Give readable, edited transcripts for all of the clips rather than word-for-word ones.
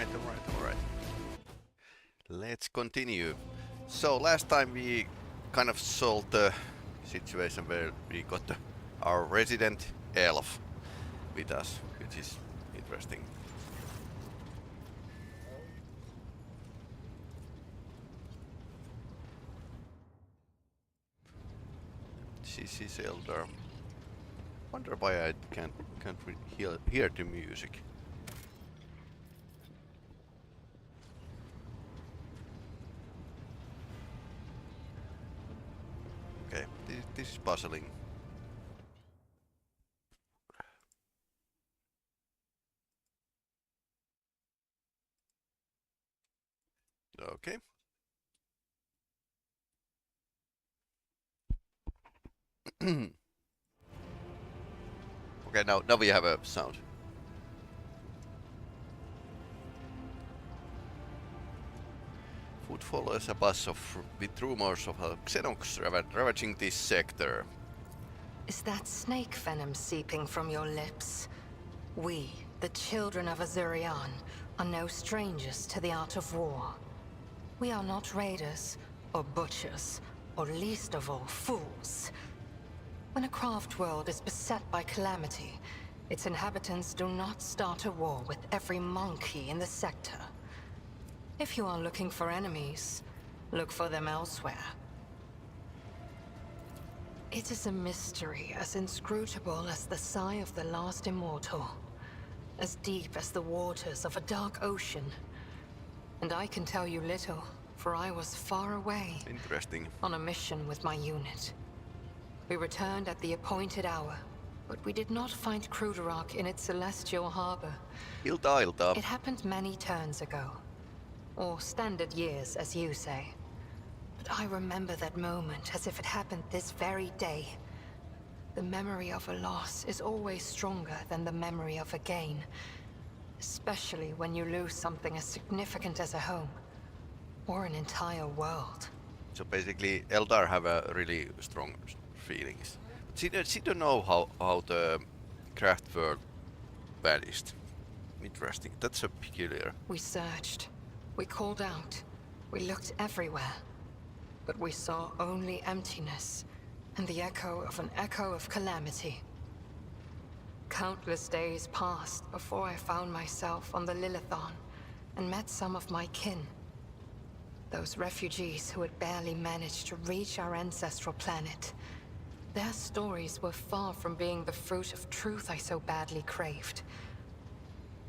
Alright. Let's continue. So last time we kind of solved the situation where we got our resident elf with us, which is interesting. This is Elder. Wonder why I can't hear the music. Okay, this is puzzling. Okay. Okay, now we have a sound. Foot follows a bus with rumors of xenox ravaging this sector. Is that snake venom seeping from your lips? We, the children of Azurian, are no strangers to the art of war. We are not raiders, or butchers, or least of all, fools. When a craft world is beset by calamity, its inhabitants do not start a war with every monkey in the sector. If you are looking for enemies, look for them elsewhere. It is a mystery as inscrutable as the sigh of the last immortal, as deep as the waters of a dark ocean. And I can tell you little, for I was far away. Interesting. On a mission with my unit. We returned at the appointed hour, but we did not find Kruderok in its celestial harbor. Hilda. It happened many turns ago. Or standard years, as you say. But I remember that moment as if it happened this very day. The memory of a loss is always stronger than the memory of a gain. Especially when you lose something as significant as a home. Or an entire world. So basically, Eldar have a really strong feelings. But she don't know how the craft world vanished. Interesting. That's so peculiar. We searched. We called out. We looked everywhere. But we saw only emptiness, and the echo of calamity. Countless days passed before I found myself on the Lilithon, and met some of my kin. Those refugees who had barely managed to reach our ancestral planet. Their stories were far from being the fruit of truth I so badly craved.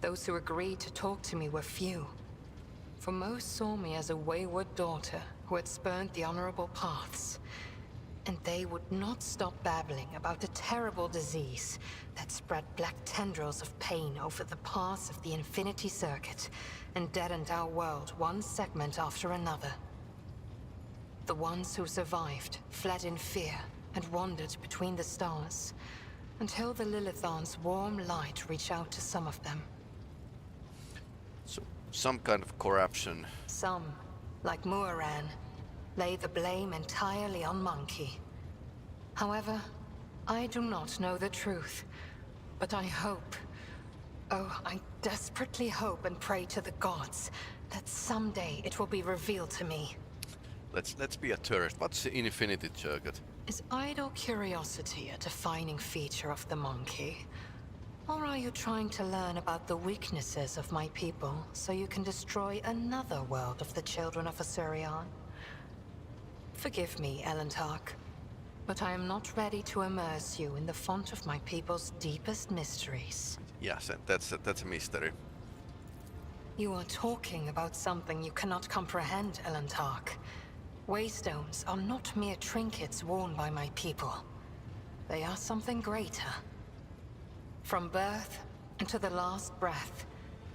Those who agreed to talk to me were few. For most saw me as a wayward daughter who had spurned the honorable paths. And they would not stop babbling about a terrible disease that spread black tendrils of pain over the paths of the Infinity Circuit and deadened our world one segment after another. The ones who survived fled in fear and wandered between the stars, until the Lilithon's warm light reached out to some of them. So, some kind of corruption. Some, like Muaran, lay the blame entirely on Monkey. However, I do not know the truth, but I hope, I desperately hope and pray to the gods that someday it will be revealed to me. Let's be a tourist. What's the Infinity Circuit? Is idle curiosity a defining feature of the Monkey? Or are you trying to learn about the weaknesses of my people so you can destroy another world of the children of Azurian? Forgive me, Elentark, but I am not ready to immerse you in the font of my people's deepest mysteries. Yes, that's a mystery. You are talking about something you cannot comprehend, Elentark. Waystones are not mere trinkets worn by my people. They are something greater. From birth unto the last breath,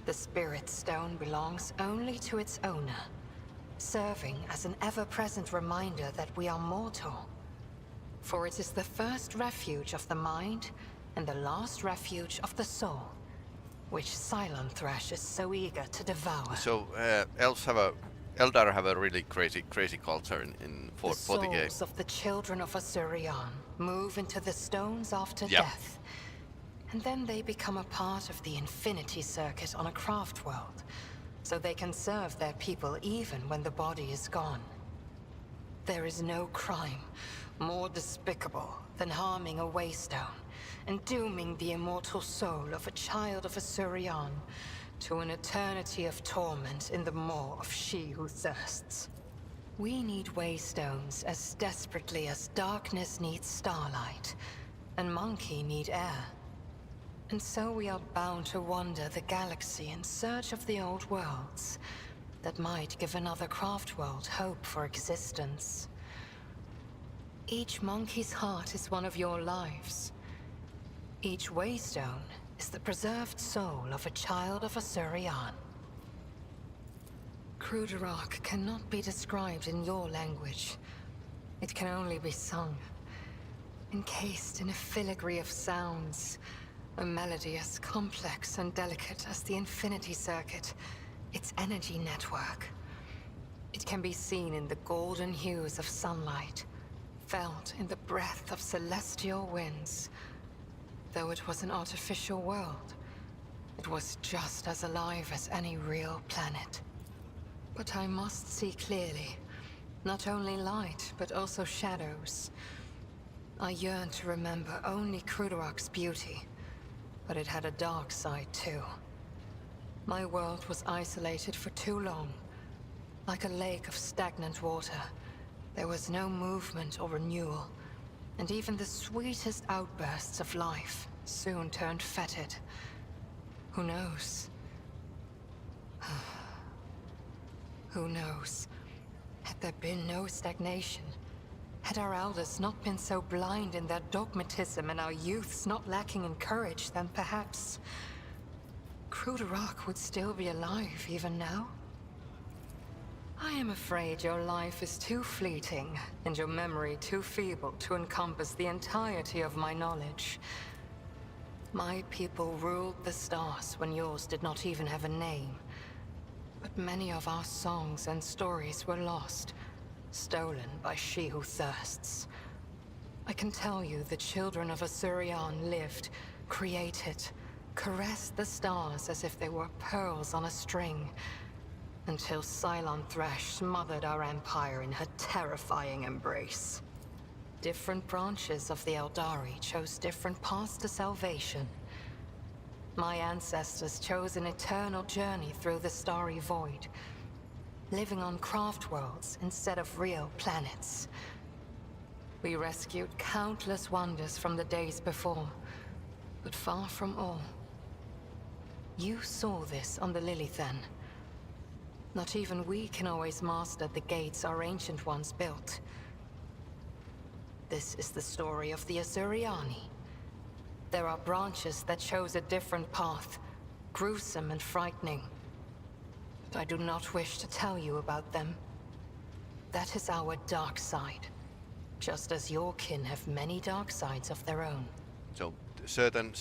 the Spirit Stone belongs only to its owner, serving as an ever-present reminder that we are mortal. For it is the first refuge of the mind and the last refuge of the soul, which Silent Thresh is so eager to devour. So, Eldar have a really crazy culture in 40k. The souls of the children of Azurian move into the stones after death. And then they become a part of the Infinity Circuit on a craft world, so they can serve their people even when the body is gone. There is no crime more despicable than harming a waystone and dooming the immortal soul of a child of Asurion to an eternity of torment in the maw of she who thirsts. We need waystones as desperately as darkness needs starlight, and Monkey need air. And so we are bound to wander the galaxy in search of the old worlds that might give another craft world hope for existence. Each monkey's heart is one of your lives. Each waystone is the preserved soul of a child of Asurion. Kruderok cannot be described in your language. It can only be sung, encased in a filigree of sounds, a melody as complex and delicate as the Infinity Circuit, its energy network. It can be seen in the golden hues of sunlight, felt in the breath of celestial winds. Though it was an artificial world, it was just as alive as any real planet. But I must see clearly, not only light, but also shadows. I yearn to remember only Kruderok's beauty, but it had a dark side too. My world was isolated for too long, like a lake of stagnant water. There was no movement or renewal, and even the sweetest outbursts of life soon turned fetid. Who knows? Who knows? Had there been no stagnation, had our elders not been so blind in their dogmatism and our youths not lacking in courage, then perhaps Kruderok would still be alive even now? I am afraid your life is too fleeting, and your memory too feeble to encompass the entirety of my knowledge. My people ruled the stars when yours did not even have a name. But many of our songs and stories were lost, stolen by she who thirsts. I can tell you the children of Asurion lived, created, caressed the stars as if they were pearls on a string, until Cylon Thresh smothered our empire in her terrifying embrace. Different branches of the Eldari chose different paths to salvation. My ancestors chose an eternal journey through the starry void, living on craft worlds instead of real planets. We rescued countless wonders from the days before, but far from all. You saw this on the Lilithan. Not even we can always master the gates our ancient ones built. This is the story of the Asuriani. There are branches that chose a different path, gruesome and frightening. But I do not wish to tell you about them. That is our dark side, just as your kin have many dark sides of their own. So certain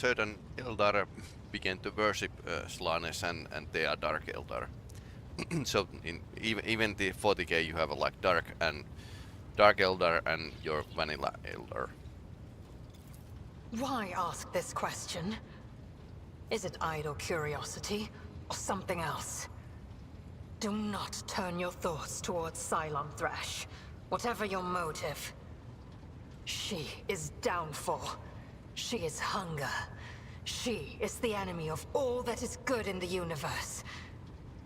Eldar began to worship Slanes and they are dark Eldar. So in even the 40k you have a like dark Eldar and your vanilla Eldar. Why ask this question? Is it idle curiosity or something else? Do not turn your thoughts towards Cylon Thresh, whatever your motive. She is downfall. She is hunger. She is the enemy of all that is good in the universe.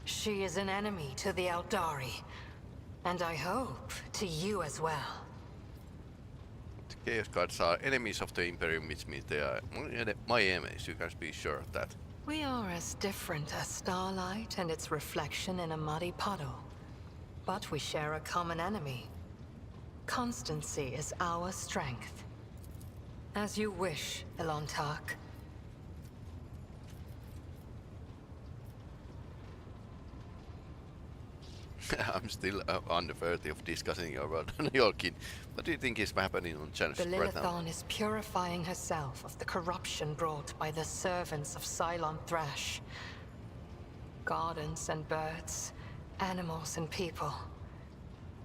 She is an enemy to the Eldari, and I hope to you as well. The Chaos Guards are enemies of the Imperium, which means they are my enemies, you can be sure of that. We are as different as starlight and its reflection in a muddy puddle. But we share a common enemy. Constancy is our strength. As you wish, Elontark. I'm still on the verge of discussing your world and your kin. What do you think is happening on Genesis The right now? Lilithon is purifying herself of the corruption brought by the servants of Cylon Thresh. Gardens and birds, animals and people.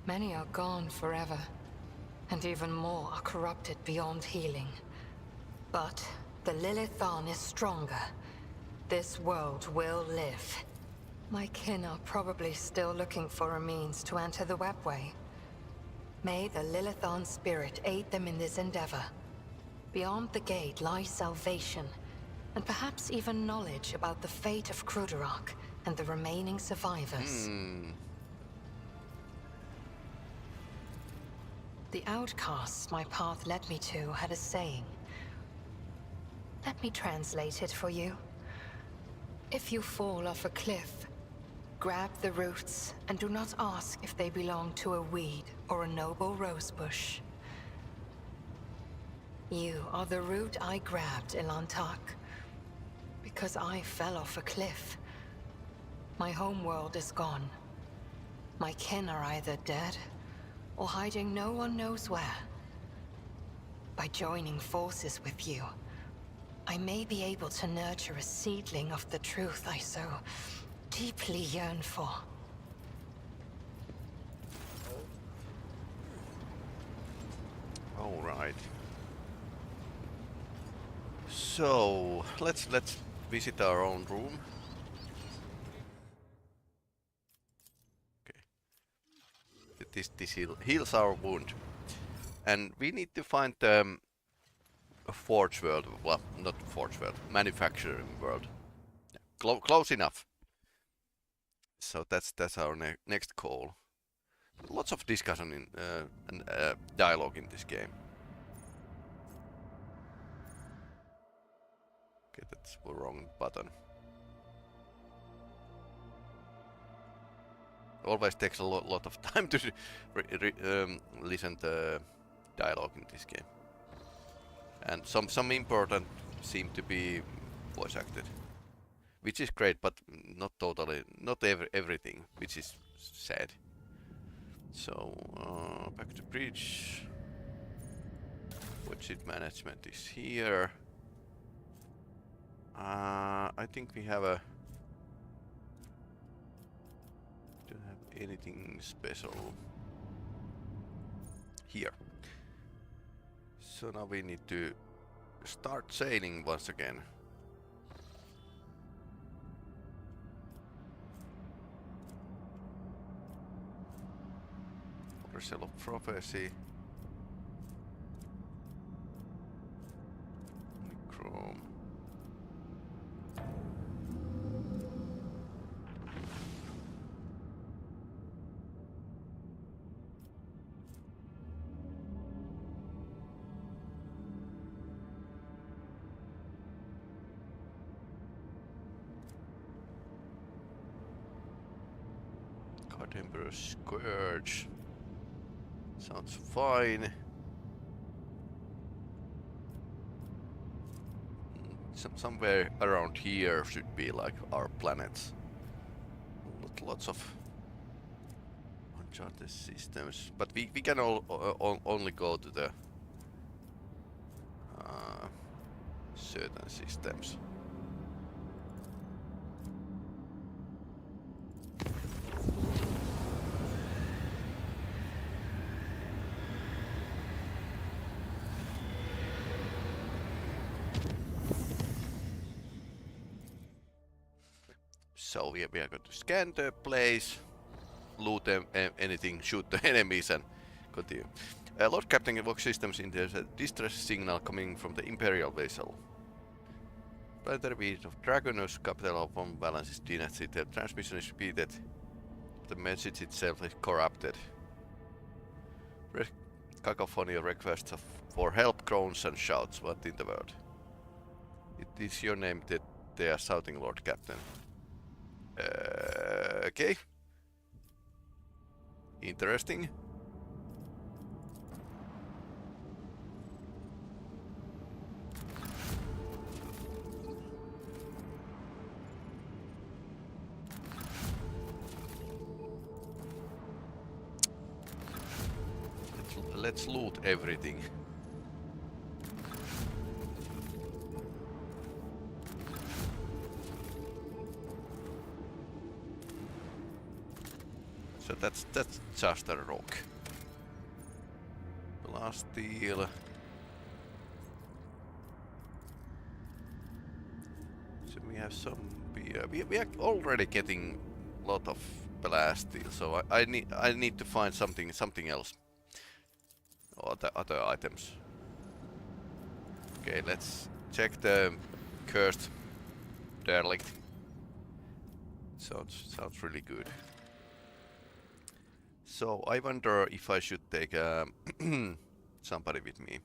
Many are gone forever, and even more are corrupted beyond healing. But the Lilithon is stronger. This world will live. My kin are probably still looking for a means to enter the webway. May the Lilithon spirit aid them in this endeavor. Beyond the gate lies salvation, and perhaps even knowledge about the fate of Kruderok and the remaining survivors. The outcasts my path led me to had a saying. Let me translate it for you. If you fall off a cliff, grab the roots and do not ask if they belong to a weed or a noble rosebush. You are the root I grabbed, Ilantak. Because I fell off a cliff. My homeworld is gone. My kin are either dead or hiding no one knows where. By joining forces with you, I may be able to nurture a seedling of the truth I so deeply yearn for. All right. So let's visit our own room. Okay. This heals our wound, and we need to find a forge world. Well, not forge world, manufacturing world. Yeah, close enough. So that's our next call. Lots of discussion in and dialogue in this game. Okay, that's the wrong button. Always takes a lot of time to listen to dialogue in this game, and some important seem to be voice acted, which is great, but not totally, not everything, which is sad. So back to bridge. Budget management is here. I think we have a. Don't have anything special here. So now we need to start sailing once again. Cell of Prophecy. Chrome. God Emperor Scourge. Sounds fine. Somewhere around here should be like our planets. Lots of uncharted systems, but we can only go to the certain systems. So we are going to scan the place, loot them, anything, shoot the enemies, and continue. Lord Captain Vox Systems, there's a distress signal coming from the Imperial vessel. Planetary beat of Dragonus, capital of one balance is dynasty. The transmission is repeated. The message itself is corrupted. Cacophony of requests for help, groans and shouts. What in the world? It is your name that they are shouting, Lord Captain. Okay. Interesting. Let's loot everything. So that's just a rock. Blast steel. So we have some beer. We are already getting lot of blast steel, so I need to find something else. Or other items. Okay, let's check the cursed derelict. Sounds really good. So I wonder if I should take somebody with me.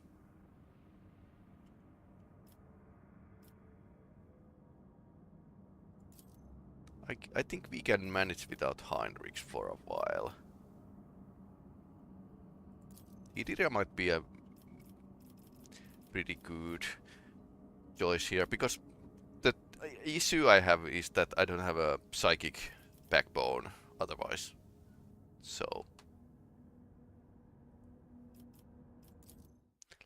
I think we can manage without Heinrich for a while. Idiria might be a pretty good choice here, because the issue I have is that I don't have a psychic backbone otherwise. So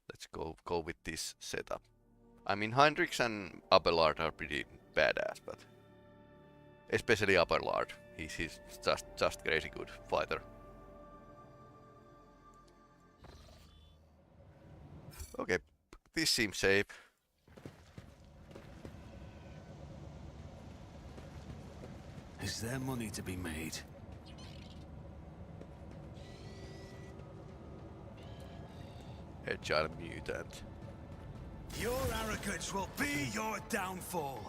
let's go with this setup. I mean, Heinrichs and Abelard are pretty badass, but especially Abelard. He's just crazy good fighter. Okay, this seems safe. Is there money to be made? Agile mutant. Your arrogance will be your downfall.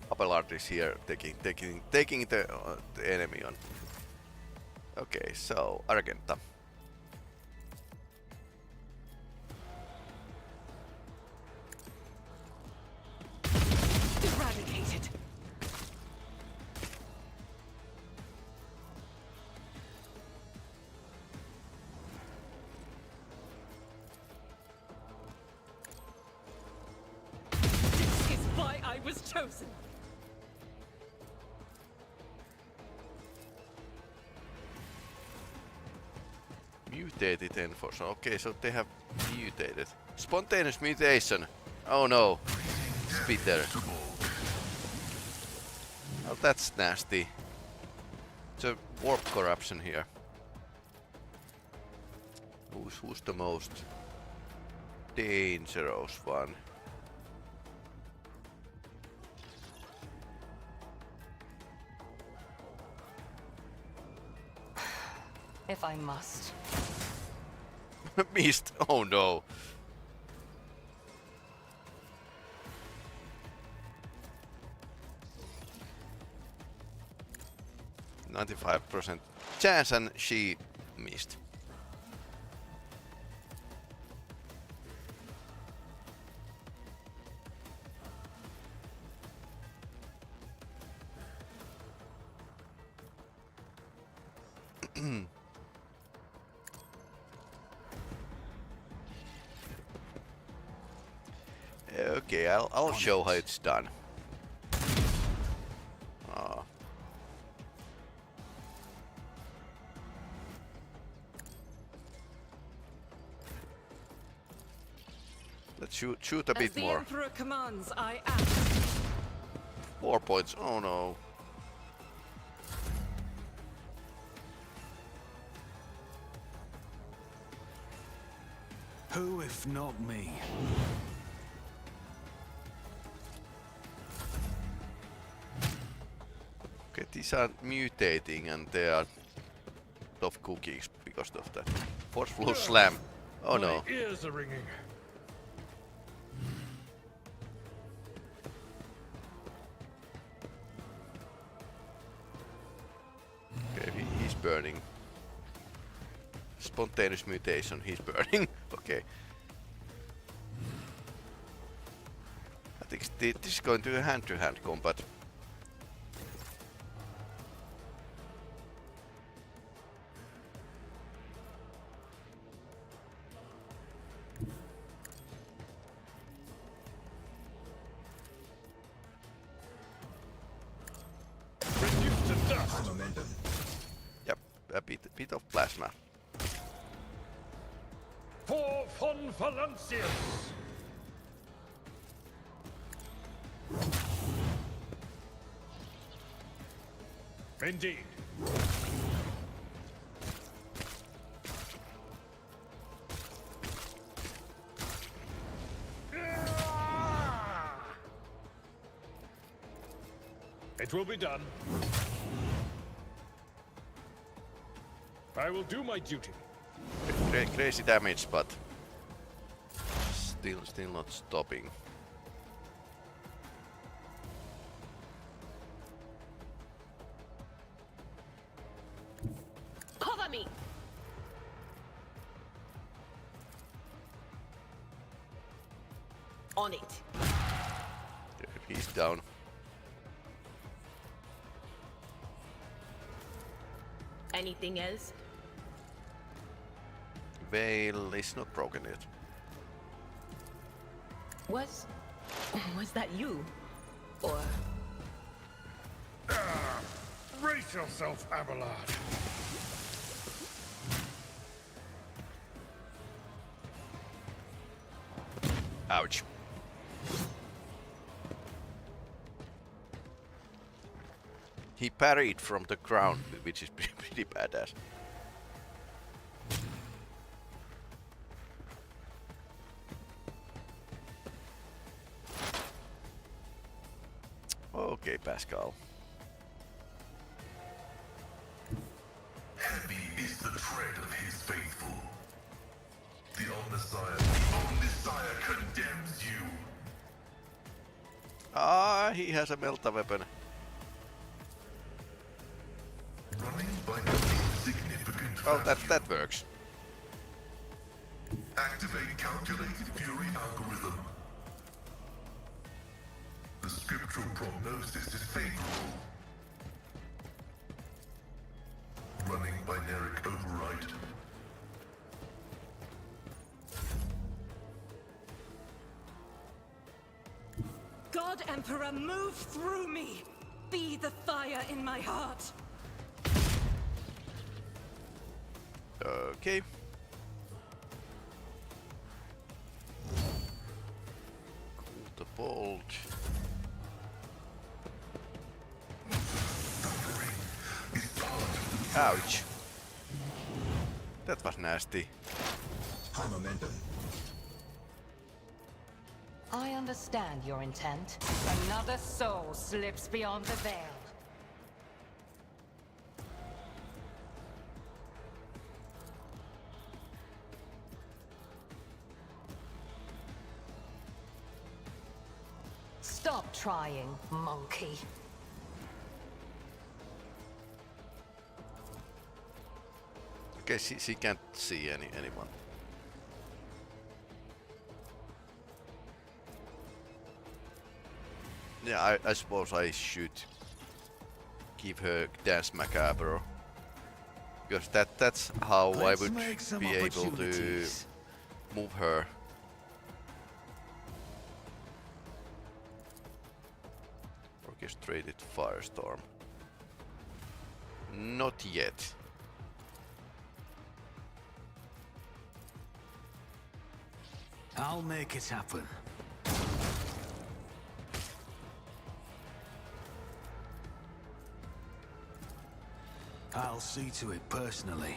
Abelard is here taking the enemy on. Okay, so Argenta. Eradicated. This is why I was chosen. Mutated enforcer. Okay, so they have mutated. Spontaneous mutation. Oh no. Spitter. Oh, that's nasty. It's a warp corruption here. Who's the most dangerous one? If I must. Missed. Oh no. %95 chance, and she missed. Okay, I'll show how it's done. Let's shoot a As bit the more. Emperor commands, I act. 4 points. Oh no. Who if not me? Okay, these are mutating and they are tough cookies because of that. Forceful slam. Oh no. My ears are ringing. Okay, he's burning. Spontaneous mutation, he's burning. Okay. I think this is going to a hand-to-hand combat. Dust. Momentum. Yep, a bit of plasma. For von Valancius! Indeed. It will be done. I will do my duty. Crazy damage, but still not stopping. Cover me! On it. He's down. Anything else? Veil is not broken yet. Was that you? Or Brace yourself, Abelard. Ouch. He parried from the ground, which is pretty badass. Okay, Pascal. Heavy is the tread of his faithful. The Omnissiah condemns you. Ah, he has a melta weapon. Running by an insignificant Oh, value. that works. Activate calculated fury algorithm. The scriptural prognosis is favorable. Running binaric override. God Emperor, move through me! Be the fire in my heart! Okay. Cool the bolt. Ouch. That was nasty. High momentum. I understand your intent. Another soul slips beyond the veil. Stop trying, monkey. Okay, she can't see anyone. Yeah, I suppose I should give her Dance Macabre. Because that's how I Let's would make some be able to opportunities. move her. Orchestrated Firestorm. Not yet. I'll make it happen. I'll see to it personally.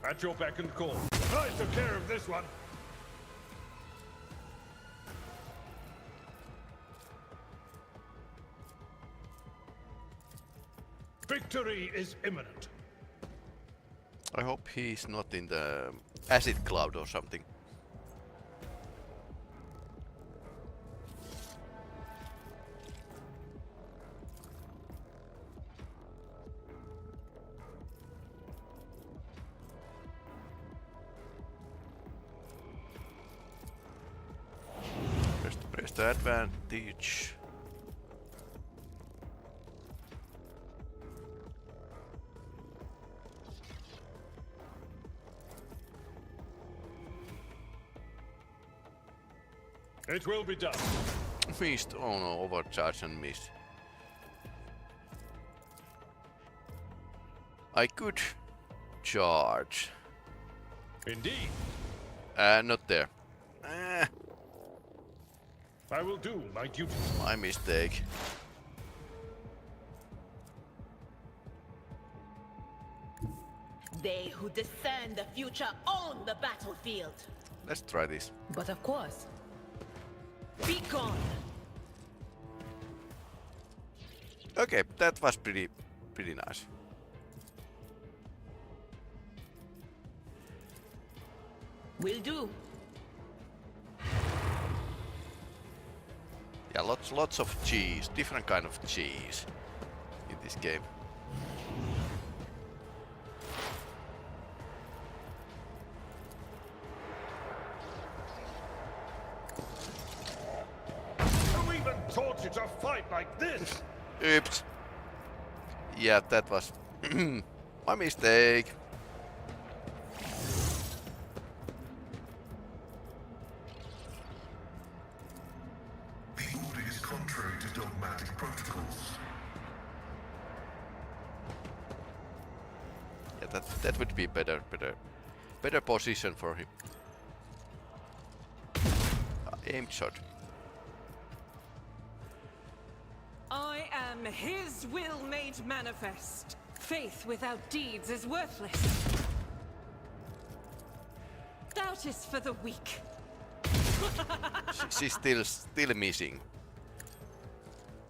At your beck and call. I took care of this one. Victory is imminent. I hope he's not in the acid cloud or something. Press the advantage. It will be done. Missed. Oh no, overcharge and missed. I could charge. Indeed. Not there. I will do my duty. My mistake. They who discern the future own the battlefield. Let's try this. But of course, be gone. Okay, that was pretty nice. Will do. Yeah, lots of cheese, different kind of cheese in this game. Who even taught you to fight like this? Oops. Yeah, that was my mistake. The order is contrary to dogmatic protocols. Yeah, that would be better position for him. Aim shot. I am his will made manifest. Faith without deeds is worthless. Doubt is for the weak. She's still missing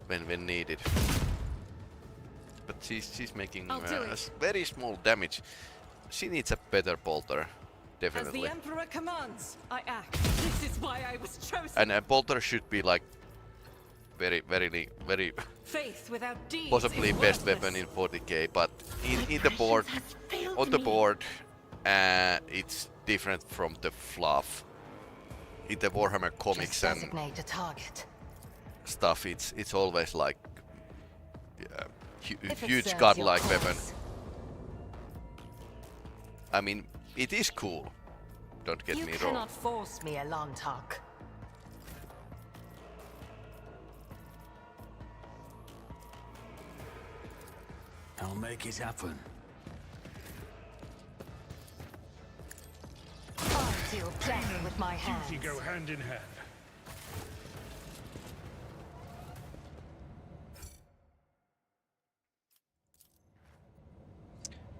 when needed. But she's making I'll do it. very small damage. She needs a better bolter, As definitely. the Emperor commands, I act. This is why I was chosen. And a bolter should be like very Faith without deeds possibly is best worthless. weapon in 40k, but in the board, on the board, it's different from the fluff. In the Warhammer comics Just and designate a target. stuff, it's always like If it huge serves godlike your weapon. cause. I mean, it is cool. Don't get You me wrong. cannot force me, Alantark. I'll make it happen. I deal plenty with my hands. Duty go hand in hand.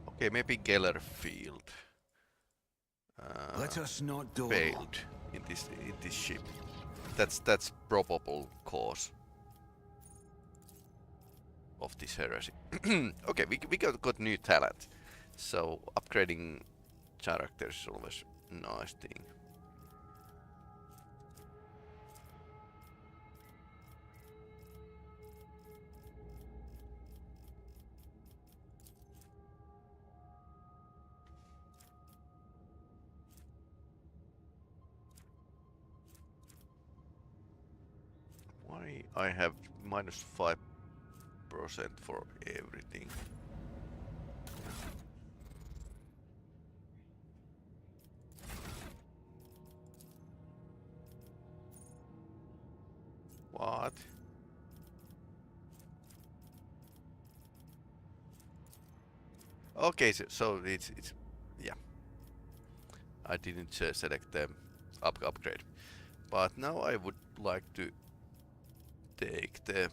Okay, maybe Geller Field Let us not dawdle. failed in this ship. That's probable cause of this heresy. Okay, we got new talent, so upgrading characters is always a nice thing. Why I have -5% for everything? What? Okay, so it's yeah. I didn't select the upgrade, but now I would like to take the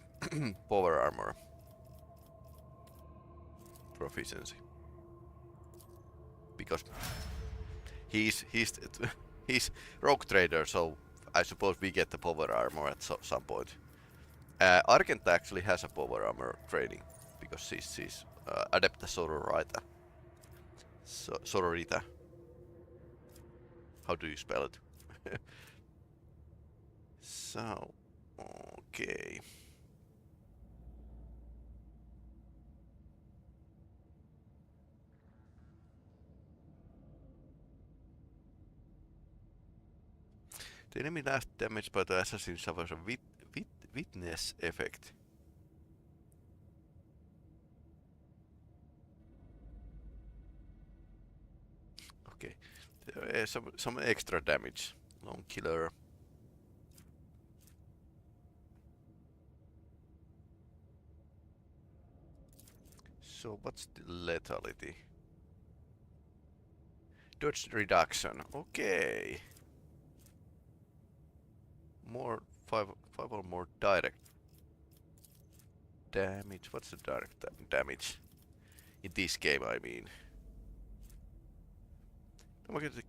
power armor proficiency because he's rogue trader, so I suppose we get the power armor at some point. Argent actually has a power armor training because she's Adepta Sororita. Sororita. How do you spell it? So, okay. The enemy last damage by the assassin suffers a witness effect. Okay, there is some extra damage. Lone killer. So what's the lethality? Dodge reduction. Okay. More five or more direct damage. What's the direct damage in this game? I mean,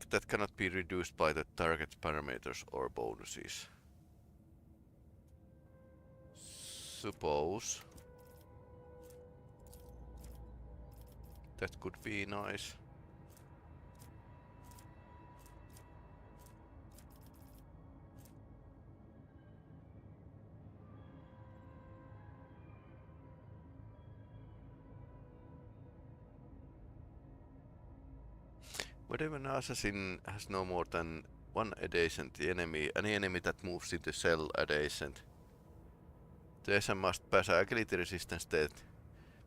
that cannot be reduced by the target parameters or bonuses. Suppose that could be nice. Whenever an assassin has no more than one adjacent enemy, any enemy that moves into cell adjacent, the SM must pass an agility resistance test,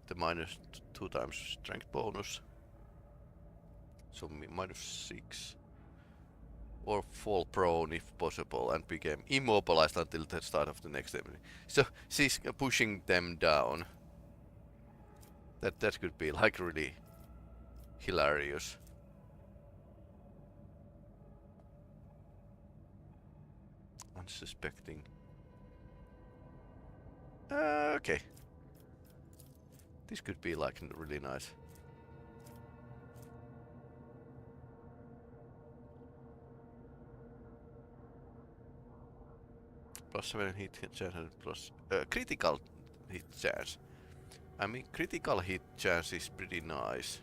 the minus 2 times strength bonus, so minus 6, or fall prone if possible and become immobilized until the start of the next enemy. So she's pushing them down. That could be like really hilarious. Unsuspecting. Okay. This could be like really nice. Plus 7 hit chance and plus critical hit chance. I mean, critical hit chance is pretty nice.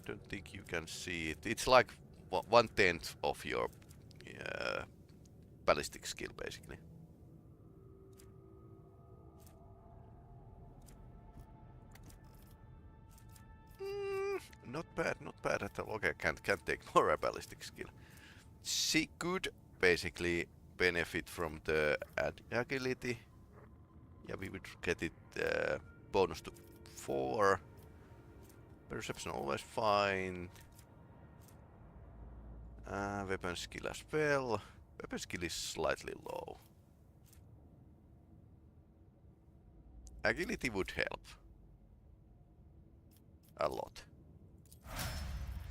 Don't think you can see it. It's like 1/10 of your ballistic skill, basically. Not bad at all. Okay, can't take more ballistic skill. She could basically benefit from the agility. Yeah, we would get it bonus to 4. Perception always fine. Weapon skill as well. Weapon skill is slightly low. Agility would help a lot.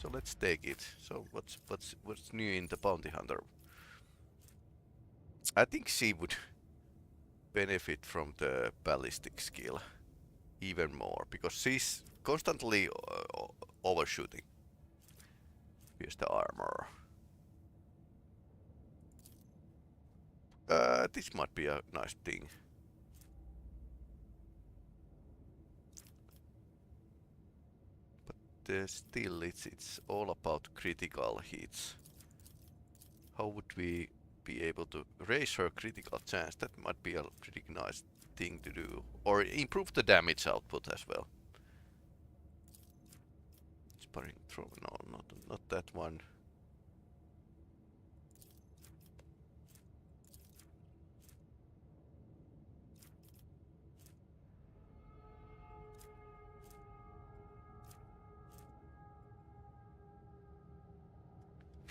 So let's take it. So what's new in the bounty hunter? I think she would benefit from the ballistic skill even more because she's constantly overshooting. Here's the armor. This might be a nice thing. But still, it's all about critical hits. How would we be able to raise her critical chance? That might be a pretty nice thing to do. Or improve the damage output as well. Sparring throw, no, not that one.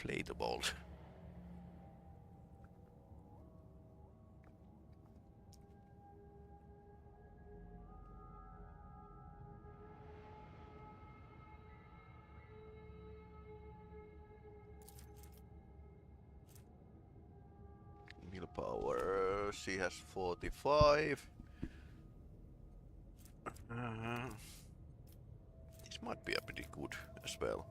Inflatable. Willpower, she has 45. This might be a pretty good as well.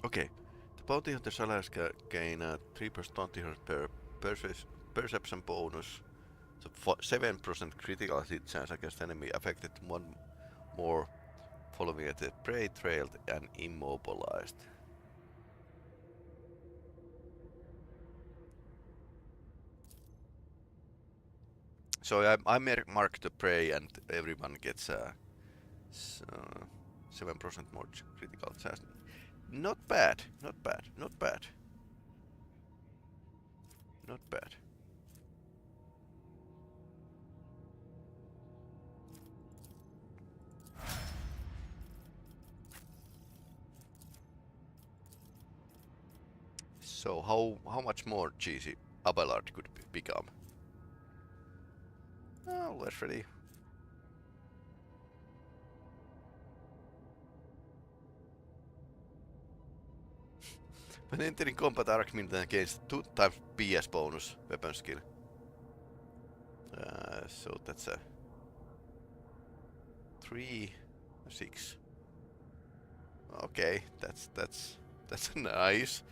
Okay, the bounty hunter's allies gain a 3% bounty hunter per perception bonus. So 7% critical hit chance against enemy affected, 1 more following at the prey trailed and immobilized. So I mark the prey and everyone gets a 7% more critical chance. Not bad, not bad, not bad. Not bad. So how much more cheesy Abelard could become? Oh, let's ready. When entering combat, arc militant gains 2 times PS bonus weapon skill. So that's a 3, 6. Okay, that's nice.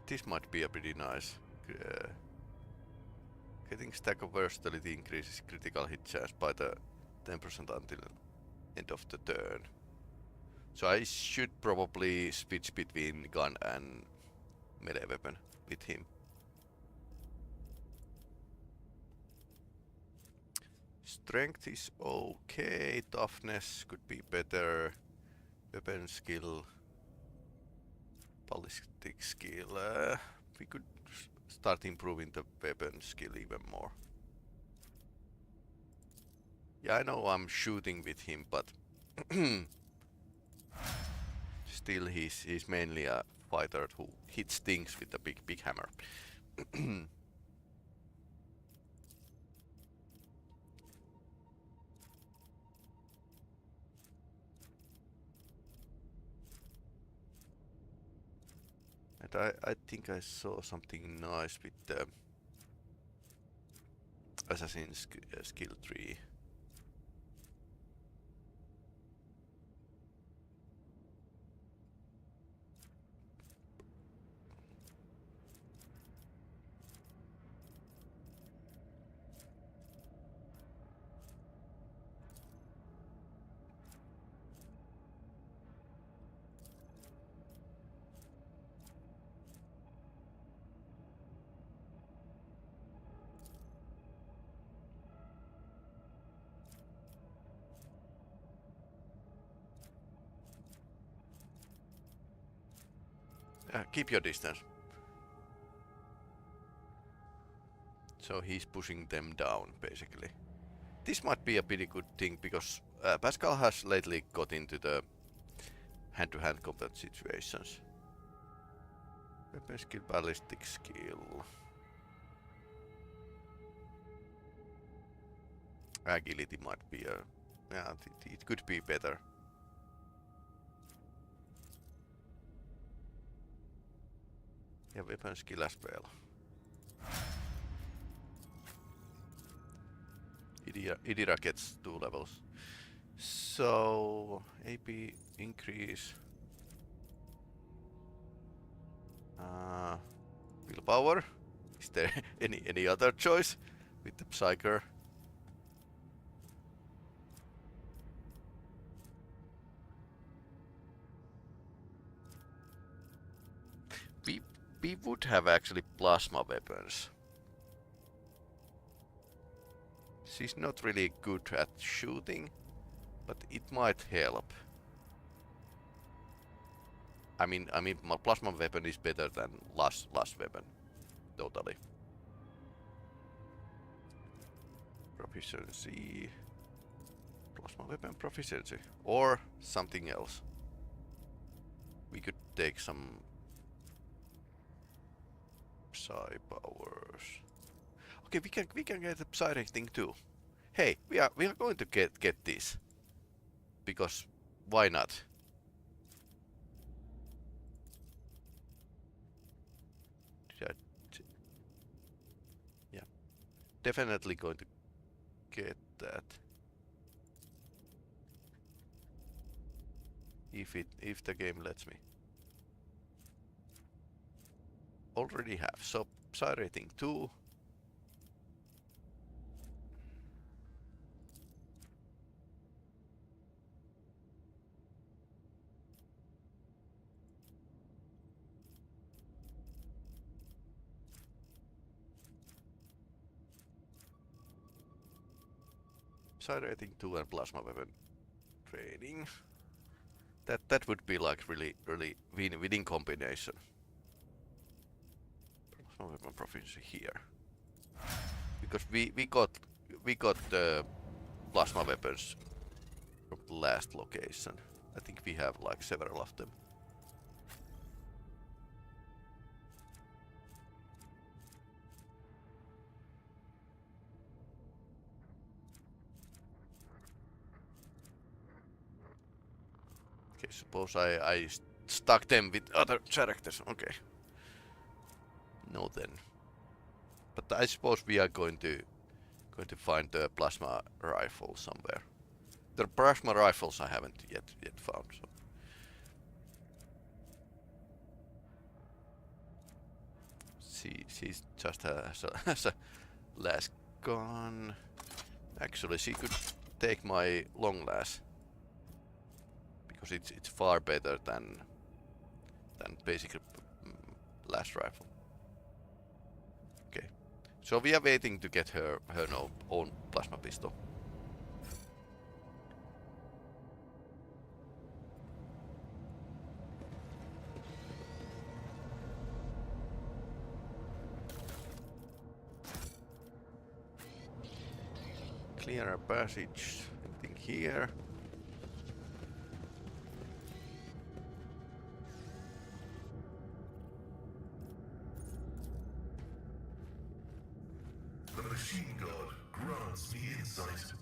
This might be a pretty nice. Getting stack of versatility increases critical hit chance by the 10% until end of the turn. So I should probably switch between gun and melee weapon with him. Strength is okay, toughness could be better, weapon skill, ballistic skill. We could start improving the weapon skill even more. Yeah, I know I'm shooting with him, but still he's mainly a fighter who hits things with a big hammer. And I think I saw something nice with the Assassin's skill tree. Keep your distance. So he's pushing them down, basically. This might be a pretty good thing, because Pascal has lately got into the hand-to-hand combat situations. Weapon skill, ballistic skill. Agility might be a... yeah, it could be better. Yeah, weapon skill as well. Idira gets 2 levels. So AP increase. Willpower. Is there any other choice with the Psyker? We would have actually plasma weapons. She's not really good at shooting, but it might help. I mean, my plasma weapon is better than last weapon, totally. Proficiency, plasma weapon proficiency, or something else. We could take some Psy powers. Okay, we can get the Psy rating too. Hey, we are going to get this, because why not? Yeah, definitely going to get that. If the game lets me. Already have. So Psy rating 2. Psy rating 2 and plasma weapon training. That would be like really winning combination. Plasma weapon proficiency here, because we got the plasma weapons from the last location. I think we have like several of them. Okay, suppose I stuck them with other characters. Okay. No then. But I suppose we are going to find the plasma rifle somewhere. The plasma rifles I haven't yet found. So. She's just has a last gun. Actually, she could take my long last because it's far better than basic last rifle. Okay, so we are waiting to get her own plasma pistol. Clear a passage. Anything here? The machine god grants me insight.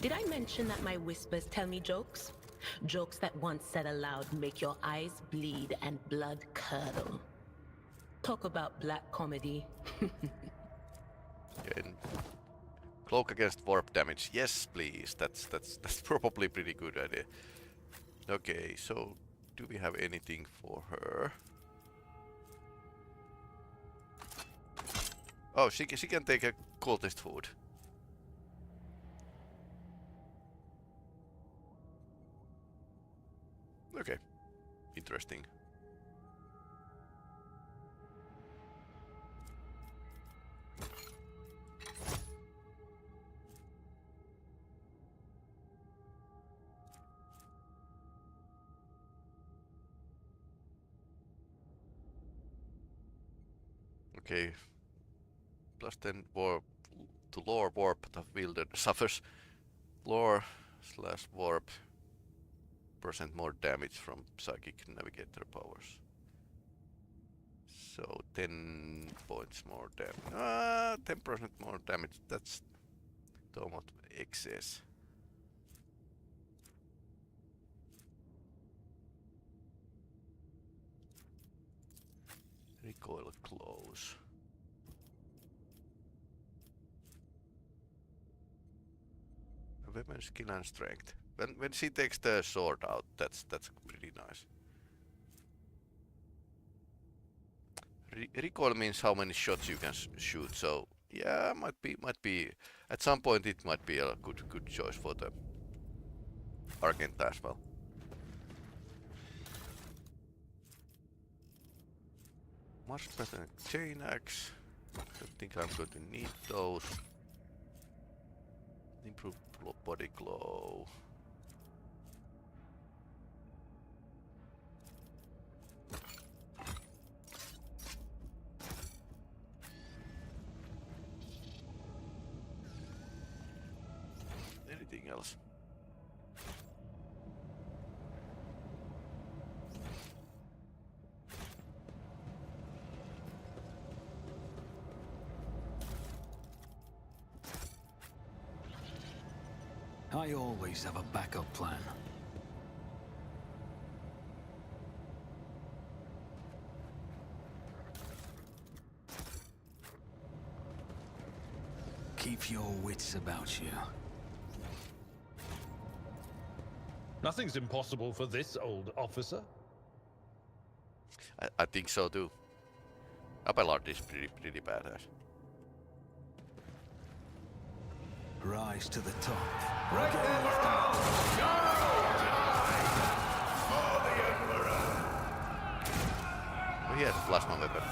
Did I mention that my whispers tell me jokes? Jokes that once said aloud make your eyes bleed and blood curdle. Talk about black comedy. Okay. Cloak against warp damage. Yes, please. That's probably a pretty good idea. Okay, so do we have anything for her? Oh, she can take a cultist food. Okay, interesting. Okay, plus 10 warp to lore warp of wielder suffers lore / warp % more damage from psychic navigator powers. So 10 points more damage. 10% more damage. That's somewhat excess. Recoil close. Weapon skill and strength. When she takes the sword out, that's pretty nice. Recoil means how many shots you can shoot. So yeah, might be at some point it might be a good choice for the Argenta as well. Much better than chain axe. Don't think I'm going to need those. Improve body glow. Anything else? I always have a backup plan. Keep your wits about you. Nothing's impossible for this old officer. I think so too. Abelard is pretty badass. Rise to the top. Oh, he has a plasma weapon.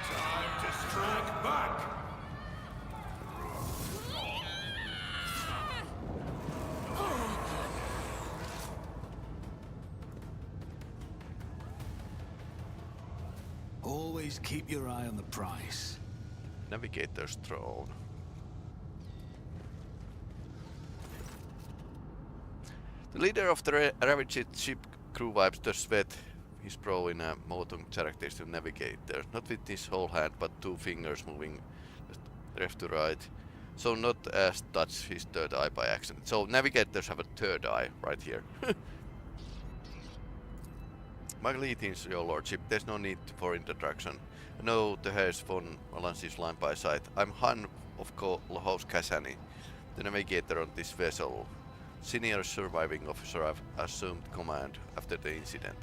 Time to Strike back! Always keep your eye on the prize. Navigator's throne. The leader of the ravaged ship crew wipes the sweat his brow in a modern characters to navigator. Not with his whole hand, but two fingers moving left to right. So not as touch his third eye by accident. So navigators have a third eye right here. My greetings, your lordship. There's no need for introduction. No, the heirs von Valansis line by sight. I'm Han of House Cassani, the navigator on this vessel. Senior surviving officer, I've assumed command after the incident.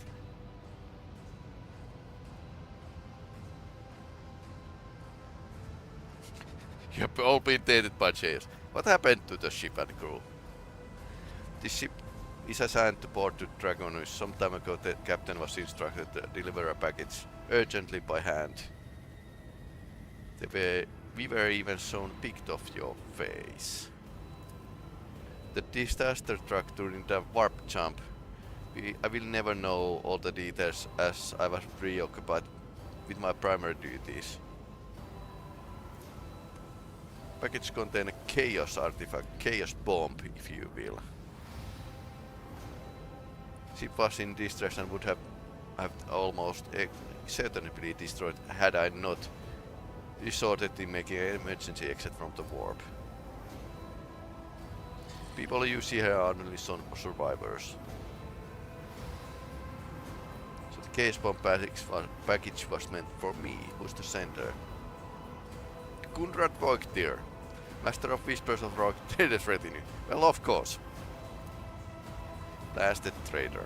You have all been dated by jails. What happened to the ship and crew? This ship is assigned to board to Dragonus. Some time ago the captain was instructed to deliver a package urgently by hand. We were even shown picked off your face. The disaster struck during the warp jump. I will never know all the details as I was preoccupied with my primary duties. Package contains a chaos artifact, chaos bomb if you will. Ship was in distress and would have almost certainly been destroyed had I not resorted to making an emergency exit from the warp. People you see here are only survivors. So the case bomb package was meant for me. Who's the sender? Kunrad Voigtir, Master of Whispers of Voigtir's retinue. Well, of course. Blasted traitor.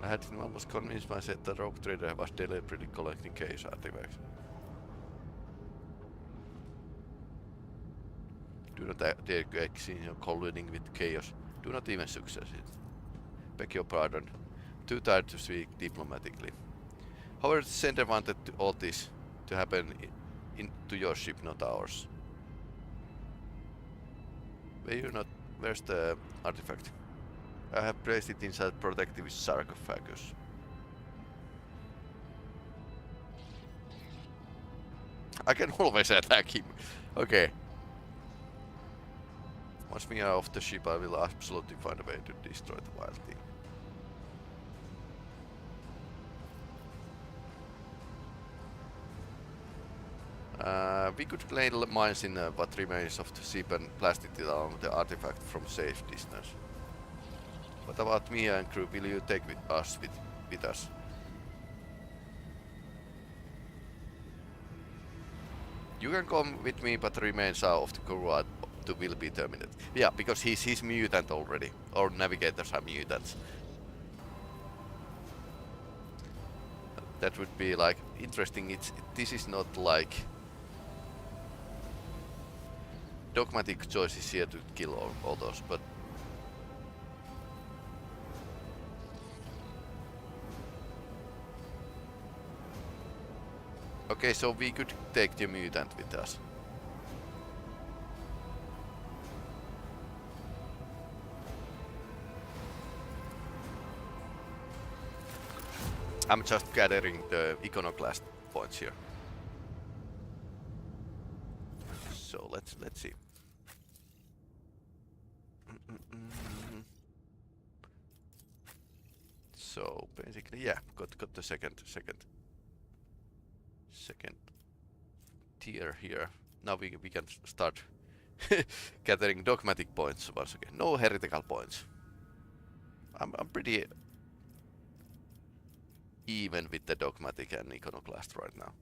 I had almost convinced myself that Rogue Trader was deliberately collecting case artifacts. Do not dare to continue colluding with chaos. Do not even succeed. Beg your pardon. Too tired to speak diplomatically. However, the sender wanted all this to happen to your ship, not ours. Where's the artifact? I have placed it inside protective sarcophagus. I can always attack him. Okay. Once we are off the ship, I will absolutely find a way to destroy the wild thing. We could lay mines in what remains of the ship and blast it along the artifact from safe distance. What about me and crew? Will you take with us? You can come with me, but remains of the crew will be terminated. Yeah, because he's mutant already. Or navigators are mutants. That would be like interesting. This is not like dogmatic choices here to kill all those, but okay, so we could take the mutant with us. I'm just gathering the iconoclast points here. So let's see. So basically, yeah, got the second tier here. Now we can start gathering dogmatic points once again. No heretical points. I'm pretty even with the dogmatic and iconoclast right now.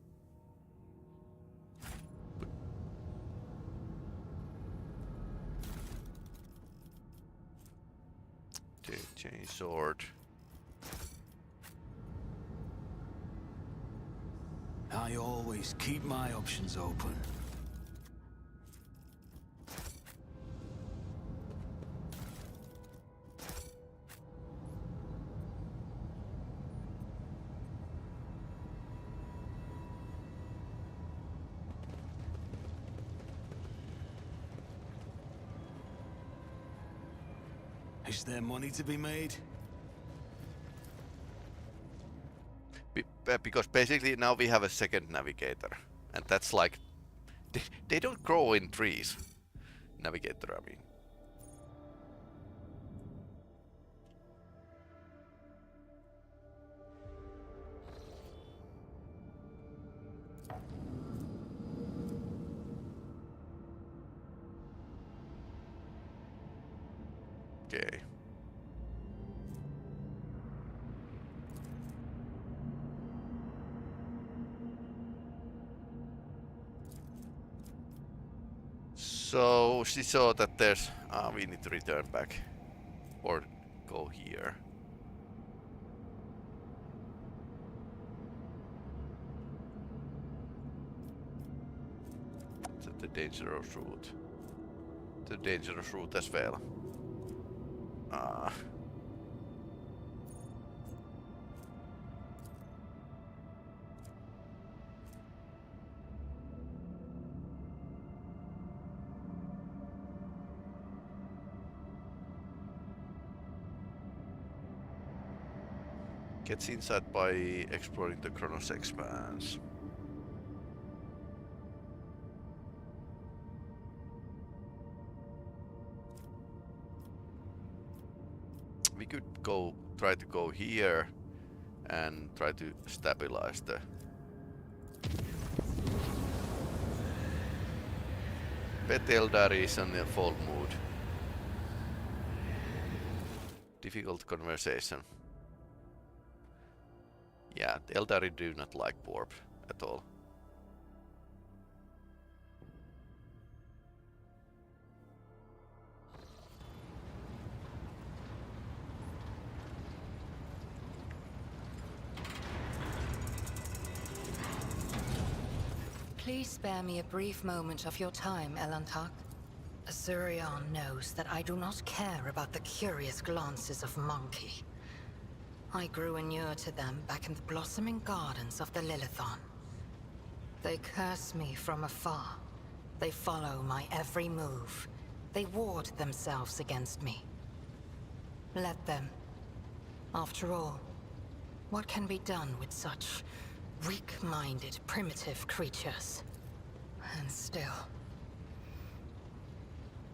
Chain sword. I always keep my options open. Is there money to be made? Because basically now we have a second navigator, and that's like they don't grow in trees. Navigator, I mean. Okay. So she saw that there's we need to return back or go here. It's the dangerous route. The dangerous route as well. Gets inside by exploring the Kronos Expanse. We could try to go here and try to stabilize the Pet Eldari is in the full mood. Difficult conversation. Yeah, the Eldari do not like warp at all. Please spare me a brief moment of your time, Elantak. Azurion knows that I do not care about the curious glances of Monkey. I grew inured to them back in the blossoming gardens of the Lilithon. They curse me from afar. They follow my every move. They ward themselves against me. Let them. After all, what can be done with such weak-minded, primitive creatures? And still,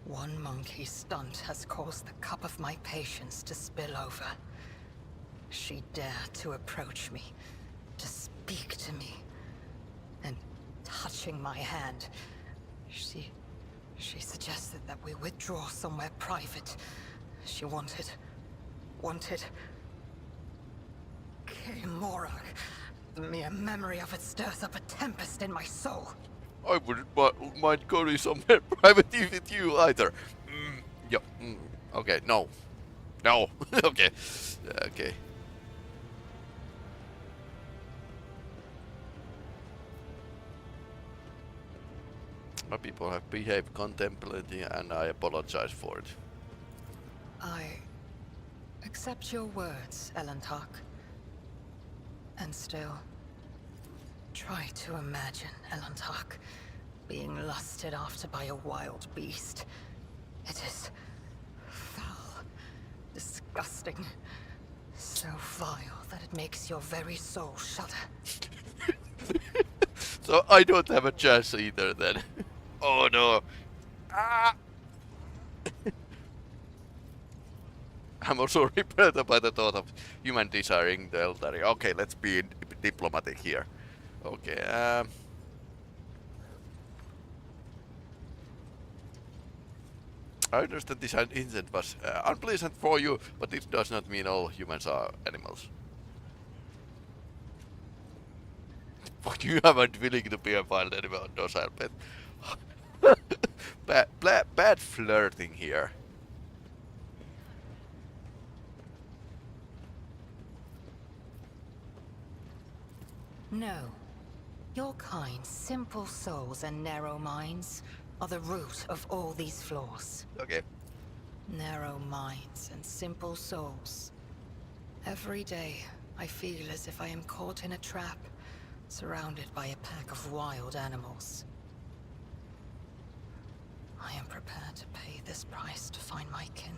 one monkey stunt has caused the cup of my patience to spill over. She dared to approach me, to speak to me, and touching my hand, she suggested that we withdraw somewhere private. She wanted K-Morag. The mere memory of it stirs up a tempest in my soul. I wouldn't mind going somewhere private with you either. Yeah. Okay. No. No. Okay. Okay. My people have behaved contemplatively, and I apologize for it. I accept your words, Elantak. And still, try to imagine, Elantak, being lusted after by a wild beast. It is foul, disgusting, so vile that it makes your very soul shudder. So I don't have a chance either then. Oh no. Ah! I'm also repelled by the thought of human desiring the Eldari. Okay, let's be diplomatic here. Okay, I understand this incident was unpleasant for you, but it does not mean all humans are animals. Fuck, you haven't willing to be a wild animal, docile pet. Bad flirting here. No. Your kind, simple souls and narrow minds are the root of all these flaws. Okay. Narrow minds and simple souls. Every day, I feel as if I am caught in a trap, surrounded by a pack of wild animals. I am prepared to pay this price to find my kin.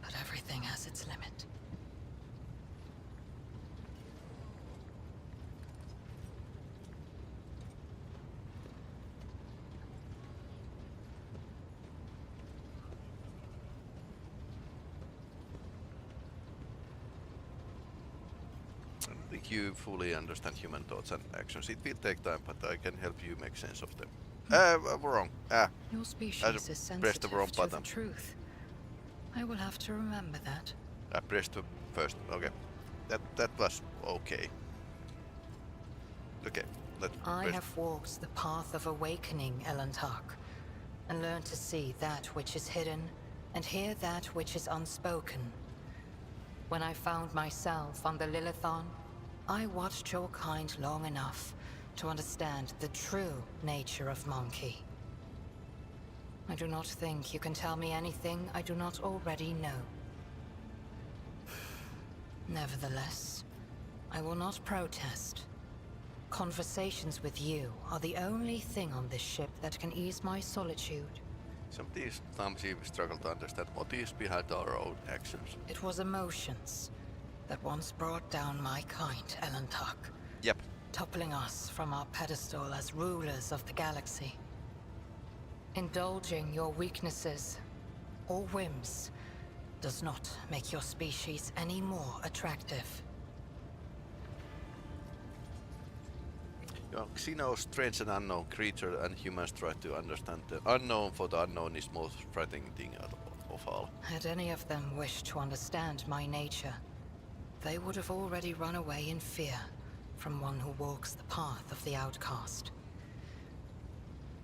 But everything has its limit. I don't think you fully understand human thoughts and actions. It will take time, but I can help you make sense of them. Wrong. Your species is pressed the sensitive wrong to button. the truth. I will have to remember that. I pressed the first. Okay. That was okay. Okay. I have walked the path of awakening, Elantark, and learned to see that which is hidden and hear that which is unspoken. When I found myself on the Lilithon, I watched your kind long enough to understand the true nature of Monkey. I do not think you can tell me anything I do not already know. Nevertheless, I will not protest. Conversations with you are the only thing on this ship that can ease my solitude. Sometimes we struggle to understand what is behind our own actions. It was emotions that once brought down my kind, Elantark. Yep. Toppling us from our pedestal as rulers of the galaxy. Indulging your weaknesses or whims does not make your species any more attractive. Xenos, strange and unknown creature, and humans try to understand the unknown, for the unknown is most frightening thing of all. Had any of them wished to understand my nature, they would have already run away in fear from one who walks the path of the outcast.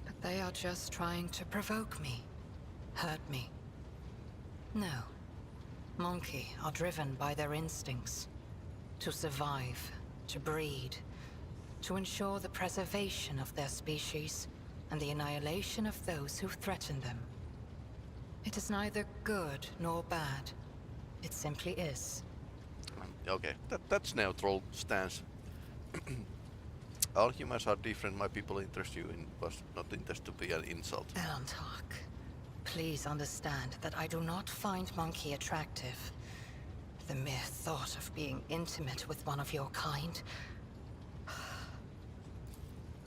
But they are just trying to provoke me, hurt me. No. Monkey are driven by their instincts. To survive, to breed, to ensure the preservation of their species and the annihilation of those who threaten them. It is neither good nor bad. It simply is. Okay, that's neutral stance. All humans are different. My people interest you in was not intended to be an insult. Elantark, please understand that I do not find Monkey attractive. The mere thought of being intimate with one of your kind.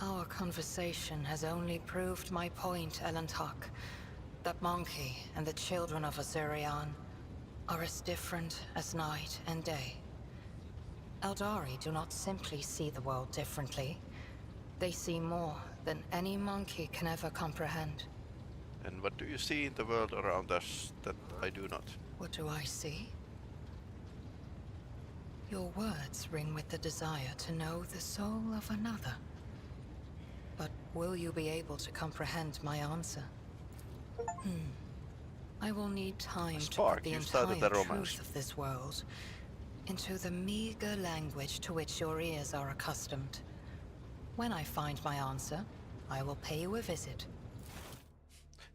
Our conversation has only proved my point, Elantark. That Monkey and the children of Azurian are as different as night and day. Eldari do not simply see the world differently. They see more than any monkey can ever comprehend. And what do you see in the world around us that I do not? What do I see? Your words ring with the desire to know the soul of another. But will you be able to comprehend my answer? I will need time Spark, to put the you started entire the romance. truth of this world into the meager language to which your ears are accustomed. When I find my answer, I will pay you a visit.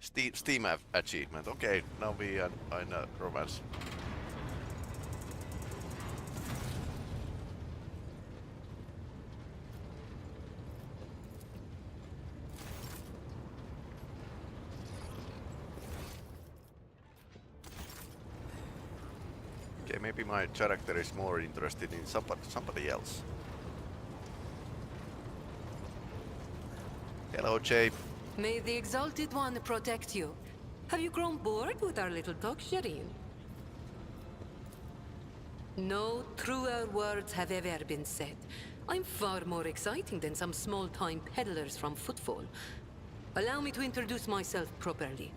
Steam achievement. Okay, now we are in a romance. Okay, maybe my character is more interested in somebody else. Hello, Jay. May the Exalted One protect you. Have you grown bored with our little talk, Shireen? No truer words have ever been said. I'm far more exciting than some small-time peddlers from Footfall. Allow me to introduce myself properly.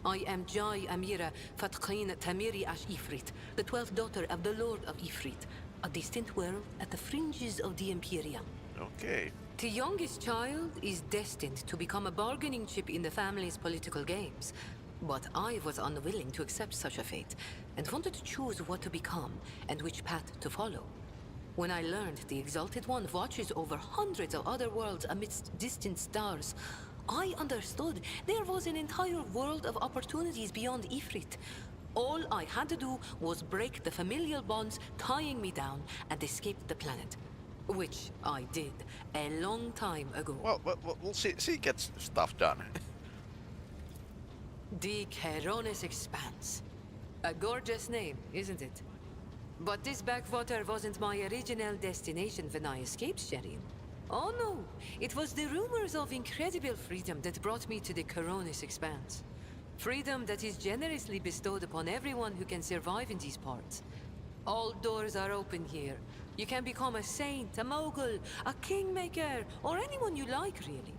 I am Jai Amira Fatqin Tamiri Ash Ifrit, the 12th daughter of the Lord of Ifrit, a distant world at the fringes of the Imperium. Okay. The youngest child is destined to become a bargaining chip in the family's political games. But I was unwilling to accept such a fate, and wanted to choose what to become and which path to follow. When I learned the Exalted One watches over hundreds of other worlds amidst distant stars, I understood there was an entire world of opportunities beyond Ifrit. All I had to do was break the familial bonds tying me down and escape the planet. Which I did a long time ago. Well, we'll see. She gets stuff done. The Keronis Expanse. A gorgeous name, isn't it? But this backwater wasn't my original destination when I escaped, Sherin. Oh no, it was the rumors of incredible freedom that brought me to the Coronis Expanse. Freedom that is generously bestowed upon everyone who can survive in these parts. All doors are open here. You can become a saint, a mogul, a kingmaker, or anyone you like, really.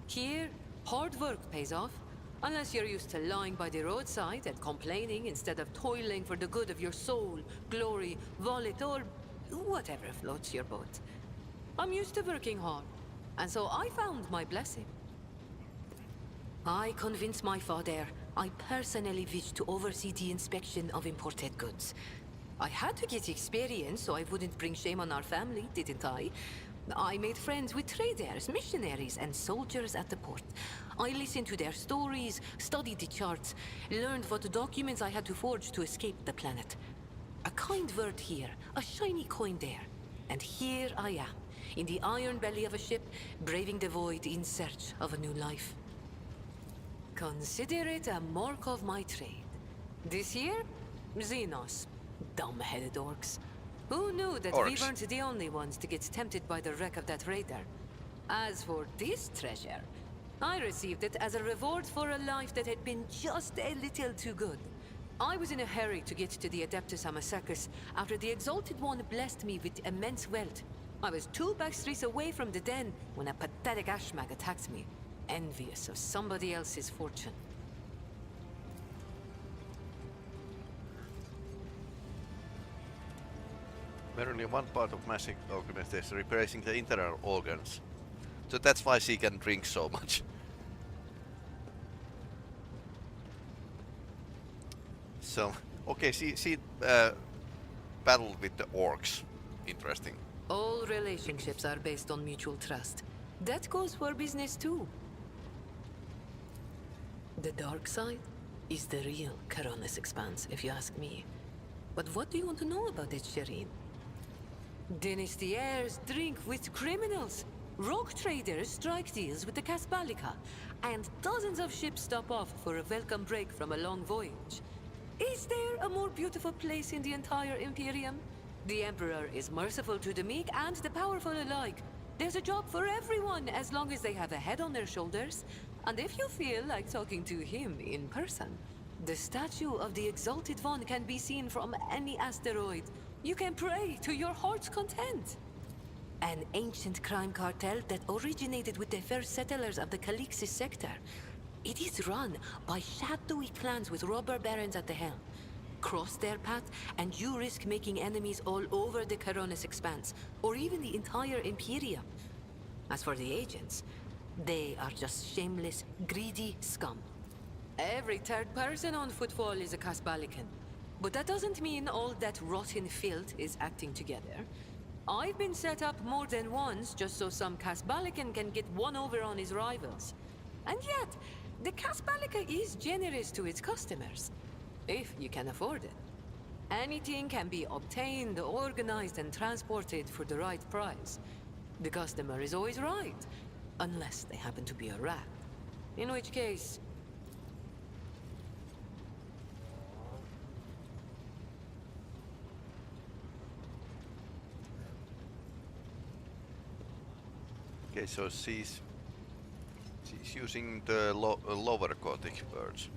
Here, hard work pays off. Unless you're used to lying by the roadside and complaining instead of toiling for the good of your soul, glory, wallet, or whatever floats your boat. I'm used to working hard, and so I found my blessing. I convinced my father I personally wished to oversee the inspection of imported goods. I had to get experience so I wouldn't bring shame on our family, didn't I? I made friends with traders, missionaries, and soldiers at the port. I listened to their stories, studied the charts, learned what documents I had to forge to escape the planet. A kind word here, a shiny coin there. And here I am, in the iron belly of a ship, braving the void in search of a new life. Consider it a mark of my trade. This year, Xenos. Dumb-headed orcs. Who knew that we Orcs. weren't the only ones to get tempted by the wreck of that raider? As for this treasure, I received it as a reward for a life that had been just a little too good. I was in a hurry to get to the Adeptus Amasacus after the Exalted One blessed me with immense wealth. I was 2 backstreets away from the den when a pathetic ashmag attacked me, envious of somebody else's fortune. Merely one part of massive organization replacing the internal organs. So that's why she can drink so much. So, okay, she battled with the orcs. Interesting. All relationships are based on mutual trust. That goes for business too. The dark side is the real Coronis Expanse, if you ask me. But what do you want to know about it, Sherin? Dynastiers drink with criminals. Rogue traders strike deals with the Casbalica. And dozens of ships stop off for a welcome break from a long voyage. Is there a more beautiful place in the entire Imperium? The Emperor is merciful to the meek and the powerful alike. There's a job for everyone as long as they have a head on their shoulders. And if you feel like talking to him in person, the statue of the Exalted One can be seen from any asteroid. You can pray to your heart's content. An ancient crime cartel that originated with the first settlers of the Calixis sector. It is run by shadowy clans with robber barons at the helm. Cross their path, and you risk making enemies all over the Coronis Expanse, or even the entire Imperium. As for the agents, they are just shameless, greedy scum. Every third person on Footfall is a Casbalican. But that doesn't mean all that rotten filth is acting together. I've been set up more than once just so some Casbalican can get one over on his rivals. And yet, the Casbalica is generous to its customers, if you can afford it. Anything can be obtained, organized, and transported for the right price. The customer is always right, unless they happen to be a rat. In which case... Okay, so she's using the lower Gothic words.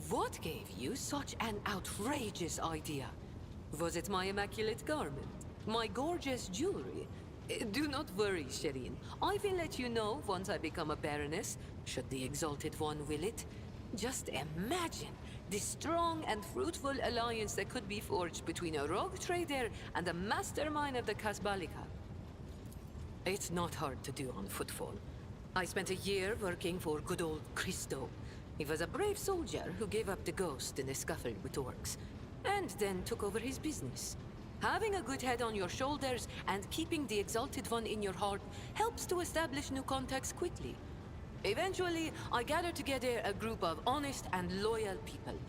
What gave you such an outrageous idea? Was it my immaculate garment? My gorgeous jewelry? Do not worry, Sherin. I will let you know once I become a baroness, should the Exalted One will it. Just imagine the strong and fruitful alliance that could be forged between a rogue trader and the mastermind of the Casbalica. It's not hard to do on Footfall. I spent a year working for good old Christo. He was a brave soldier who gave up the ghost in a scuffle with orcs, and then took over his business. Having a good head on your shoulders and keeping the Exalted One in your heart helps to establish new contacts quickly. Eventually, I gathered together a group of honest and loyal people,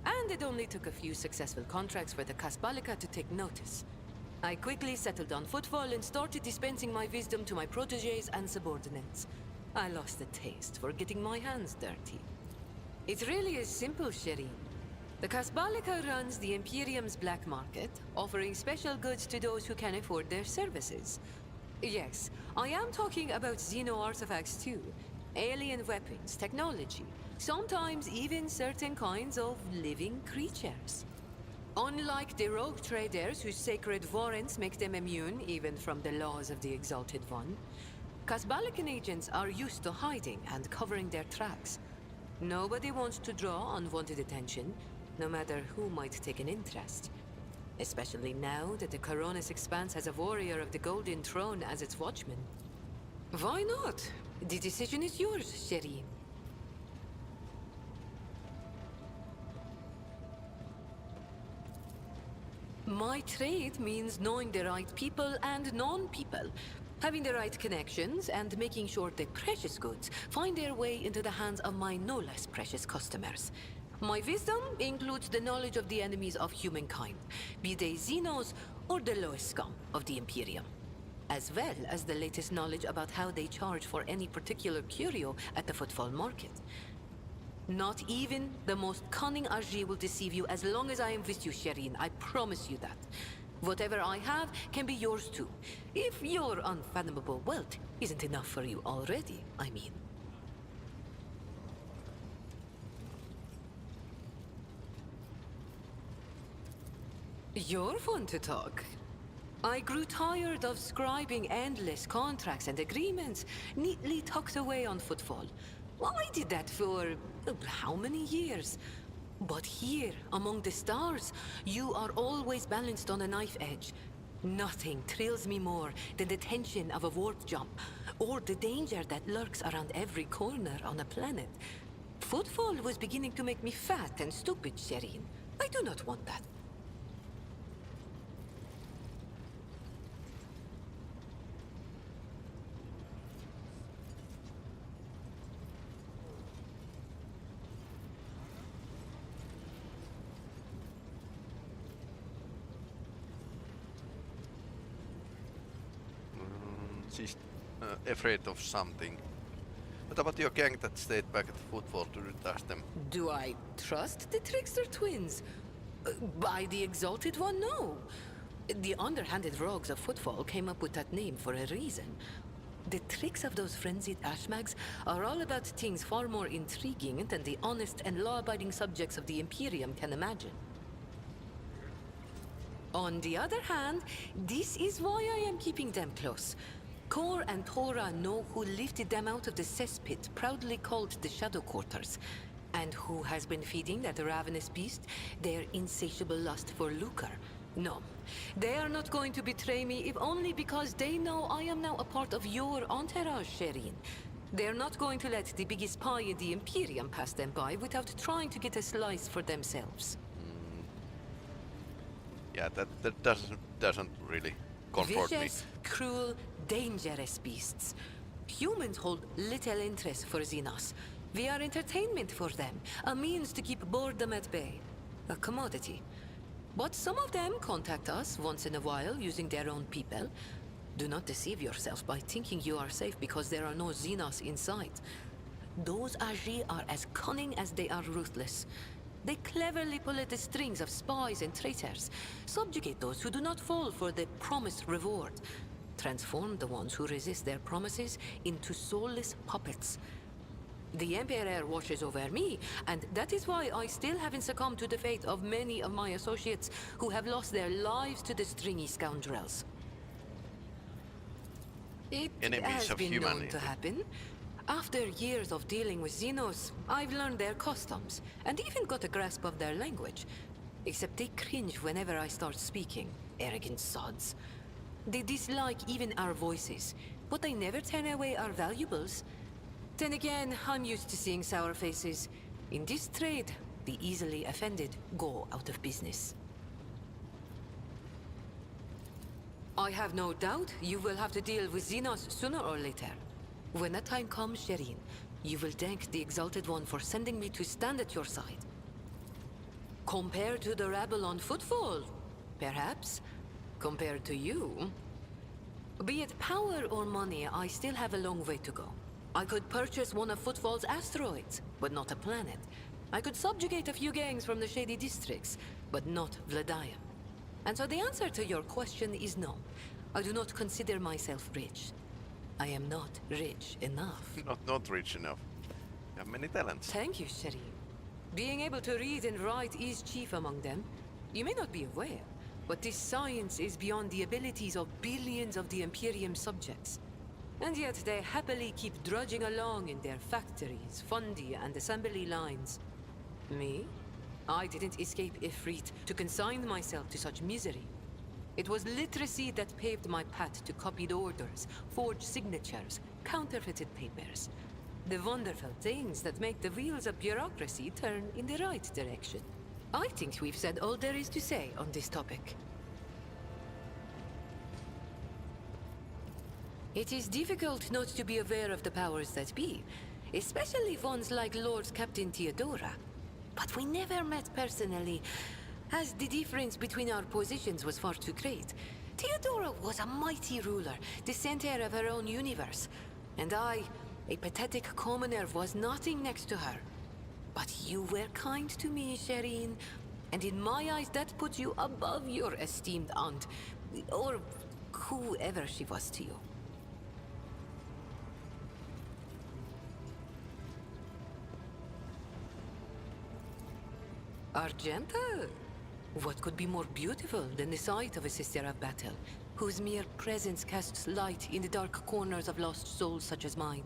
and it only took a few successful contracts for the Casbalica to take notice. I quickly settled on Footfall and started dispensing my wisdom to my protégés and subordinates. I lost the taste for getting my hands dirty. It really is simple, Sherin. The Kasbalika runs the Imperium's black market, offering special goods to those who can afford their services. Yes, I am talking about Xeno artifacts too. Alien weapons, technology, sometimes even certain kinds of living creatures. Unlike the rogue traders whose sacred warrants make them immune even from the laws of the Exalted One, Kasbalikan agents are used to hiding and covering their tracks. Nobody wants to draw unwanted attention, no matter who might take an interest. Especially now that the Coronis Expanse has a warrior of the Golden Throne as its watchman. Why not? The decision is yours, Shireen. My trade means knowing the right people and non-people, having the right connections and making sure the precious goods find their way into the hands of my no less precious customers. My wisdom includes the knowledge of the enemies of humankind, be they Xenos or the lowest scum of the Imperium, as well as the latest knowledge about how they charge for any particular curio at the Footfall Market. Not even the most cunning Ajay will deceive you as long as I am with you, Shireen. I promise you that. Whatever I have can be yours too. If your unfathomable wealth isn't enough for you already, I mean. You're fun to talk. I grew tired of scribing endless contracts and agreements neatly tucked away on Footfall. Well, I did that for how many years? But here, among the stars, you are always balanced on a knife edge. Nothing thrills me more than the tension of a warp jump, or the danger that lurks around every corner on a planet. Footfall was beginning to make me fat and stupid, Shireen. I do not want that. She's afraid of something. What about your gang that stayed back at Footfall to retest them? Do I trust the Trickster twins? By the Exalted One, no. The underhanded rogues of Footfall came up with that name for a reason. The tricks of those frenzied ashmags are all about things far more intriguing than the honest and law-abiding subjects of the Imperium can imagine. On the other hand, this is why I am keeping them close. Kor and Tora know who lifted them out of the cesspit proudly called the Shadow Quarters, and who has been feeding that ravenous beast their insatiable lust for lucre. No, they are not going to betray me if only because they know I am now a part of your entourage, Shireen. They're not going to let the biggest pie in the Imperium pass them by without trying to get a slice for themselves. Yeah, that doesn't really comfort me. Vicious, cruel, dangerous beasts. Humans hold little interest for Xenos. We are entertainment for them, a means to keep boredom at bay. A commodity. But some of them contact us once in a while using their own people. Do not deceive yourself by thinking you are safe because there are no Xenos in sight. Those Ajay are as cunning as they are ruthless. They cleverly pull at the strings of spies and traitors, subjugate those who do not fall for the promised reward, transform the ones who resist their promises into soulless puppets. The Emperor watches over me, and that is why I still haven't succumbed to the fate of many of my associates who have lost their lives to the stringy scoundrels. It Enemies has of been known humanity. to happen. After years of dealing with Xenos, I've learned their customs, and even got a grasp of their language. Except they cringe whenever I start speaking, arrogant sods. They dislike even our voices, but they never turn away our valuables. Then again, I'm used to seeing sour faces. In this trade, the easily offended go out of business. I have no doubt you will have to deal with Xenos sooner or later. When that time comes, Shireen, you will thank the Exalted One for sending me to stand at your side. Compared to the rabble on Footfall, perhaps. Compared to you. Be it power or money, I still have a long way to go. I could purchase one of Footfall's asteroids, but not a planet. I could subjugate a few gangs from the shady districts, but not Vladaya. And so the answer to your question is no. I do not consider myself rich. I am not rich enough. Not rich enough. You have many talents. Thank you, Shireen. Being able to read and write is chief among them. You may not be aware, but this science is beyond the abilities of billions of the Imperium subjects. And yet they happily keep drudging along in their factories, fundi, and assembly lines. Me? I didn't escape Ifrit to consign myself to such misery. It was literacy that paved my path to copied orders, forged signatures, counterfeited papers. The wonderful things that make the wheels of bureaucracy turn in the right direction. I think we've said all there is to say on this topic. It is difficult not to be aware of the powers that be, especially ones like Lord Captain Theodora. But we never met personally, as the difference between our positions was far too great. Theodora was a mighty ruler, the center of her own universe, and I, a pathetic commoner, was nothing next to her. But you were kind to me, Shireen, and in my eyes that put you above your esteemed aunt, or whoever she was to you. Argenta? What could be more beautiful than the sight of a sister of battle, whose mere presence casts light in the dark corners of lost souls such as mine?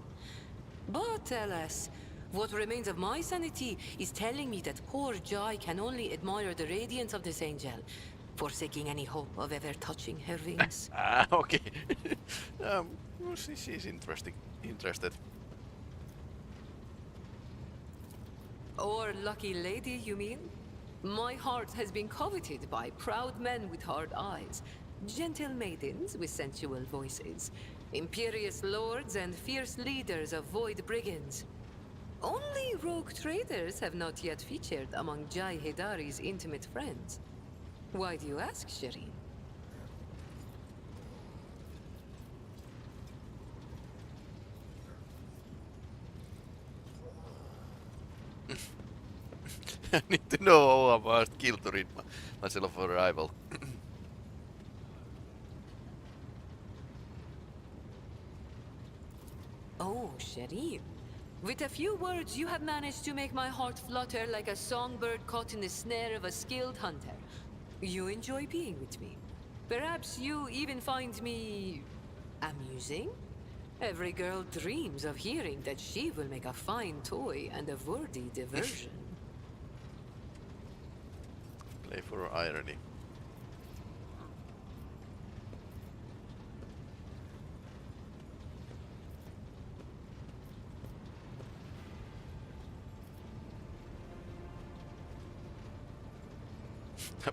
But alas, what remains of my sanity is telling me that poor Jai can only admire the radiance of this angel, forsaking any hope of ever touching her wings. Okay. She's interested. Or lucky lady, you mean? My heart has been coveted by proud men with hard eyes, gentle maidens with sensual voices, imperious lords and fierce leaders of void brigands. Only rogue traders have not yet featured among Jai Hidari's intimate friends. Why do you ask, Shireen? I need to know how about skill to read myself for rival. Oh, Shireen. With a few words, you have managed to make my heart flutter like a songbird caught in the snare of a skilled hunter. You enjoy being with me. Perhaps you even find me amusing? Every girl dreams of hearing that she will make a fine toy and a worthy diversion. Play for irony.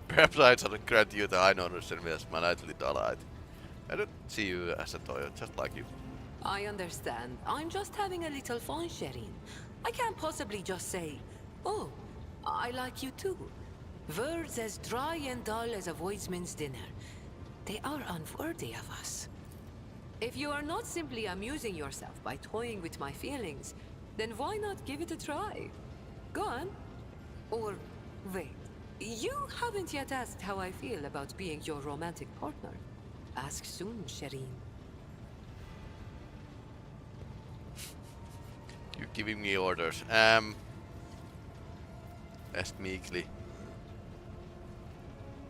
Perhaps I should grant you the high honors and as my nightly delight. I don't see you as a toy, just like you. I understand. I'm just having a little fun, Shireen. I can't possibly just say, oh, I like you too. Words as dry and dull as a voidsman's dinner. They are unworthy of us. If you are not simply amusing yourself by toying with my feelings, then why not give it a try? Go on. Or, wait. You haven't yet asked how I feel about being your romantic partner. Ask soon, Shireen. You giving me orders. Ask meekly.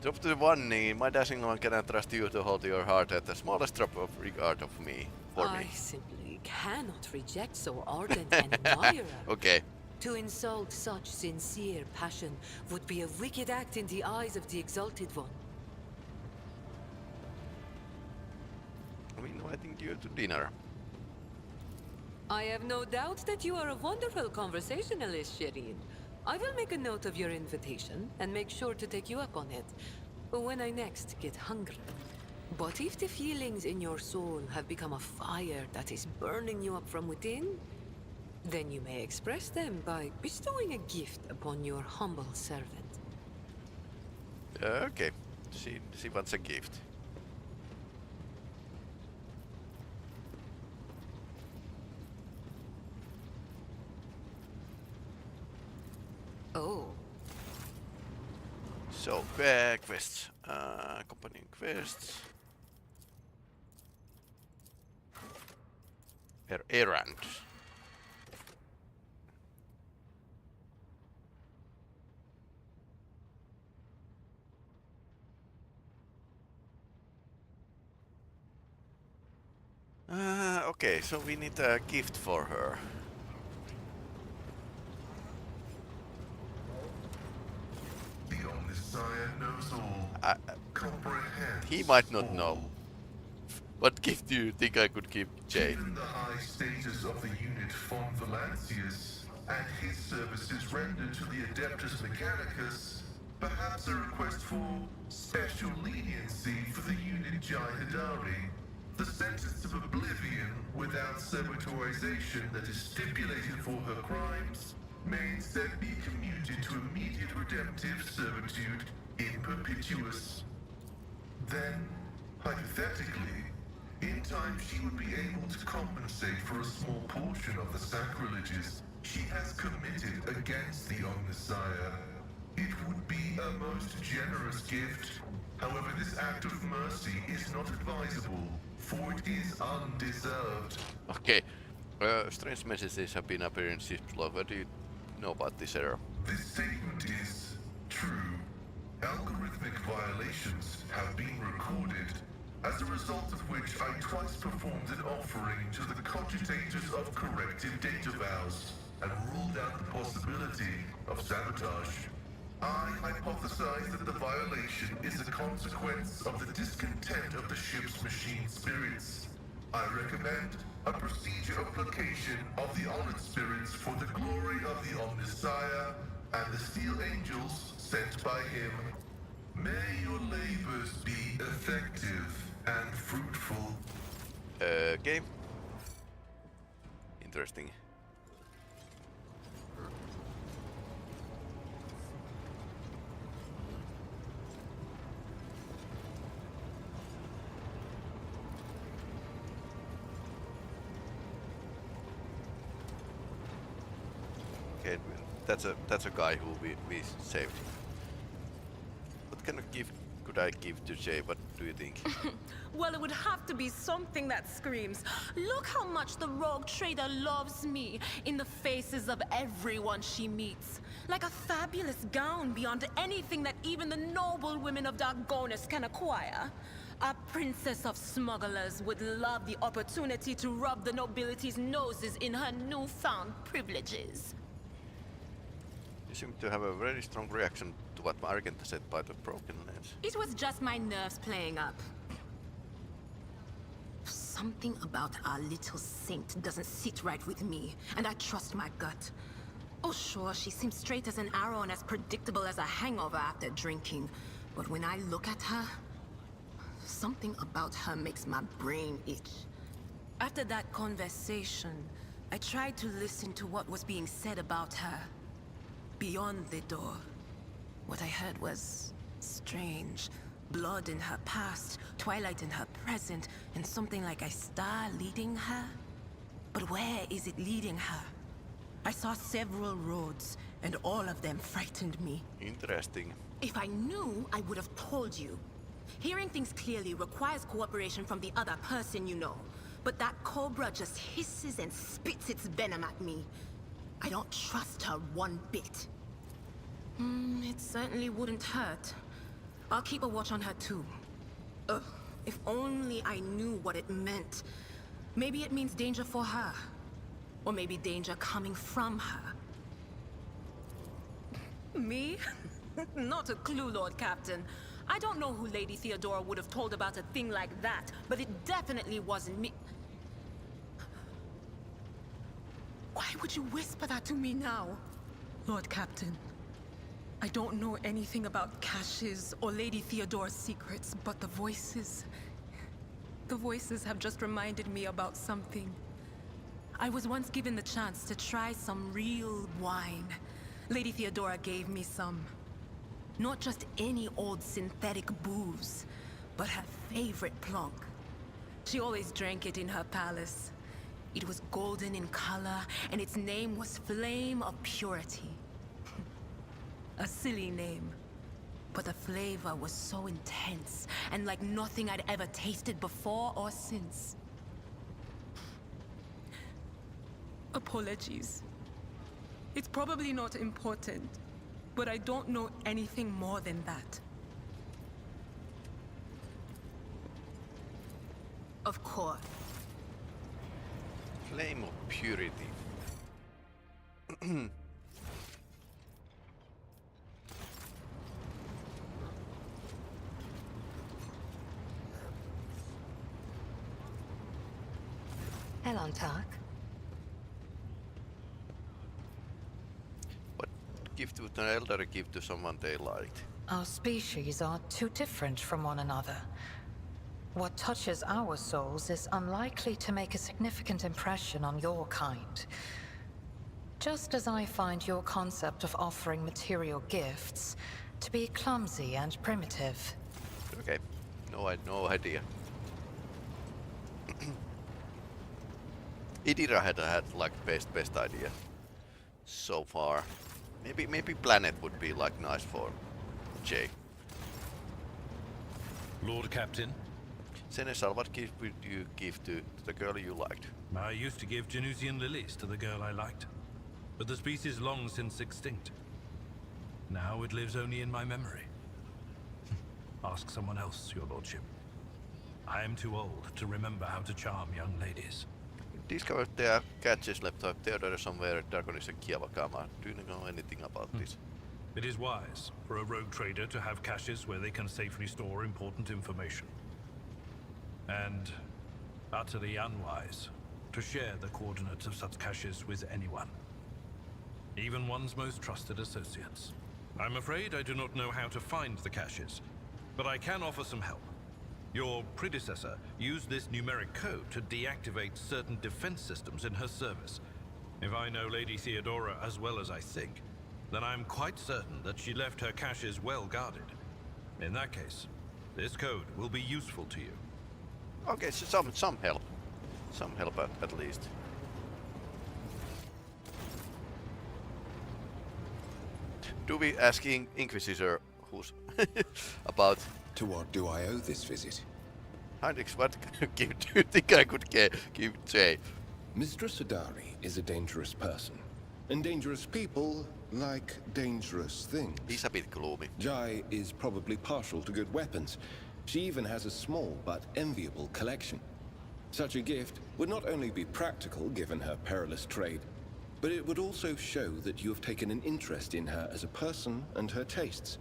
Drop to 1 knee. My dashing one cannot trust you to hold your heart at the smallest drop of regard of me. I simply cannot reject so ardent an admirer. Okay. To insult such sincere passion would be a wicked act in the eyes of the Exalted One. I'm inviting you to dinner. I have no doubt that you are a wonderful conversationalist, Shireen. I will make a note of your invitation and make sure to take you up on it when I next get hungry. But if the feelings in your soul have become a fire that is burning you up from within, then you may express them by bestowing a gift upon your humble servant. Okay. She wants a gift. Oh, So, quests. Companion quests. Errands. Okay, so we need a gift for her. The Omnissiah knows all, comprehends He might not all. know. What gift do you think I could give Jade? Given the high status of the unit von Valancius and his services rendered to the Adeptus Mechanicus, perhaps a request for special leniency for the unit Jai Hidari. The sentence of oblivion without servitorization that is stipulated for her crimes may instead be commuted to immediate redemptive servitude in perpetuus. Then, hypothetically, in time she would be able to compensate for a small portion of the sacrileges she has committed against the Omnissiah. It would be a most generous gift. However, this act of mercy is not advisable, for it is undeserved. Okay. Strange messages have been appearing in ship's log. What do you know about this error? This statement is true. Algorithmic violations have been recorded, as a result of which I twice performed an offering to the cogitators of corrective data vows and ruled out the possibility of sabotage. I hypothesize that the violation is a consequence of the discontent of the ship's machine spirits. I recommend a procedure of placation of the honored spirits for the glory of the Omnissiah and the steel angels sent by him. May your labors be effective and fruitful. Okay. Interesting. Okay, that's a guy who we saved. What kind of gift could I give to Jay? What do you think? Well, it would have to be something that screams, "Look how much the rogue trader loves me," in the faces of everyone she meets. Like a fabulous gown beyond anything that even the noble women of Dargonus can acquire. A princess of smugglers would love the opportunity to rub the nobility's noses in her newfound privileges. You seem to have a very strong reaction to what Argenta said about the broken lens. It was just my nerves playing up. Something about our little saint doesn't sit right with me, and I trust my gut. Oh sure, she seems straight as an arrow and as predictable as a hangover after drinking. But when I look at her, something about her makes my brain itch. After that conversation, I tried to listen to what was being said about her. Beyond the door, what I heard was strange. Blood in her past, twilight in her present, and something like a star leading her. But where is it leading her? I saw several roads, and all of them frightened me. Interesting. If I knew, I would have told you. Hearing things clearly requires cooperation from the other person, you know. But that cobra just hisses and spits its venom at me. I don't trust her one bit. It certainly wouldn't hurt. I'll keep a watch on her too. If only I knew what it meant. Maybe it means danger for her. Or maybe danger coming from her. Me? Not a clue, Lord Captain. I don't know who Lady Theodora would have told about a thing like that, but it definitely wasn't me. Why would you whisper that to me now? Lord Captain, I don't know anything about caches or Lady Theodora's secrets, but the voices have just reminded me about something. I was once given the chance to try some real wine. Lady Theodora gave me some. Not just any old synthetic booze, but her favorite plonk. She always drank it in her palace. It was golden in color, and its name was Flame of Purity. A silly name. But the flavor was so intense, and like nothing I'd ever tasted before or since. Apologies. It's probably not important, but I don't know anything more than that. Of course. Flame of purity. Elantak. What gift would an elder give to someone they liked? Our species are too different from one another. What touches our souls is unlikely to make a significant impression on your kind. Just as I find your concept of offering material gifts to be clumsy and primitive. Okay, no idea. Idira had like best idea so far. Maybe planet would be like nice for Jay. Lord Captain, Seneschal, what gift would you give to the girl you liked? I used to give Genusian lilies to the girl I liked, but the species long since extinct. Now it lives only in my memory. Ask someone else, your lordship. I am too old to remember how to charm young ladies. Discovered their catches left of Theodore somewhere at Dragonis and Kiavakama. Do you know anything about this? It is wise for a rogue trader to have caches where they can safely store important information. And utterly unwise to share the coordinates of such caches with anyone. Even one's most trusted associates. I'm afraid I do not know how to find the caches, but I can offer some help. Your predecessor used this numeric code to deactivate certain defense systems in her service. If I know Lady Theodora as well as I think, then I'm quite certain that she left her caches well guarded. In that case, this code will be useful to you. Okay, so some help. Some help at least. Do we ask Inquisitor who's about... To what do I owe this visit? Heinrich, what gift do you think I could give Jay? Mistress Adari is a dangerous person. And dangerous people like dangerous things. He's a bit gloomy. Jai is probably partial to good weapons. She even has a small but enviable collection. Such a gift would not only be practical given her perilous trade, but it would also show that you have taken an interest in her as a person and her tastes.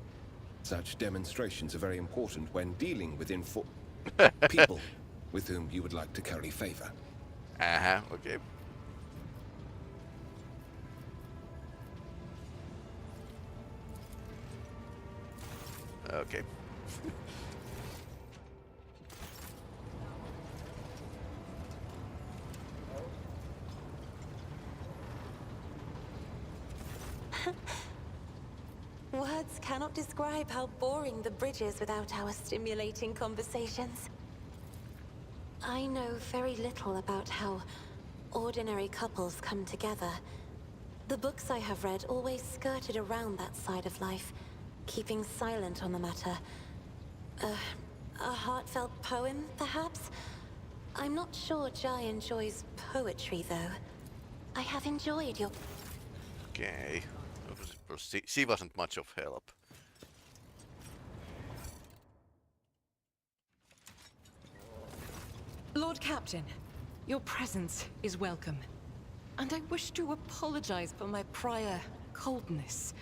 Such demonstrations are very important when dealing with people with whom you would like to curry favor. Okay. Okay. Words cannot describe how boring the bridge is without our stimulating conversations. I know very little about how ordinary couples come together. The books I have read always skirted around that side of life, keeping silent on the matter. A heartfelt poem, perhaps? I'm not sure Jai enjoys poetry, though. I have enjoyed your... Okay. She wasn't much of help. Lord Captain, your presence is welcome. And I wish to apologize for my prior coldness.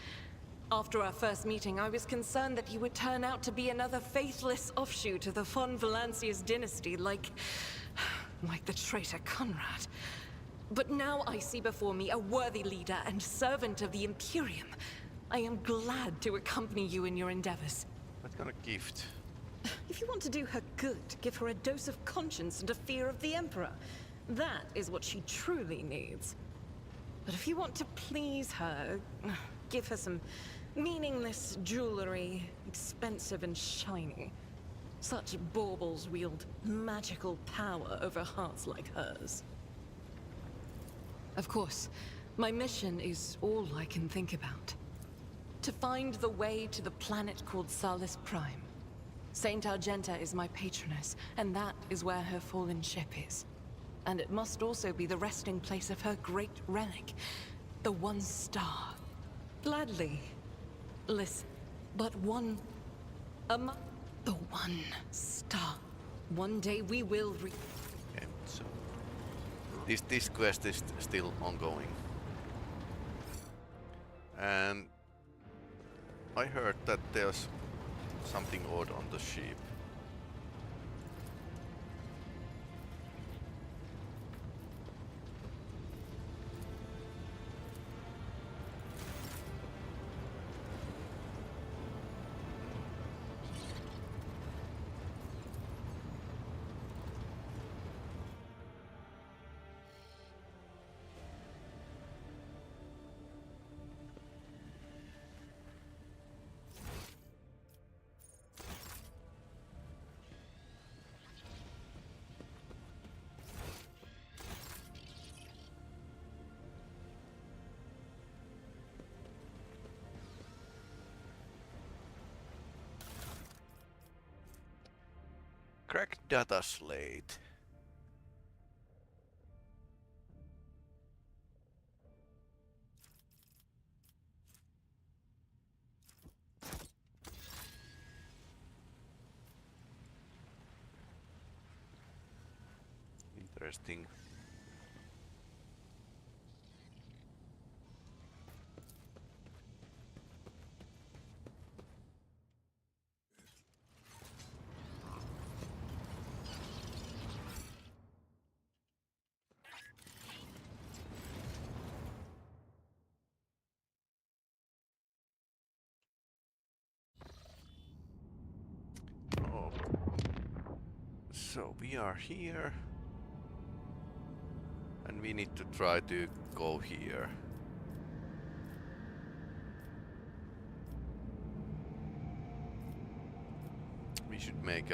After our first meeting, I was concerned that you would turn out to be another faithless offshoot of the von Valancius dynasty, like the traitor Conrad. But now I see before me a worthy leader and servant of the Imperium. I am glad to accompany you in your endeavors. What kind of gift? If you want to do her good, give her a dose of conscience and a fear of the Emperor. That is what she truly needs. But if you want to please her, give her some meaningless jewelry, expensive and shiny. Such baubles wield magical power over hearts like hers. Of course, my mission is all I can think about. To find the way to the planet called Salus Prime. Saint Argenta is my patroness, and that is where her fallen ship is. And it must also be the resting place of her great relic, the One Star. Gladly. Listen, but the One Star. One day we will Okay, so this quest is still ongoing. And I heard that there's something odd on the ship. Crack data slate. Interesting. Oh. So we are here. And we need to try to go here. We should make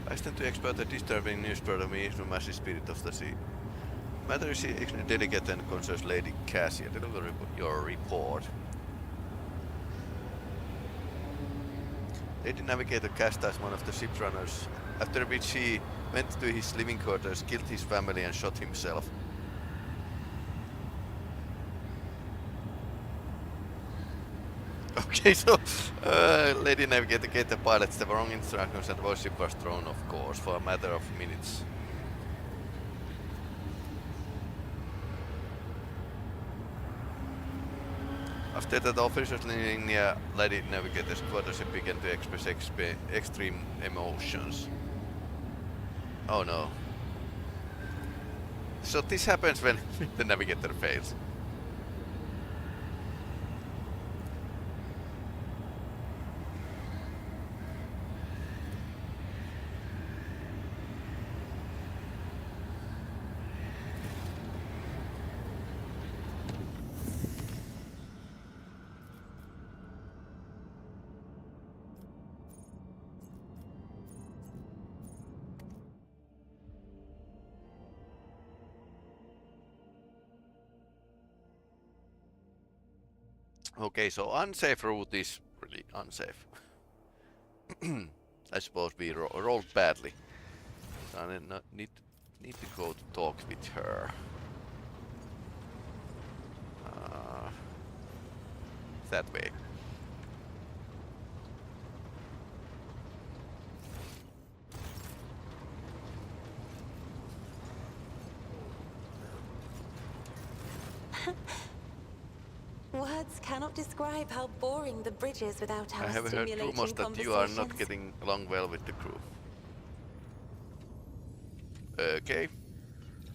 I stand to expert the disturbing news brought me from massive spirit of the sea. Matter is extremely delicate and concerns Lady Cassia. Deliver your report. Lady Navigator chastised one of the ship runners, after which he went to his living quarters, killed his family and shot himself. Okay, so Lady Navigator gave the pilots the wrong instructions and the ship was thrown off course for a matter of minutes. After that, the officers living near Lady Navigator's quarters began to express extreme emotions. Oh no. So this happens when the Navigator fails. Okay, so unsafe route is really unsafe. I suppose we rolled badly. So I need to go to talk with her. That way. Words cannot describe how boring the bridge is without our I have heard stimulating rumors that you are not getting along well with the crew. Okay.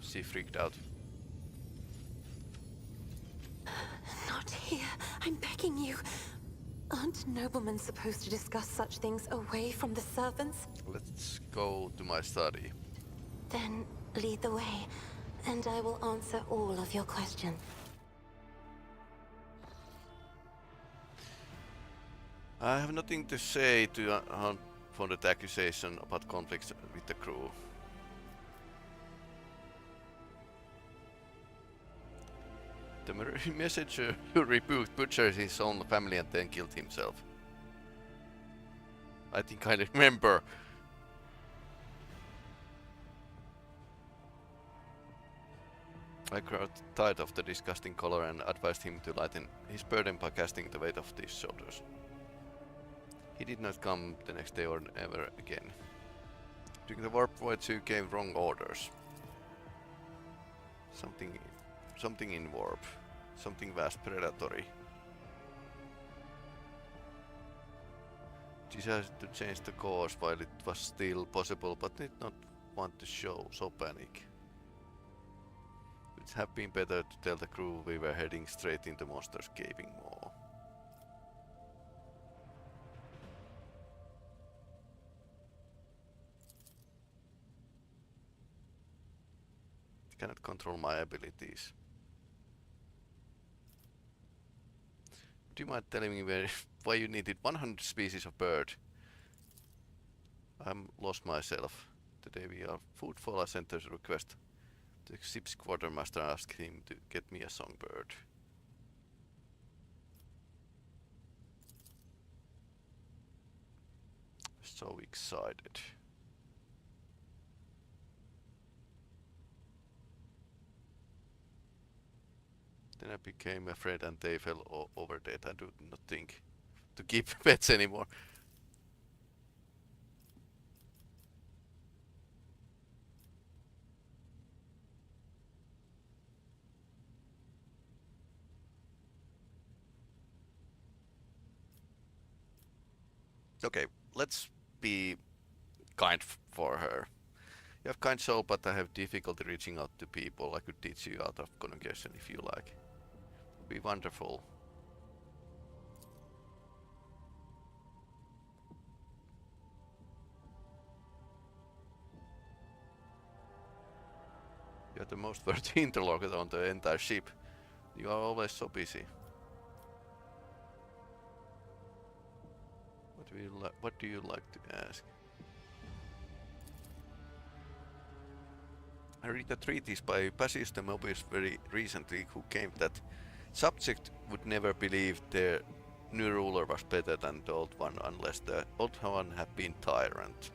She freaked out. Not here. I'm begging you. Aren't noblemen supposed to discuss such things away from the servants? Let's go to my study. Then lead the way. and I will answer all of your questions. I have nothing to say to unfounded accusation about conflicts with the crew. The messenger who rebuked butchered his own family and then killed himself. I think I remember. I grew tired of the disgusting color and advised him to lighten his burden by casting the weight of his shoulders. He did not come the next day or ever again. During the Wh40k gave wrong orders. Something in warp. Something vast predatory. Decided to change the course while it was still possible, but did not want to show panic. It would have been better to tell the crew we were heading straight into monsters gaping maw. Cannot control my abilities. Do you mind telling me why you needed 100 species of bird? I'm lost myself. Today we are food for our center's request. The ship's quartermaster asked him to get me a songbird. So excited. Then I became afraid and they fell over dead. I do not think to keep pets anymore. Okay, let's be kind for her. You have kind soul, but I have difficulty reaching out to people. I could teach you out of conjugation if you like. Be wonderful. You are the most worthy interlocutor on the entire ship. You are always so busy. What do you like to ask? I read a treatise by Basis the Mobius very recently, who claimed that subject would never believe their new ruler was better than the old one unless the old one had been tyrant.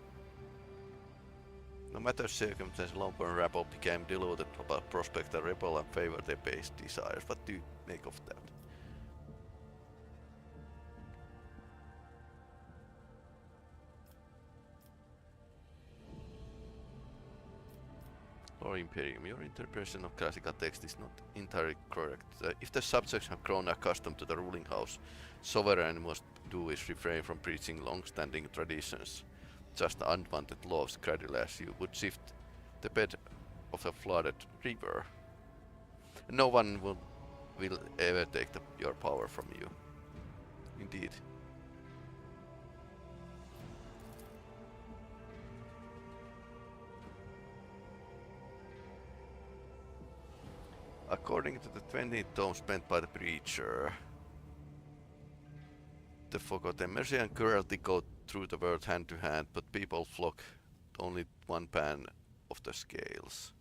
No matter circumstances, Longborn rabble became deluded about prospect and rebel and favored their base desires. What do you make of that? Or Imperium, your interpretation of classical text is not entirely correct. If the subjects have grown accustomed to the ruling house, sovereign must do is refrain from preaching long-standing traditions, just unwanted laws gradually as you would shift the bed of a flooded river. No one will ever take your power from you. Indeed. According to the 20 tomes spent by the preacher, the forgotten mercy and cruelty go through the world hand to hand, but people flock to only one pan of the scales.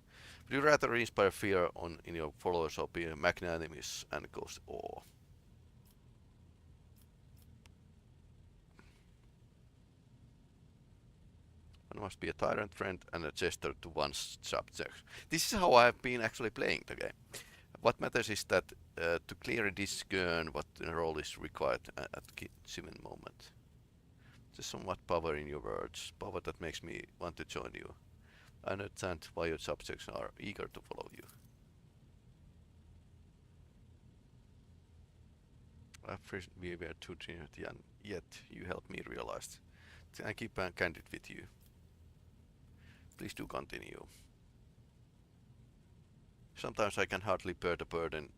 Would you rather inspire fear in your followers or be magnanimous and cause awe? One must be a tyrant friend and a jester to one's subjects. This is how I have been actually playing the game. What matters is that to clearly discern what role is required at a given moment. There's somewhat power in your words, power that makes me want to join you. I understand why your subjects are eager to follow you. We were too trinity and yet you helped me realize. I keep candid with you. Please do continue. Sometimes I can hardly bear the burden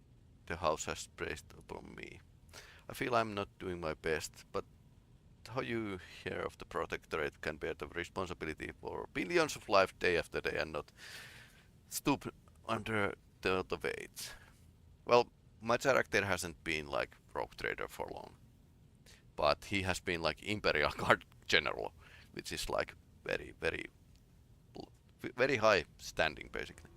the house has placed upon me. I feel I'm not doing my best, but how you hear of the Protectorate can bear the responsibility for billions of lives day after day and not stoop under the weight. Well, my character hasn't been like rogue trader for long, but he has been like Imperial Guard general, which is like very high standing basically.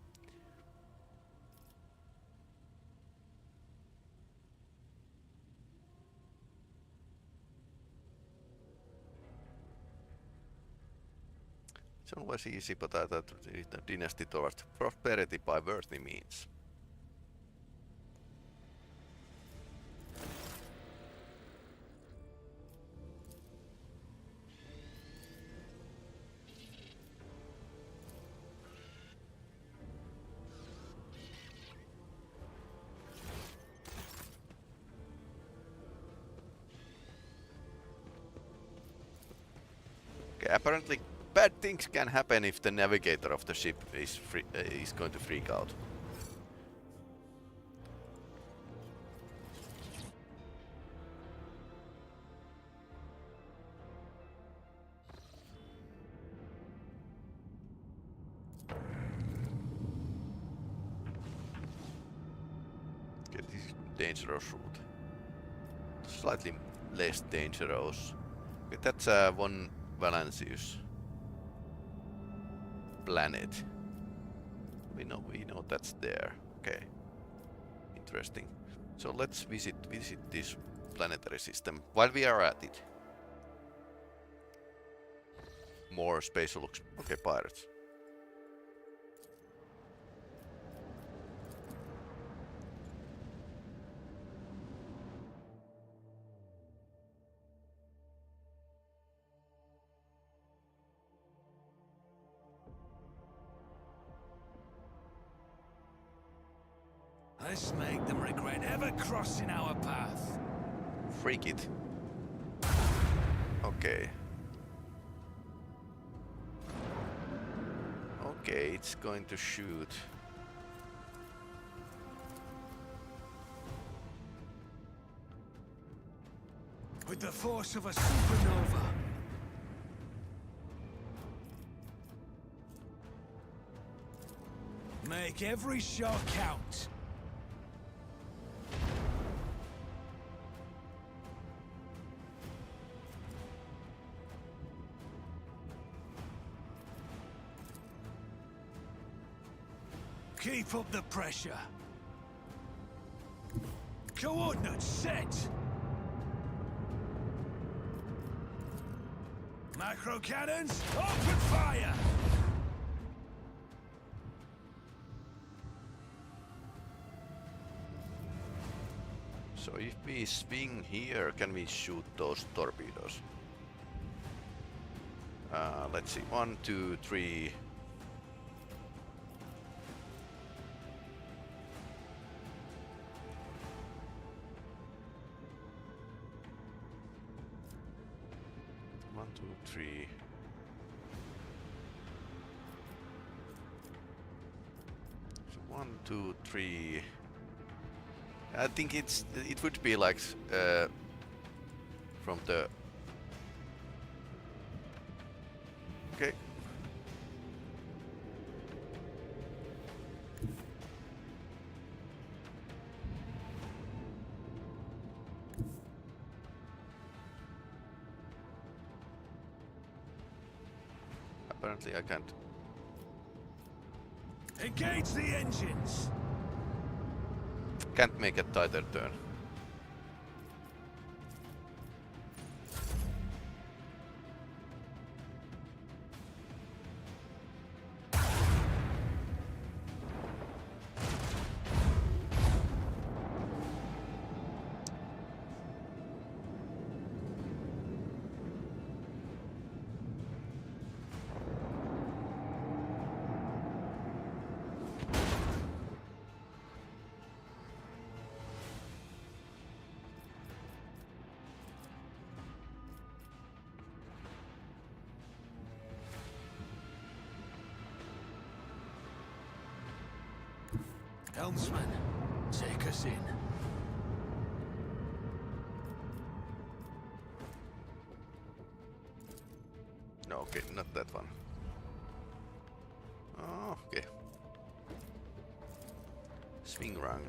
It's always easy, but I thought the dynasty towards prosperity by worthy means. Okay, apparently bad things can happen if the navigator of the ship is going to freak out. Okay, this is dangerous route. Slightly less dangerous. Okay, that's one Valancius planet. We know that's there. Okay. Interesting. So let's visit this planetary system while we are at it. More spatial looks. Okay, pirates. Let's make them regret ever crossing our path. Freak it. Okay. Okay, it's going to shoot. With the force of a supernova. Make every shot count. Keep up the pressure. Coordinates set. Macro cannons, open fire! So if we swing here, can we shoot those torpedoes? Let's see. 1, 2, 3. Three. So 1, 2, 3. I think it would be like from the. Okay. Apparently I can't. Engage the engines! Can't make a tighter turn. Helmsman, take us in. No, okay, not that one. Oh, okay. Swing run.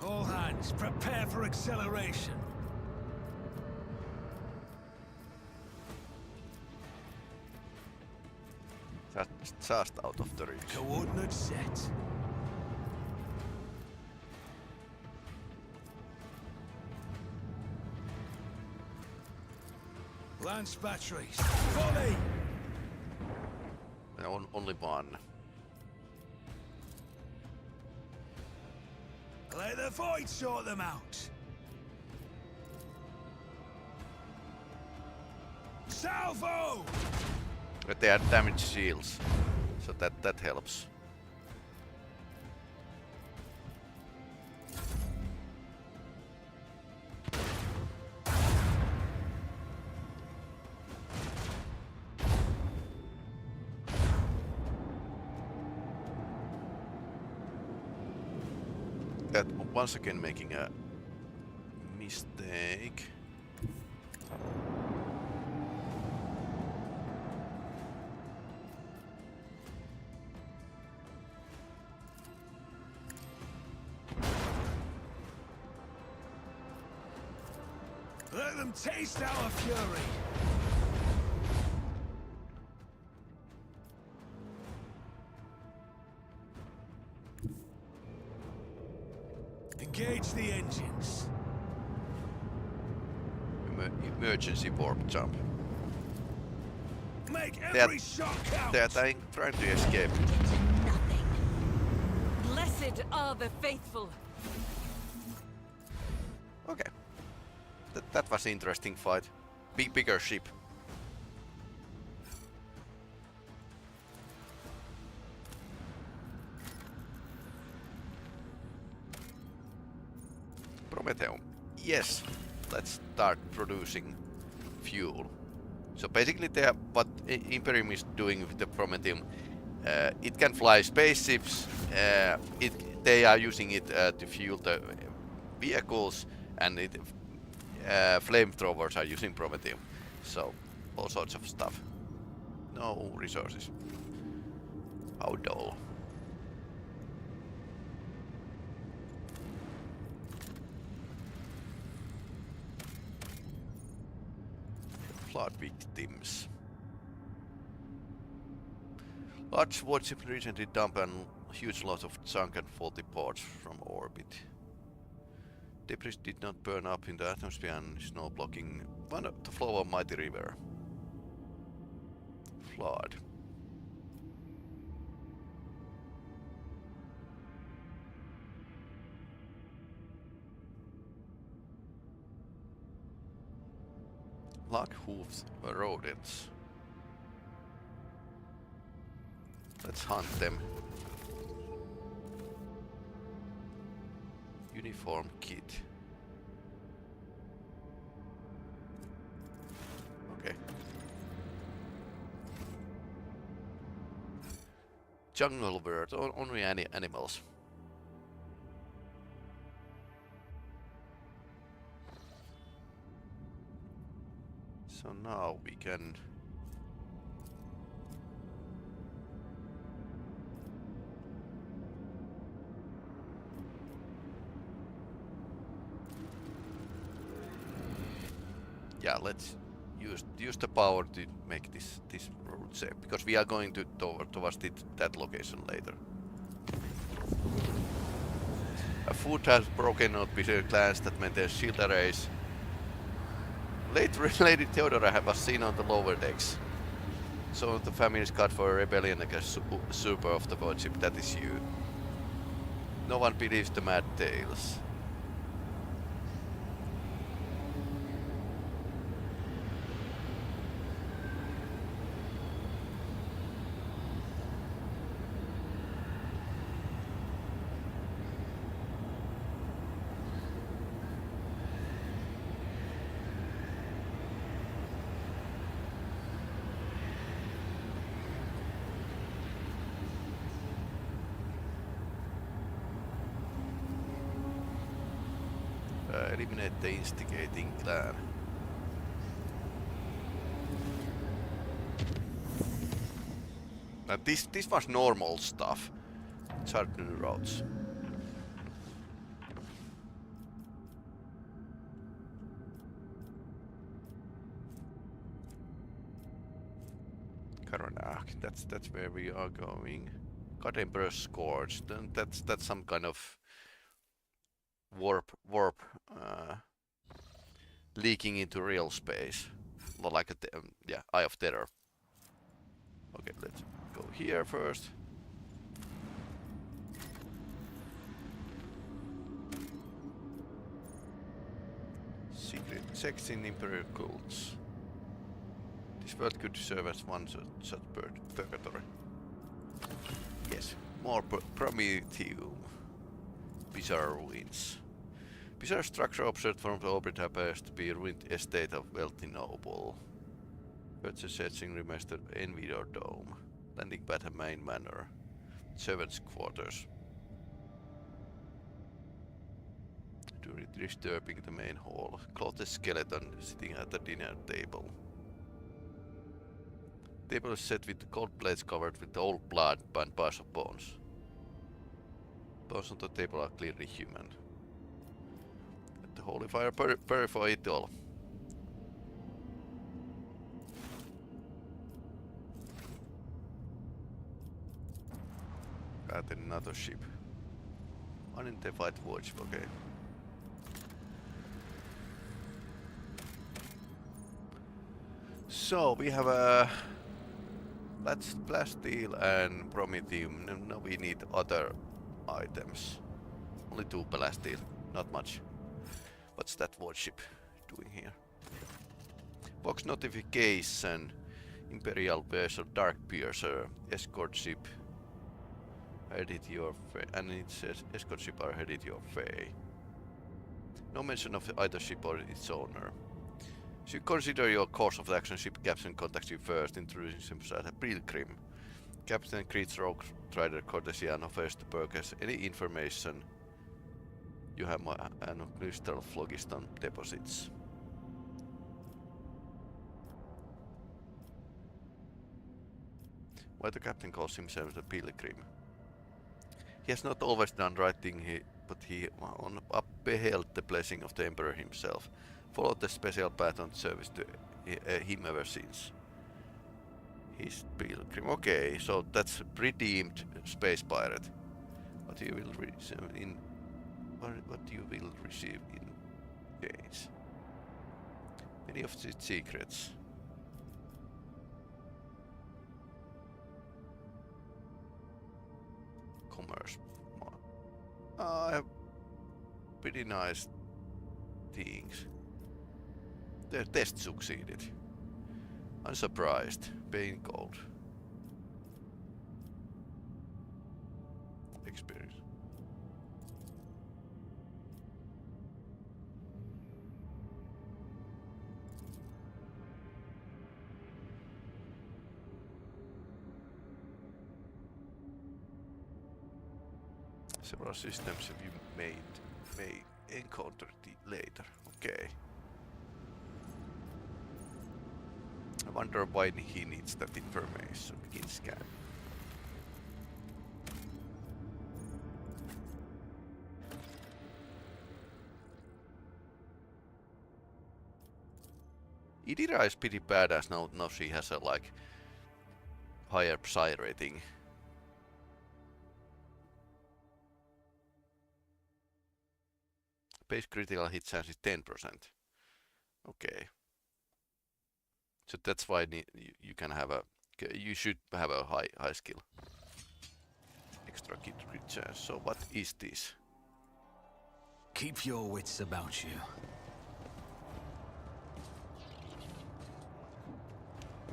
All hands, prepare for acceleration. That's just out of the reach. Coordinates set. Lance batteries. Volley! Only one. Let the void sort them out. Salvo! But they are damage shields, so that helps. That once again making a mistake. Let them taste our fury. Engage the engines. Emergency warp jump. Make every shot count. They're trying to escape. Blessed are the faithful. Okay. That was an interesting fight. Bigger ship. Prometheum. Yes. Let's start producing fuel. So basically what Imperium is doing with the Prometheum, it can fly spaceships, they are using it to fuel the vehicles, and flamethrowers are using Prometheum. So all sorts of stuff. No resources. How dull. Flood victims. Large warship recently dumped a huge lot of junk and faulty parts from orbit. Debris did not burn up in the atmosphere and is now blocking the flow of mighty river. Flood. Large hooves rodents. Let's hunt them. Uniform kit. Okay. Jungle bird, only animals. So now we can let's use the power to make this route safe, because we are going to towards that location later. A foot has broken out between clans that maintain shield arrays. Late Lady Theodora was seen on the lower decks. So the family is cut for a rebellion against super of the warship. That is you. No one believes the mad tales. Eliminate the instigating clan. Now this was normal stuff. Chart new routes. Karanach, that's where we are going. God Emperor Scourge. Then that's some kind of warp leaking into real space. Like a yeah, Eye of Terror. Okay, let's go here first. Secret sex in Imperial cults. This world could serve as one such purgatory. Yes, more Prometheum. Bizarre ruins. Bizarre structure observed from the orbit appears to be a ruined estate of wealthy noble. Purchase setting remastered Envidor Dome. Landing pad at main manor. Servants' quarters. Disturbing the main hall. Clothed skeleton sitting at the dinner table. Table is set with gold plates covered with old blood and bars of bones. Bones on the table are clearly human. Let the holy fire purify it all. Got another ship. Unidentified voyage, okay. So we have a blast steel and Prometheum. Now we need other items. Only 2 blast steel, not much. What's that warship doing here? Box notification. Imperial vessel Dark Piercer. Escort ship. Headed your way. And it says escort ship are headed your way. No mention of either ship or its owner. Should consider your course of action. Ship captain contacts you first, introducing himself as a pilgrim. Captain greets rogue trader courtesy and offers to purchase any information you have and crystal phlogiston deposits. Why the captain calls himself a pilgrim? He has not always done right thing, but he beheld the blessing of the Emperor himself. Followed the special path on service to him ever since. He's pilgrim. Okay, so that's a redeemed space pirate. What you will receive in gains. Many of its secrets. Commerce. I have pretty nice things. Their test succeeded. Unsurprised. Paying gold. Experience. Several systems have you may encounter later. Okay. I wonder why he needs that information in scan. Idira is pretty badass now she has a like higher psi rating. Base critical hit chance is 10%. Okay. So that's why you can have a you should have a high skill. Extra crit chance. So what is this? Keep your wits about you.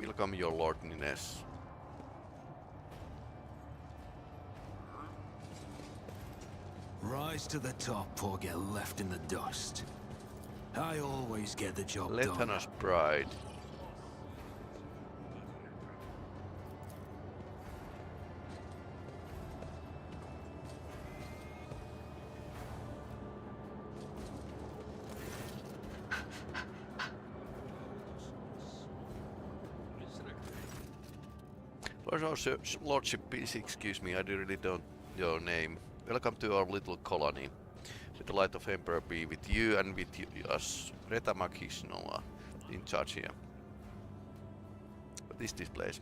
Welcome your lordliness. Rise to the top or get left in the dust. I always get the job done. Lethanos Pride. Lordship, please excuse me, I really don't know your name. Welcome to our little colony. May the light of Emperor be with you and with us. Reta Makisnoa, in charge here. What is this place?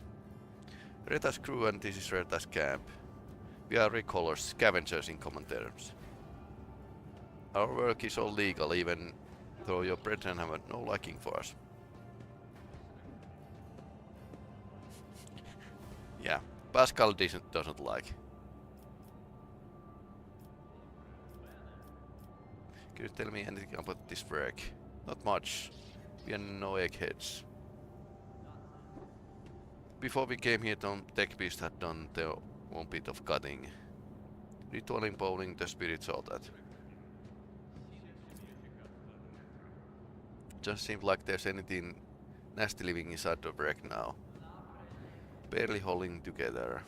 Reta's crew, and this is Reta's camp. We are recallers, scavengers in common terms. Our work is all legal, even though your brethren have no liking for us. Yeah, Pascal doesn't like. Can you tell me anything about this work? Not much. We are no eggheads. Before we came here, the tech beast had done their own bit of cutting. Ritualing, bowling, the spirits, all that. Just seems like there's anything nasty living inside the wreck now. Barely holding together.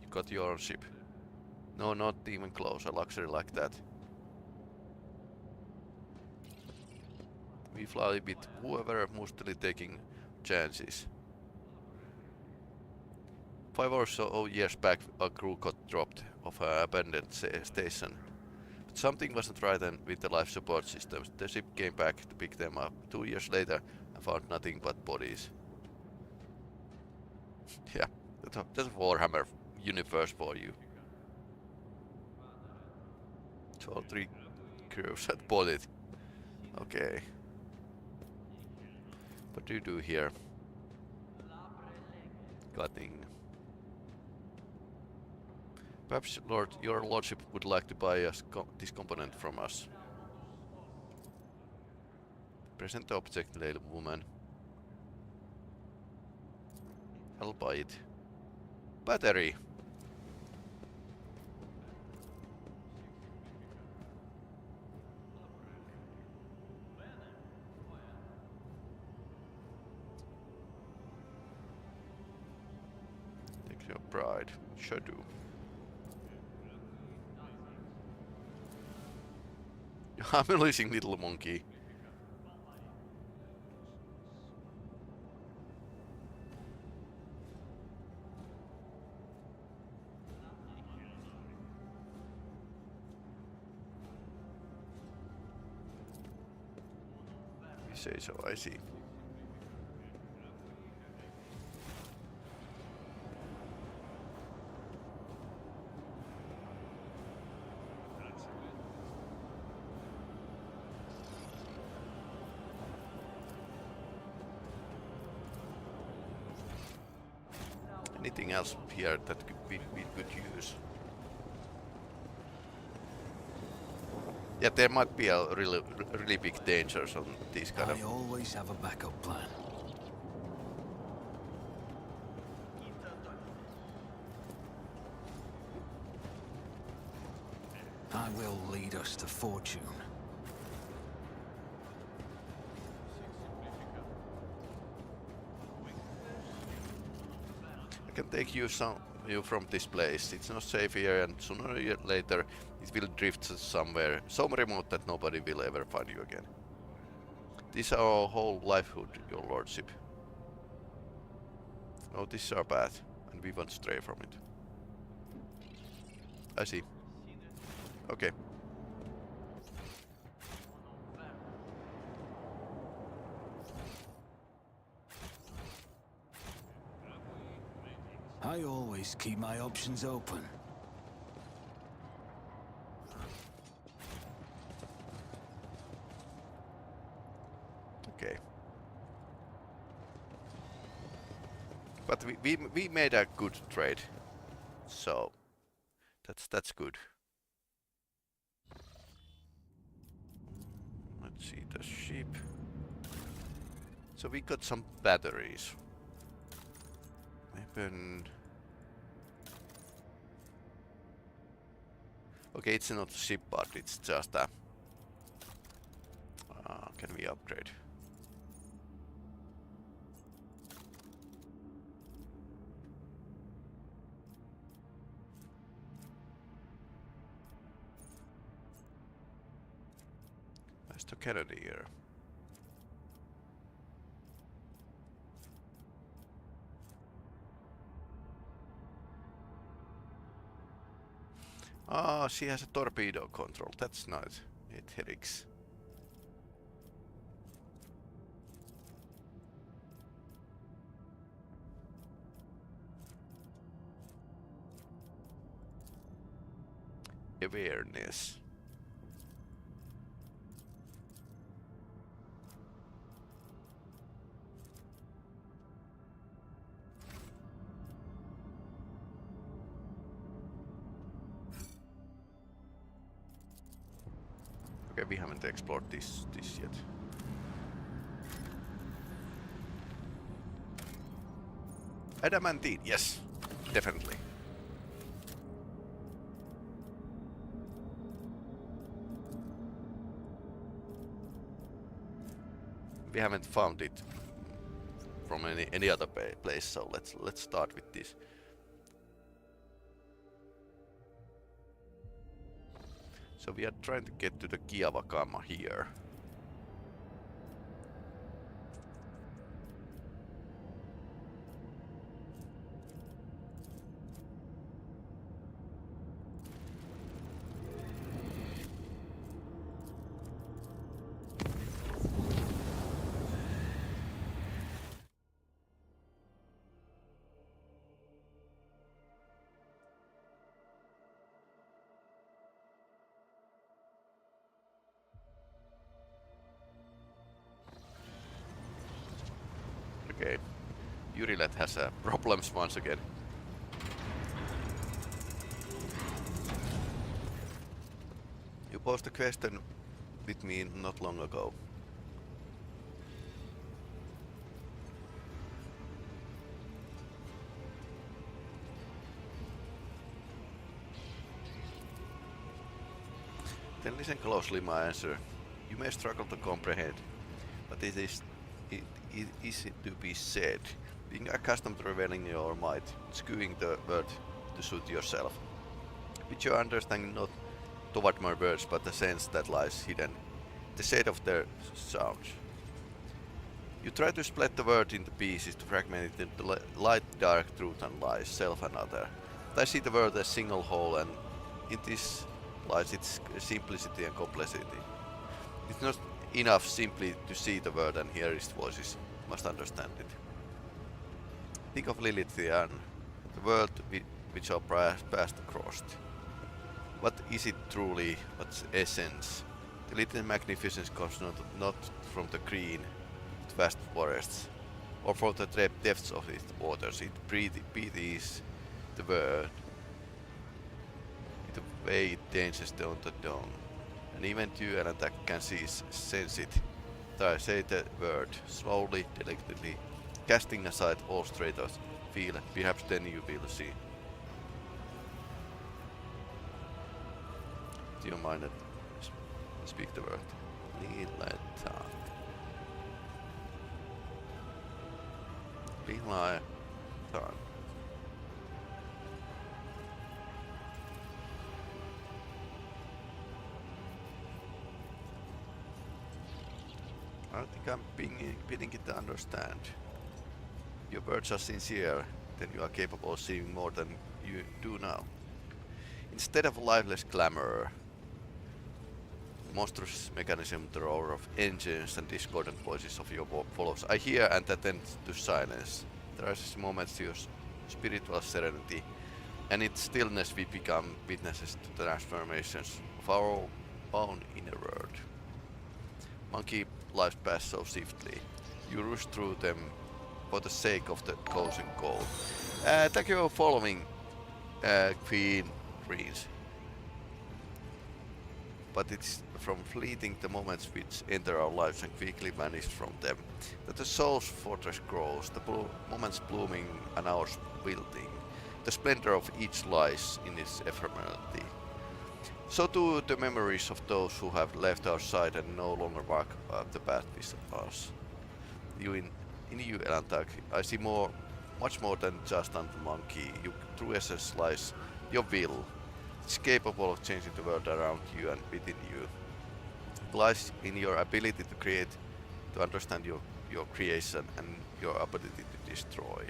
You got your ship. No, not even close, a luxury like that. We fly with whoever, mostly taking chances. 5 or so years back, a crew got dropped off an abandoned station. But something wasn't right with the life support systems. The ship came back to pick them up 2 years later and found nothing but bodies. Yeah, that's a Warhammer universe for you. 2 or 3 crews had bought it. Okay. What do you do here? Cutting. Perhaps, your lordship would like to buy this component from us. Present the object, little woman. I'll buy it. Battery! Take your pride. Sure do. I'm losing little monkey. You say so, I see. Anything else here that we could use? Yeah, there might be a really big dangers on these kind of. I always have a backup plan. I will lead us to fortune. I can take you from this place. It's not safe here, and sooner or later it will drift somewhere so remote that nobody will ever find you again. This is our whole livelihood, your lordship. Oh, this is our path, and we won't stray from it. I see. Okay. I always keep my options open. Okay. But we made a good trade, so that's good. Let's see the ship. So we got some batteries. Weapon. Okay, it's not a ship, but it's just a. Can we upgrade? That's the Canadier. Ah, she has a torpedo control. That's nice. It headaches. Awareness. Okay, we haven't explored this yet. Adamantine, yes, definitely. We haven't found it from any other place, so let's start with this. So we are trying to get to the Kiavakama here. Okay, Yurilet has problems once again. You posed a question with me not long ago. Then listen closely my answer. You may struggle to comprehend, but it is to be said. Being accustomed to revealing your might, skewing the word to suit yourself. With your understanding not toward my words, but the sense that lies hidden, the shade of their sounds. You try to split the word into pieces to fragment it into light, dark, truth and lies, self and other. But I see the word as a single whole, and in this lies its simplicity and complexity. It's not enough simply to see the word and hear its voices, you must understand it. Think of Lilithian, the world which our past crossed. What is it truly, what's essence? The little magnificence comes not from the green, vast forests, or from the depths of its waters. It breathes the word, the way it dances down the dawn. And even you and attack can sense it. I say the word, slowly, delicately, casting aside all traitors. Feel, perhaps then you will see. Do you mind that speak the word? Lilataan. Lilataan. I don't think I'm beginning to understand. Your words are sincere, then you are capable of seeing more than you do now. Instead of lifeless clamor, monstrous mechanism, the roar of engines and discordant voices of your followers, I hear and attend to silence. There are moments to your spiritual serenity, and in stillness we become witnesses to the transformations of our own inner world. Monkey lives pass so swiftly. You rush through them for the sake of the chosen goal. Thank you for following, Queen Greens. But it's from fleeting the moments which enter our lives and quickly vanish from them that the soul's fortress grows, the moments blooming and ours wilting. The splendor of each lies in its ephemerality. So too the memories of those who have left our side and no longer walk the path with us. In you, Elantak, I see much more than just a monkey. Your true essence lies your will. It's capable of changing the world around you and within you. It lies in your ability to create, to understand your creation and your ability to destroy.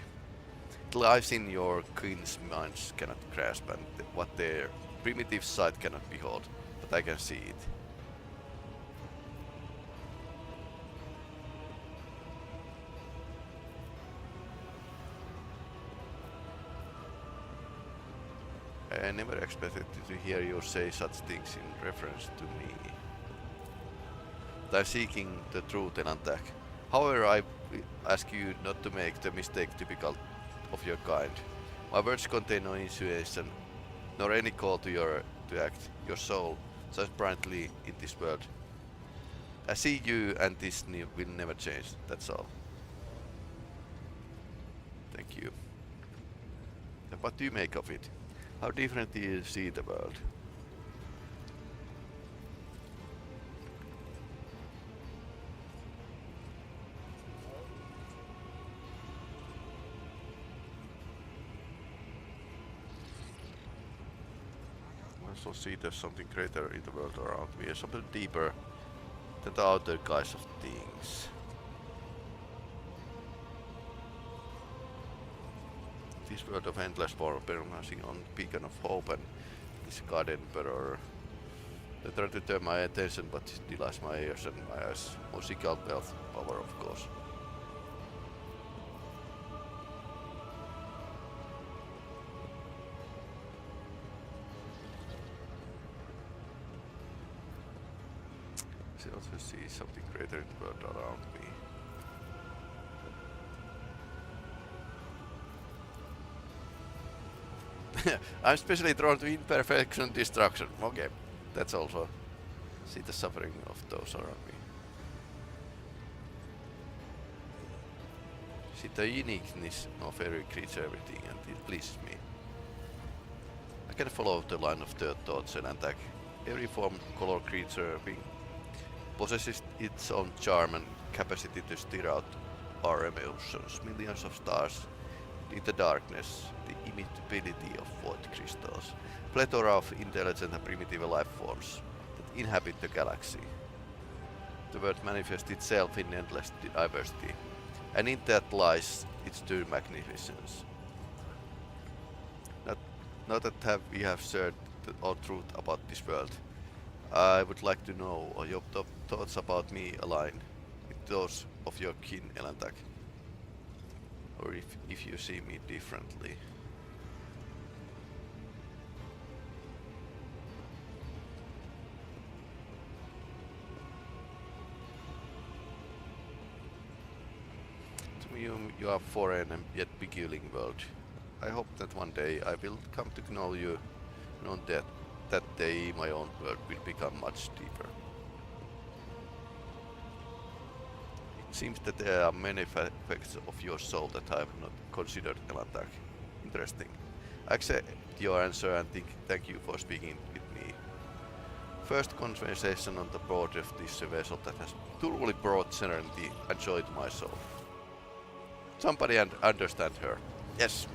It lies in your queen's minds cannot grasp and what their primitive sight cannot behold, but I can see it. I never expected to hear you say such things in reference to me. But I'm seeking the truth and attack. However, I ask you not to make the mistake typical of your kind. My words contain no insinuation, nor any call to act. Your soul shines brightly in this world. I see you, and this will never change. That's all. Thank you. And what do you make of it? How different do you see the world? I also see there's something greater in the world around me, something deeper than the outer guise of things. This world of endless war permanency on beacon of hope and this god emperor. They try to turn my attention, but it delights my ears and my eyes. Musical wealth, power, of course. I also see something greater in the world around me. I'm especially drawn to imperfection and destruction. Okay, that's also see the suffering of those around me. See the uniqueness of every creature, everything, and it pleases me. I can follow the line of their thoughts and attack. Every form, color, creature, being possesses its own charm and capacity to stir out our emotions. Millions of stars in the darkness, the immutability of void crystals, plethora of intelligent and primitive life forms that inhabit the galaxy. The world manifests itself in endless diversity, and in that lies its true magnificence. Now that we have shared our truth about this world, I would like to know your thoughts about me align with those of your kin Elantak, or if you see me differently. To me, you are foreign and yet beguiling world. I hope that one day I will come to know you, and on that day my own world will become much deeper. It seems that there are many facets of your soul that I have not considered, Elantak. Interesting. I accept your answer and thank you for speaking with me. First conversation on the board of this vessel that has truly brought serenity and joy to my soul. Somebody understand her. Yes.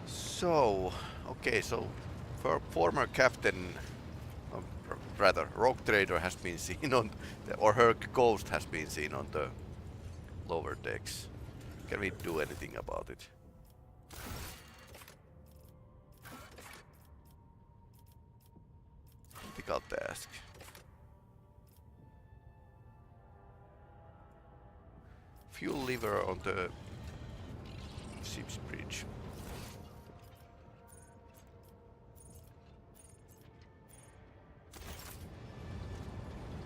So, okay, so former captain, rather, rogue trader has been seen on, or her ghost has been seen on the lower decks. Can we do anything about it? Critical task. Fuel lever on the ship's bridge.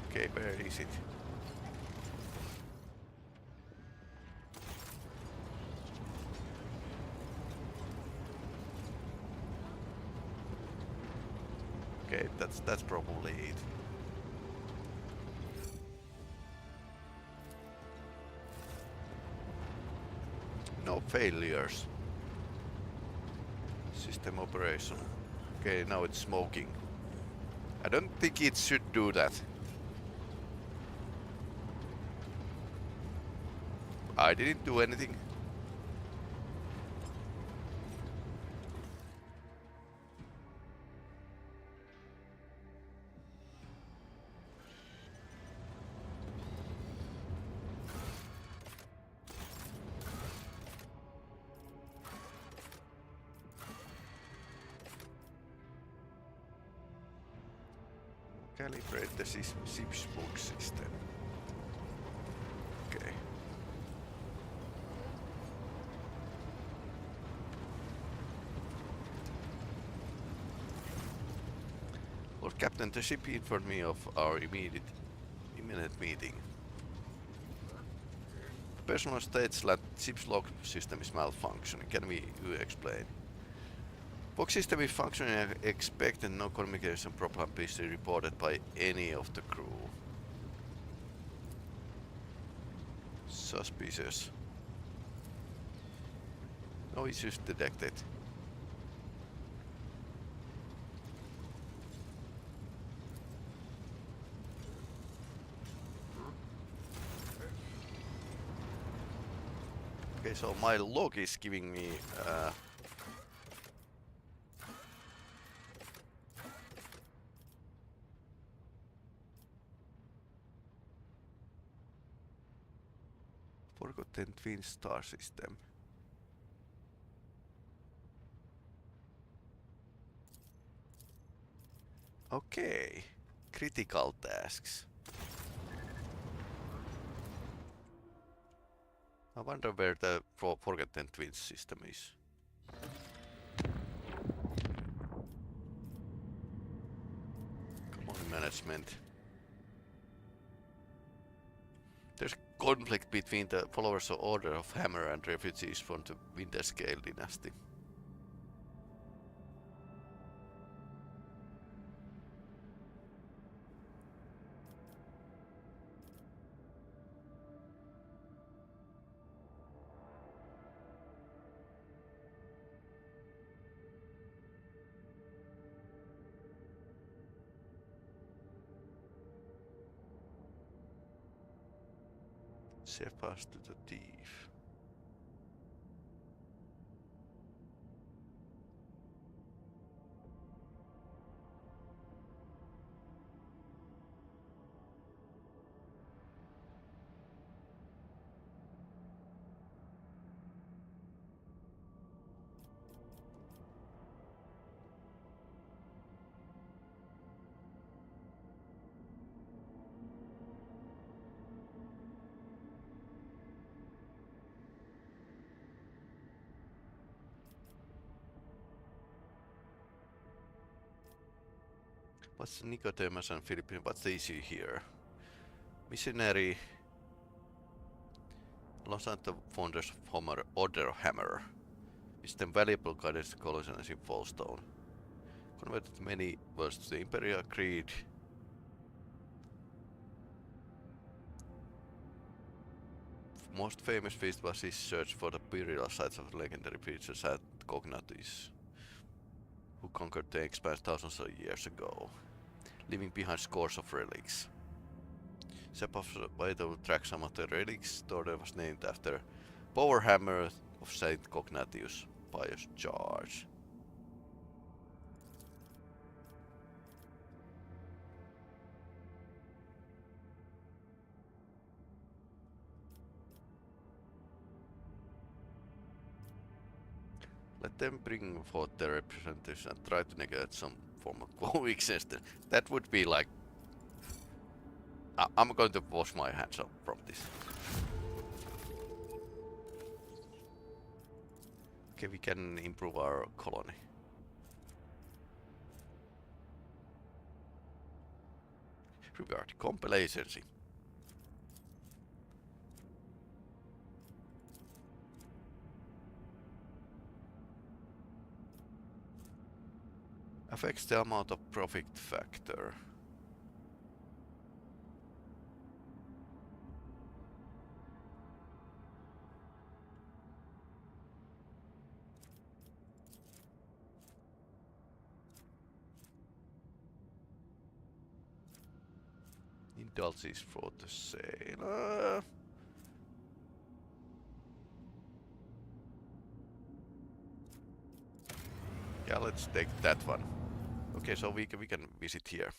Okay, where is it? Okay, that's probably it. No failures. System operation. Okay, now it's smoking. I don't think it should do that. I didn't do anything. Calibrate the ship's book system. Okay. Lord Captain, the ship informed me of our imminent meeting. Personal states that ship's log system is malfunctioning. Can you explain? Log system is functioning as expected. No communication problem is reported by any of the crew. Suspicious. No issues detected. Okay, so my log is giving me forgotten twin star system. Okay, critical tasks. I wonder where the forgotten twins system is. Colony management. There's conflict between the followers of Order of Hammer and refugees from the Winterscale dynasty. Safe pass to the thief. What's Nicodemus and Philippine? What's the issue here? Missionary alongside the founders of Homer, Order of Hammer. Is the valuable guidance to colonists in Fallstone. Converted many words to the Imperial Creed. Most famous feat was his search for the burial sites of legendary creatures at Cognatus, who conquered the expanse thousands of years ago, leaving behind scores of relics. Sepaf's way to track some of the relics, the order was named after Power Hammer of Saint Cognatius, Pious Charge. Let them bring forth their representatives and try to negate some form of coexistence. That would be like... I'm going to wash my hands off from this. Okay, we can improve our colony. Reward complacency. Affects the amount of profit factor. Indulges for the sale. Yeah, let's take that one. Okay, so we can visit here.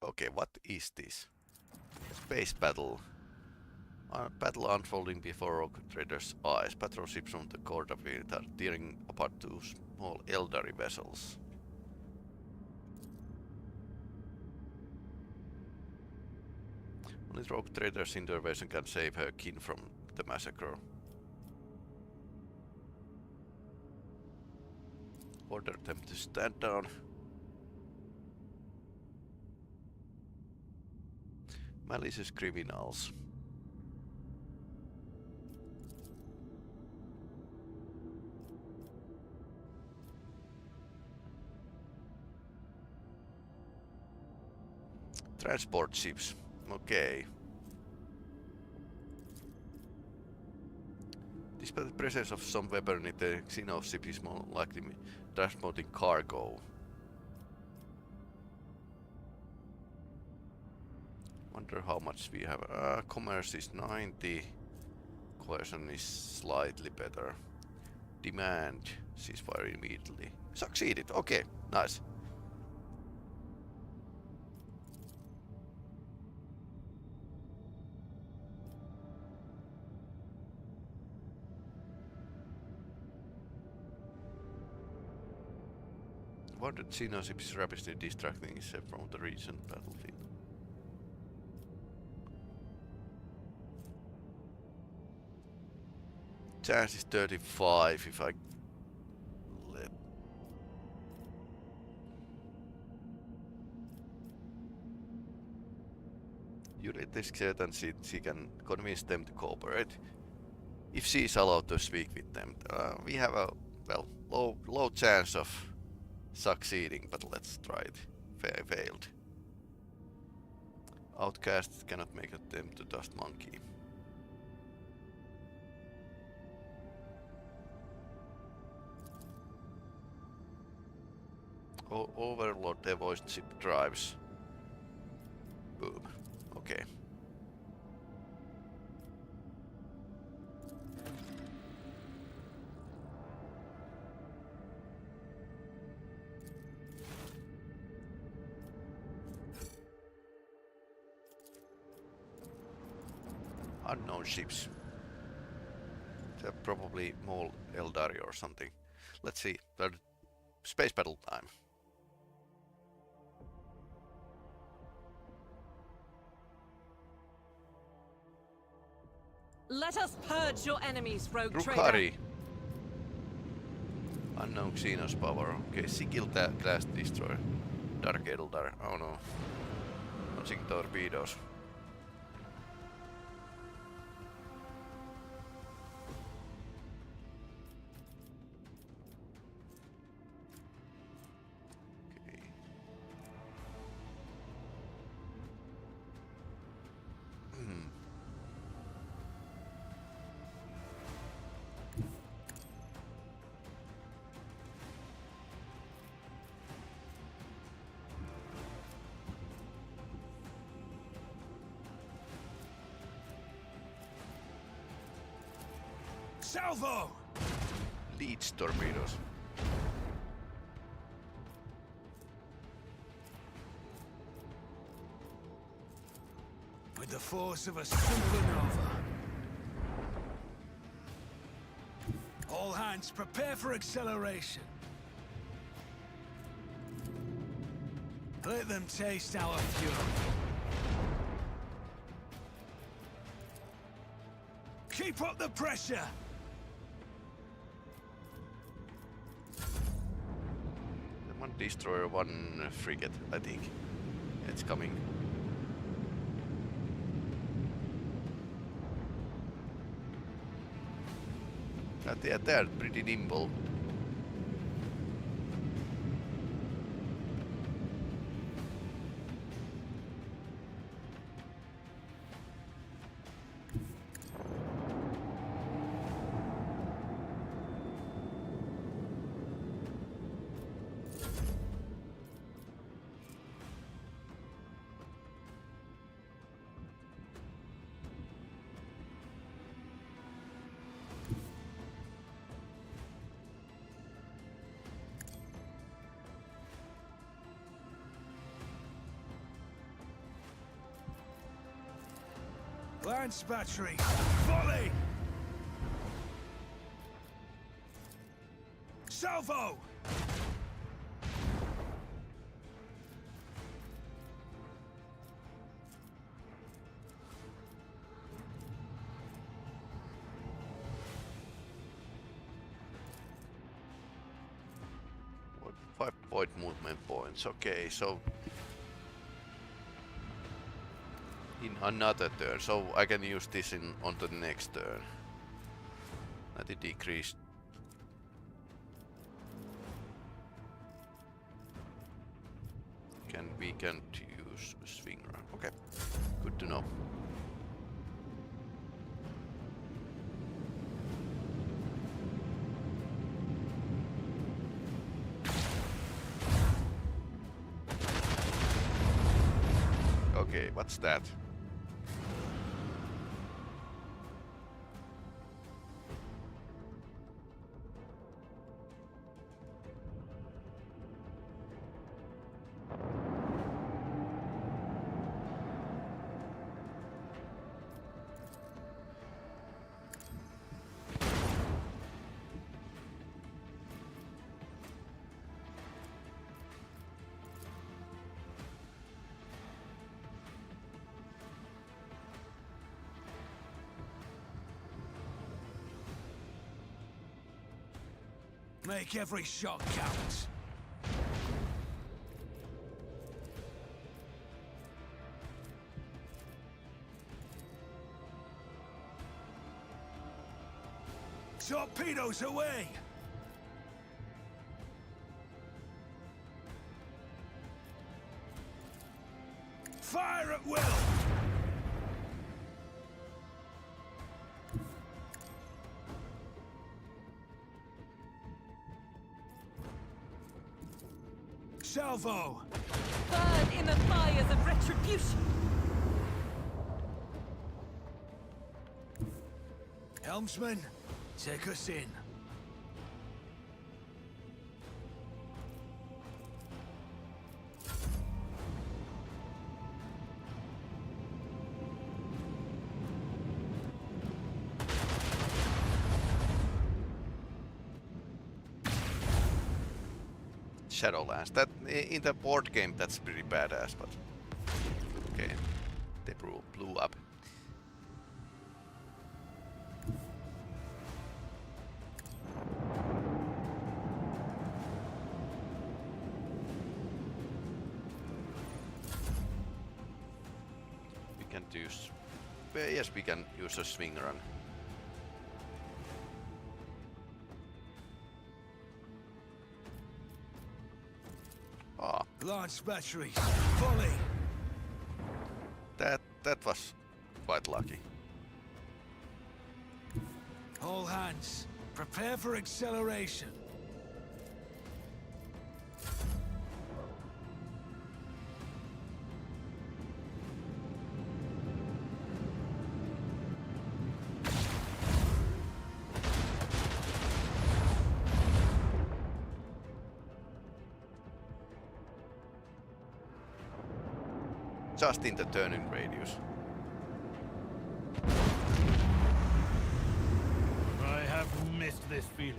Okay, what is this? Space battle. Battle unfolding before Rogue Trader's eyes. Patrol ships from the Court of Unit are tearing apart two small Eldari vessels. Only Rogue Trader's intervention can save her kin from the massacre. Order them to stand down. Malicious criminals. Transport ships. Okay. Despite the presence of some weaponry, the Xeno ship is more likely transporting cargo. Wonder how much we have. Commerce is 90. Cohesion is slightly better. Demand ceasefire immediately. Succeeded. Okay, nice. Wonder Xeno ship is rapidly distracting itself from the recent battlefield. Chance is 35 if I let. Unit is certain she can convince them to cooperate. If she is allowed to speak with them, we have a low chance of succeeding, but let's try it. Failed. Outcasts cannot make attempt to dust monkey. Overlord devoiced ship drives. Boom. Okay. Unknown ships. They're probably more Eldari or something. Let's see. Space battle time. Let us purge your enemies, Rogue Trader. Rukari. Unknown Xenos power. Okay, Sigil class destroyer. Dark Eldar. Oh no. Launching torpedoes. Salvo! Leads torpedoes. With the force of a supernova. All hands prepare for acceleration. Let them taste our fury. Keep up the pressure! One destroyer, one frigate, I think. It's coming. They're pretty nimble. Lance battery! Volley! Salvo! What, 5-point movement points. Okay, so in another turn, so I can use this in on the next turn. That it decreased. We can use swing run. Okay, good to know. Okay, what's that? Make every shot count. Torpedoes away! Fire at will! Salvo! Burn in the fires of retribution! Helmsman, take us in. Shadowlands. That in the board game, that's pretty badass, but okay, they blew up. We can use, yes, we can use a swing run. Launch battery, volley. That was quite lucky. All hands, prepare for acceleration. Just in the turning radius. I have missed this feeling.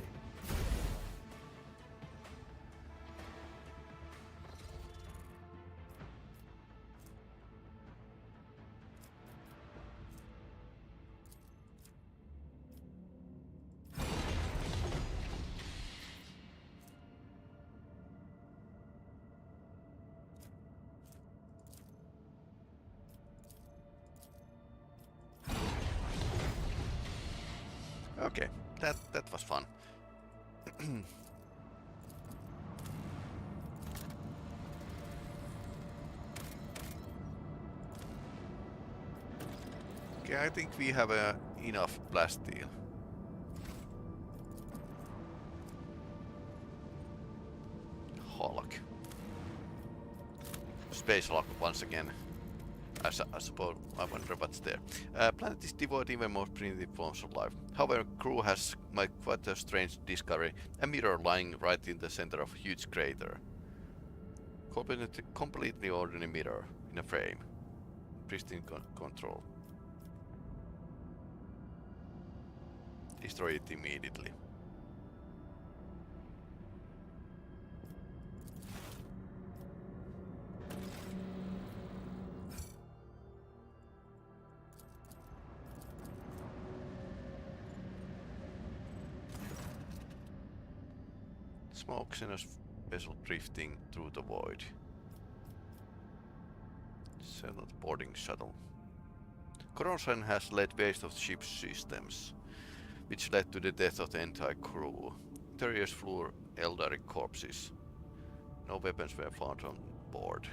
Okay, that was fun. Okay, I think we have enough blast steel. Hulk. Space Hulk once again. I suppose, I wonder what's there. Planet is devoid even more primitive forms of life. However, crew has made quite a strange discovery. A mirror lying right in the center of a huge crater. Completely ordinary mirror in a frame. Pristine control. destroy it immediately. Smoke in a vessel drifting through the void. Settled boarding shuttle. Corrosion has laid waste of ship's systems, which led to the death of the entire crew. Interiors flew elderly corpses. No weapons were found on board,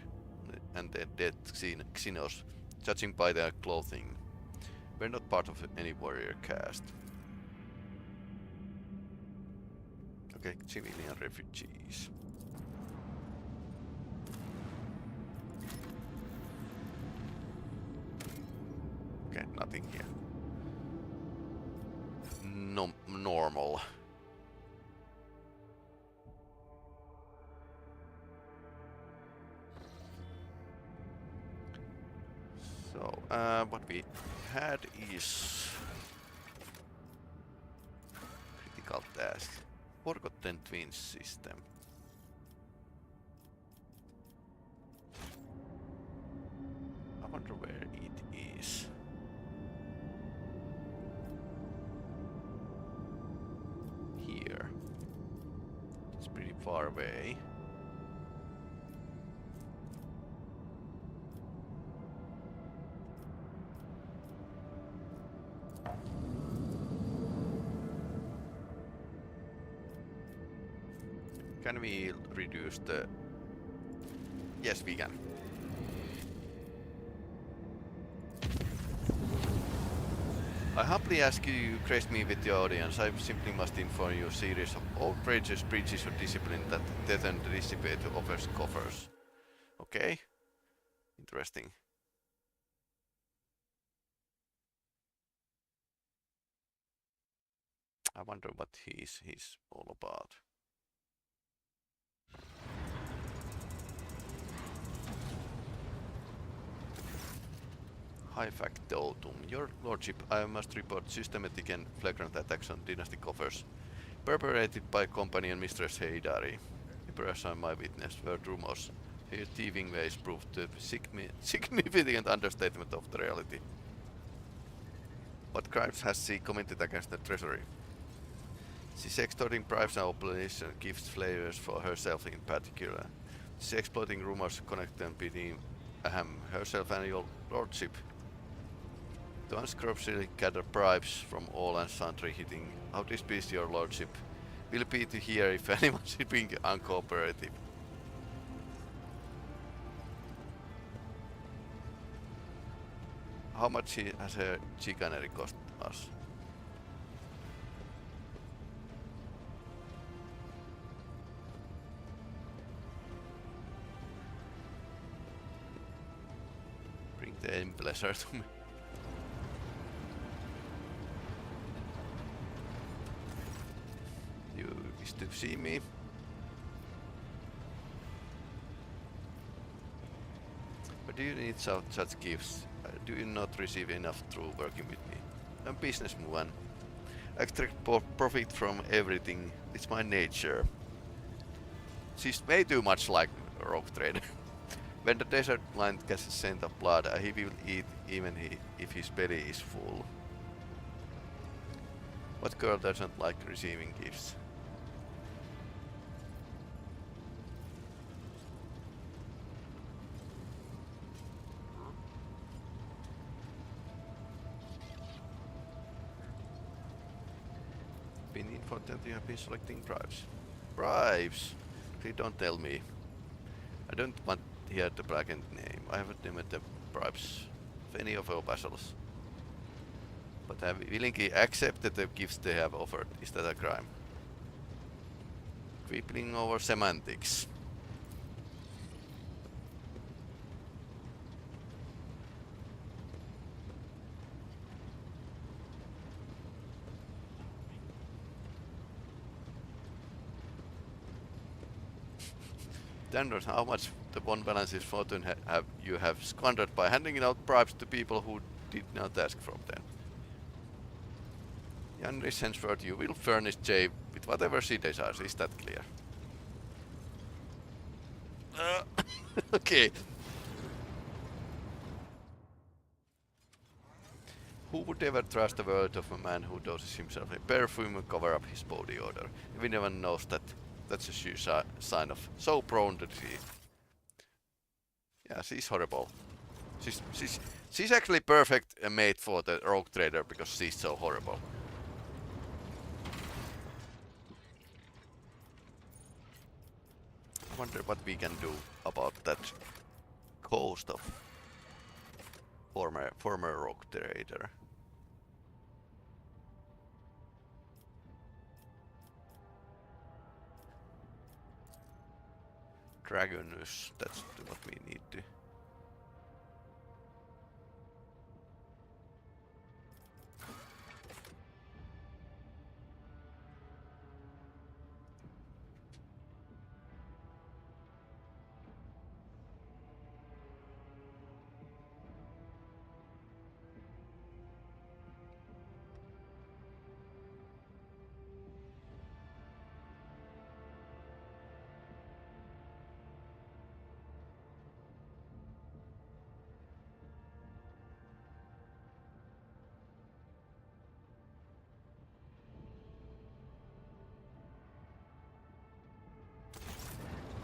and the dead Xenos, judging by their clothing, were not part of any warrior caste. Okay, civilian refugees. Okay, nothing here. No, normal. So, what we had is critical task. Forgotten Twins system. I wonder where it is. Here. It's pretty far away. Can we reduce the... Yes, we can. I humbly ask you to grace me with the audience. I simply must inform you a series of outrageous breaches of discipline that threaten the dissipate offers coffers. Okay? Interesting. I wonder what he's all about. High factotum. Your lordship, I must report systematic and flagrant attacks on dynasty coffers, perpetrated by company and Mistress Heidari. Emperors are my witness, word rumors. Her thieving ways proved the significant understatement of the reality. What crimes has she committed against the treasury? She's extorting bribes and obligation gifts flavors for herself in particular. She's exploiting rumors connected between herself and your lordship. To unscrupulously gather bribes from all and sundry, hitting how displeased your lordship will be to hear if anyone is being uncooperative. How much has her chicanery cost us? Bring the embellisher to me. You wish to see me? But do you need such gifts? Do you not receive enough through working with me? I'm a businessman. I extract profit from everything. It's my nature. She's way too much like a rogue trader. When the desert lion gets a scent of blood, he will eat even if his belly is full. What girl doesn't like receiving gifts? Been informed that you have been selecting bribes. Bribes? Please don't tell me. I don't want to hear the brigand name. I haven't named the bribes of any of our vassals. But I have willingly accepted the gifts they have offered. Is that a crime? Quibbling over semantics. Standards, how much the Von Balance's fortune you have squandered by handing out bribes to people who did not ask from them. Beyond this henceforth you will furnish Jay with whatever she desires, is that clear? Okay. Who would ever trust the word of a man who doses himself in perfume and cover up his body odor? Everyone knows that that's a sure sign of so prone to disease. Yeah, she's horrible. She's actually perfect mate for the rogue trader because she's so horrible. I wonder what we can do about that ghost of former rogue trader. Dragonus, that's what we need to.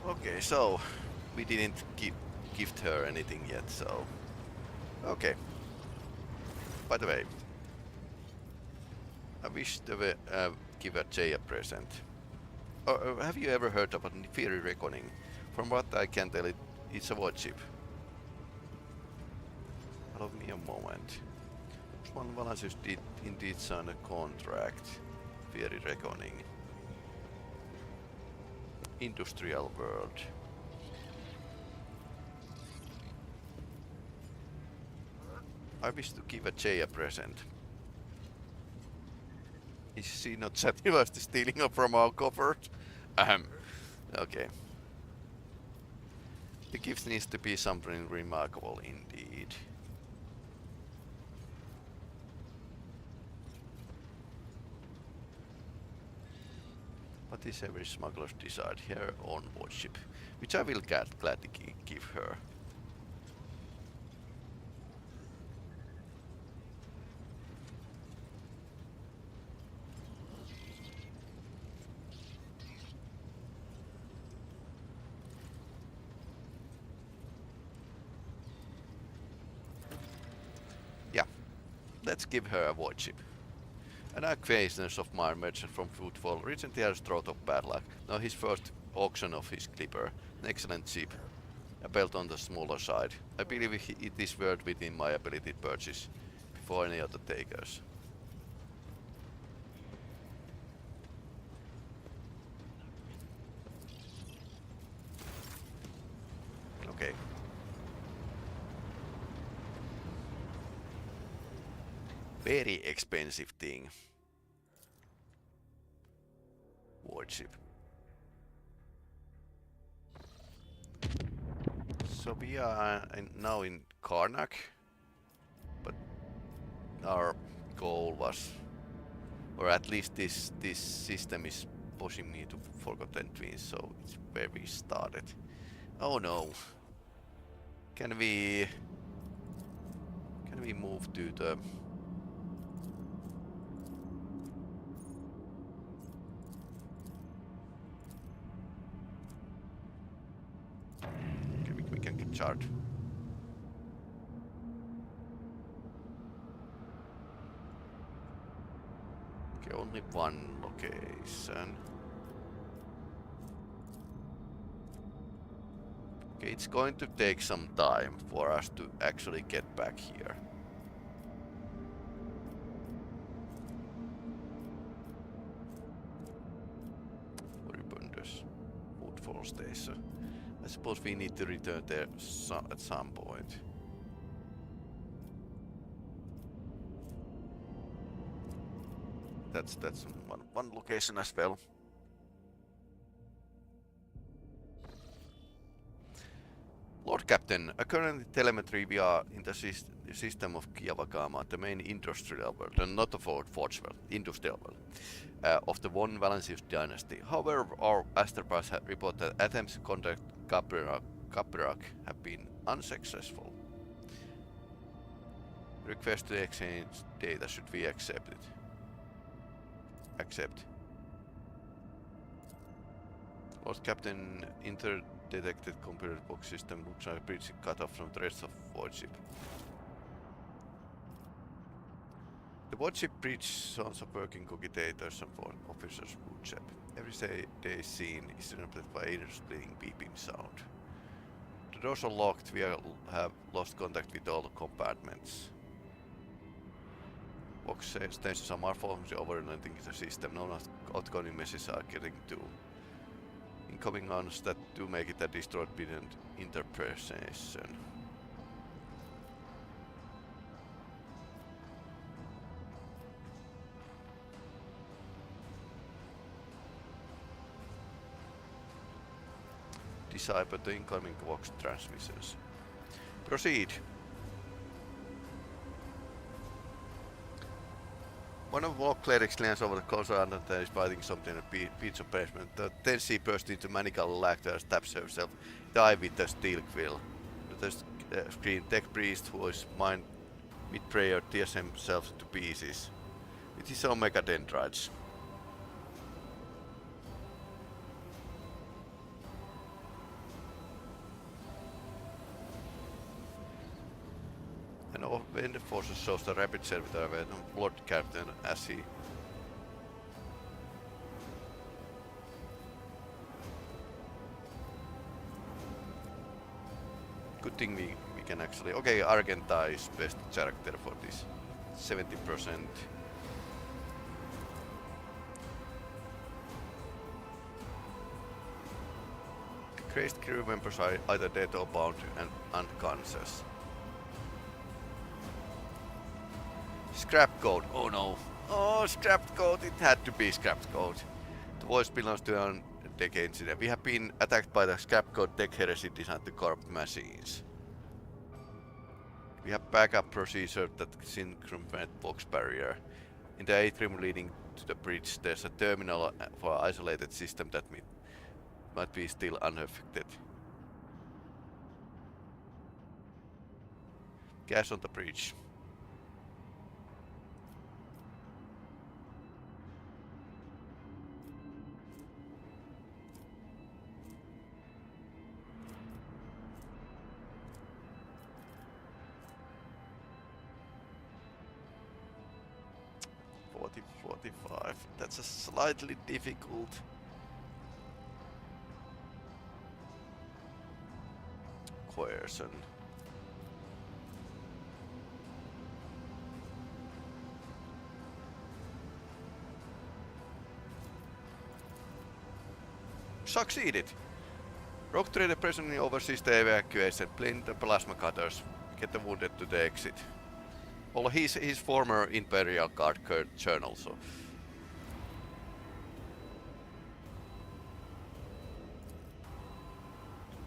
Okay, so we didn't gift her anything yet, so okay. By the way, I wish to give a Jay a present. Have you ever heard about Fiery Reckoning? From what I can tell, it's a warship. Allow me a moment. One Valancius did indeed sign a contract. Fiery Reckoning. Industrial world. I wish to give a Jay a present. Is she not satisfied stealing from our cupboard? Okay. The gift needs to be something remarkable indeed. What is every smuggler's desired? Her own warship, which I will gladly give her. Yeah, let's give her a warship. An acquaintance of mine, merchant from Footfall, recently had a stroke of bad luck. Now his first auction of his clipper, an excellent ship, a belt on the smaller side. I believe it is worth within my ability to purchase before any other takers. Okay. Very expensive thing. Warship. So we are now in Karnak, but our goal was, or at least this system is pushing me to Forgotten Twins, so it's where we started. Oh no! Can we move to the? We can get chart. Okay, only one location. Okay, it's going to take some time for us to actually get back here. Moribundus. Woodfall Station. I suppose we need to return there at some point. That's one location as well. Lord Captain, according to telemetry, we are in the system of Kiavagama, the main industrial world, and not the forge world, industrial world, of the Von Valancius dynasty. However, our Astropass have reported that attempts to contact Capirak have been unsuccessful. Request to exchange data should be accepted. Accept. Lord Captain, interdetected computer box system looks like a bridge cut off from the rest of Void ship. The Void ship bridge sounds of working cogitators and for officers boot ship. Every day scene is interrupted by ear-splitting beeping sound. The doors are locked, we have lost contact with all the compartments. Box stations are malfunctioning overloading the system. No outgoing messages are getting to. Incoming ones that do make it a destroyed beyond interpretation. Decipher the incoming vox transmissions. Proceed. One of the clerics glance over the console and is biting something in a pizza basement. Then she bursts into maniacal laughter and stabs herself in the eye with a steel quill. The screen tech priest, who is mid-prayer, tears himself to pieces with his own megadendrites. And when the forces shows the rapid servitor of Lord Captain as he good thing we can actually okay, Argenta is best character for this 70%. The crazed crew members are either dead or bound and unconscious. Scrap code. Oh no. Oh, scrapped code. It had to be scrapped code. The voice belongs to an tech incident. We have been attacked by the scrap code tech heresy designed to corrupt machines. We have backup procedure that synchronized box barrier. In the atrium leading to the bridge, there's a terminal for an isolated system that might be still unaffected. Gas on the bridge. That's a slightly difficult. Coercion. Succeeded! Rogue Trader presently oversees the evacuation. Blend the plasma cutters. Get the wounded to the exit. Well, he's former Imperial Guard colonel, so.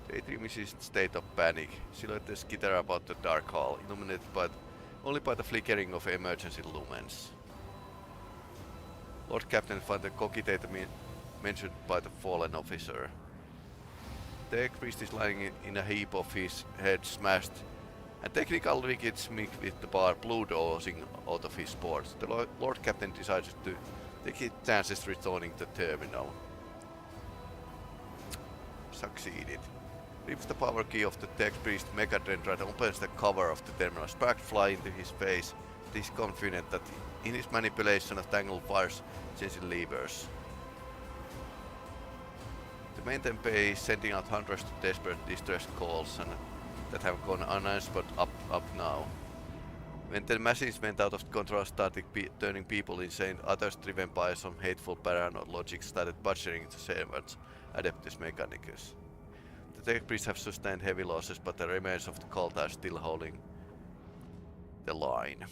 The atrium is in state of panic. Silhouettes skitter about the dark hall, illuminated only by the flickering of emergency lumens. Lord Captain found the cogitator mentioned by the fallen officer. The egg-priest is lying in a heap of his head smashed, and technical wickets mixed with the bar blood oozing out of his sports. The Lord Captain decides to take his chances returning to the terminal. Succeeded. Rips the power key of the tech priest megadendrite, opens the cover of the terminal. Sparks fly into his face. He's confident that in his manipulation of tangled wires, changing levers. The maintain bay is sending out hundreds of desperate distress calls and that have gone unanswered up now. When the machines went out of control, started turning people insane, others driven by some hateful paranoid logic started butchering the servants, Adeptus Mechanicus. The tech priests have sustained heavy losses, but the remains of the cult are still holding the line.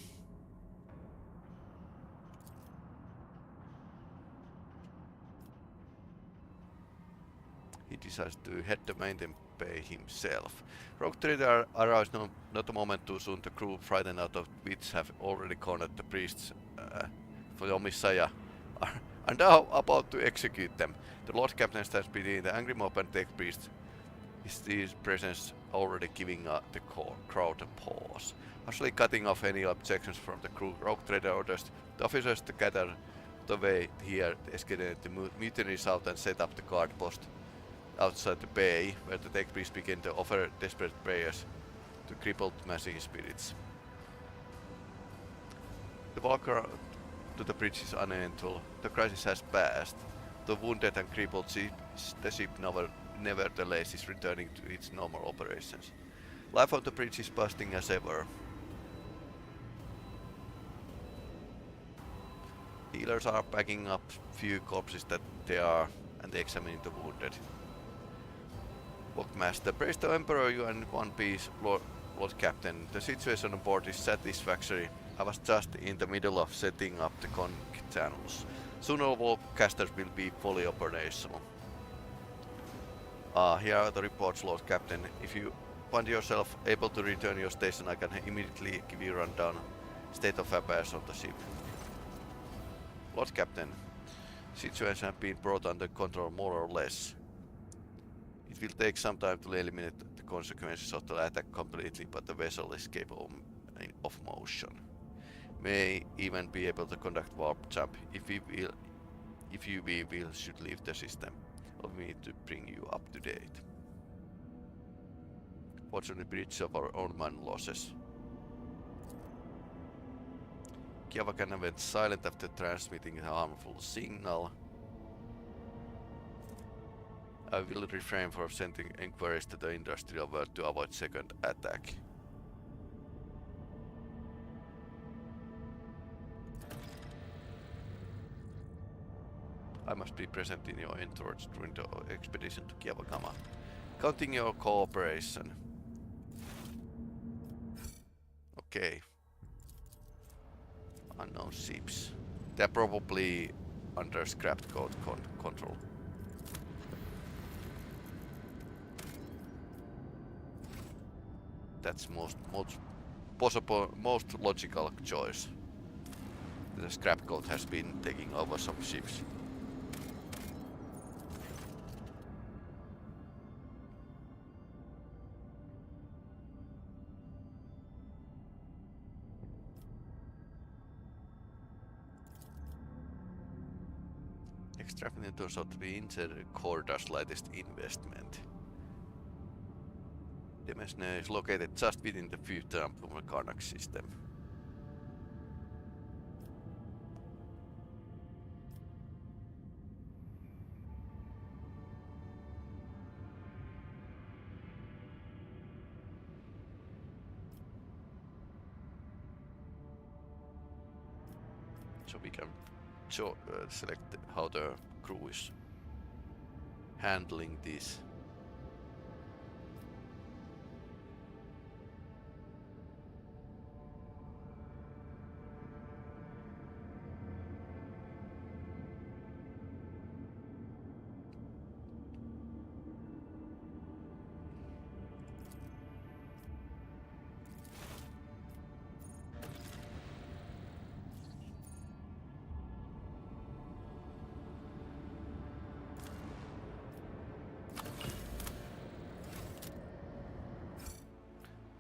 He decides to head the maintain Bay himself. Rogue Trader arrives not a moment too soon. The crew, frightened out of wits, have already cornered the priests for the Messiah, are now about to execute them. The Lord Captain stands between the angry mob and the priest. His presence already giving the crowd a pause. Actually cutting off any objections from the crew, Rogue Trader orders the officers to gather the way here, escalate the mutineers out and set up the guard post outside the bay, where the tech priests begin to offer desperate prayers to crippled machine spirits. The walk to the bridge is uneventful. The crisis has passed. The wounded and crippled the ship nevertheless is returning to its normal operations. Life on the bridge is busting as ever. Healers are packing up few corpses that they are and examining the wounded. Walkmaster, praise the Emperor, you are in one piece, Lord Captain. The situation on board is satisfactory. I was just in the middle of setting up the conch channels. Soon all warpcasters will be fully operational. Here are the reports, Lord Captain. If you find yourself able to return your station, I can immediately give you a rundown state of affairs of the ship. Lord Captain, situation has been brought under control more or less. It will take some time to eliminate the consequences of the attack completely, but the vessel is capable of motion. May even be able to conduct warp jump if we should leave the system. Allow me to bring you up to date. Fortunately, bridge of our own man losses. Kiavakan went silent after transmitting a harmful signal. I will refrain from sending inquiries to the industrial world to avoid second attack. I must be present in your entourage during the expedition to Kiavakama. Counting your cooperation. Okay. Unknown ships. They're probably under scrapped code control. That's most logical choice. The scrap code has been taking over some ships. Extracting turns out to be Corda's latest investment. Demesne is located just within the future Karnak system. So we can select how the crew is handling this.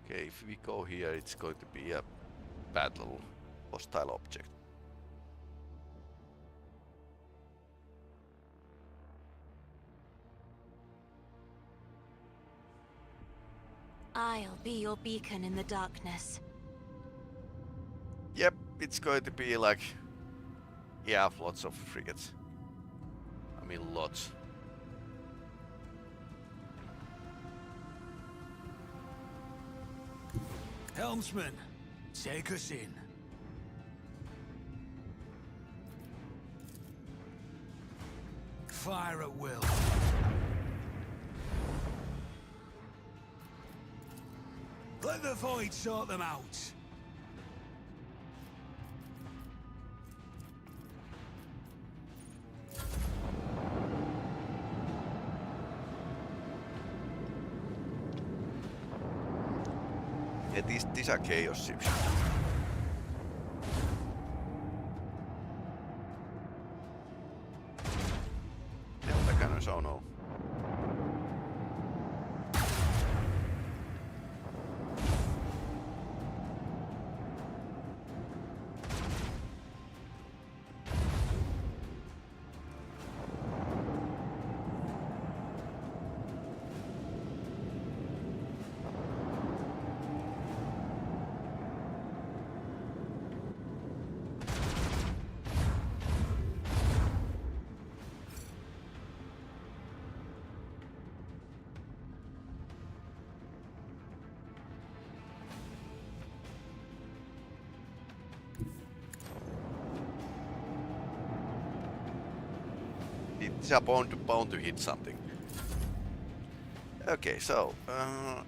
Okay, if we go here, it's going to be a battle hostile object. I'll be your beacon in the darkness. Yep, it's going to be like, yeah, lots of frigates. I mean, lots. Helmsman, take us in. Fire at will. Let the void sort them out. Yeah, these are chaos ships. Delta cannons, oh no. These are bound to hit something. Okay, so out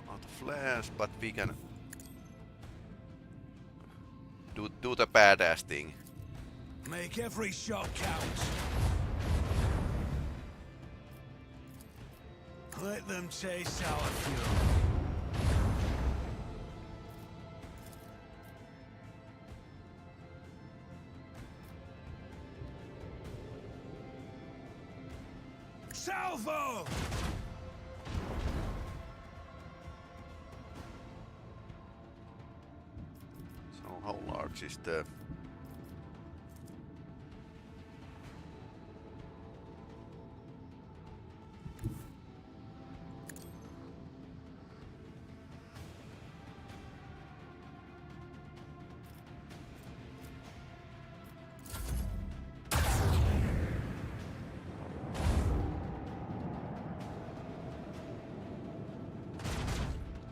of flares, but we can do the badass thing. Make every shot count. Let them chase our fury. Salvo! So how large is the...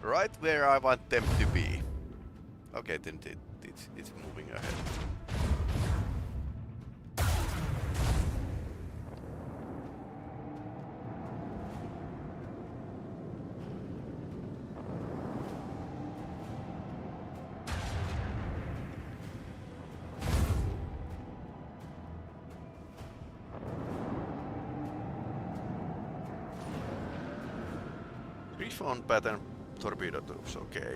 Right where I want them to be. Okay, then it's moving ahead. Griffon pattern torpedo tubes, okay.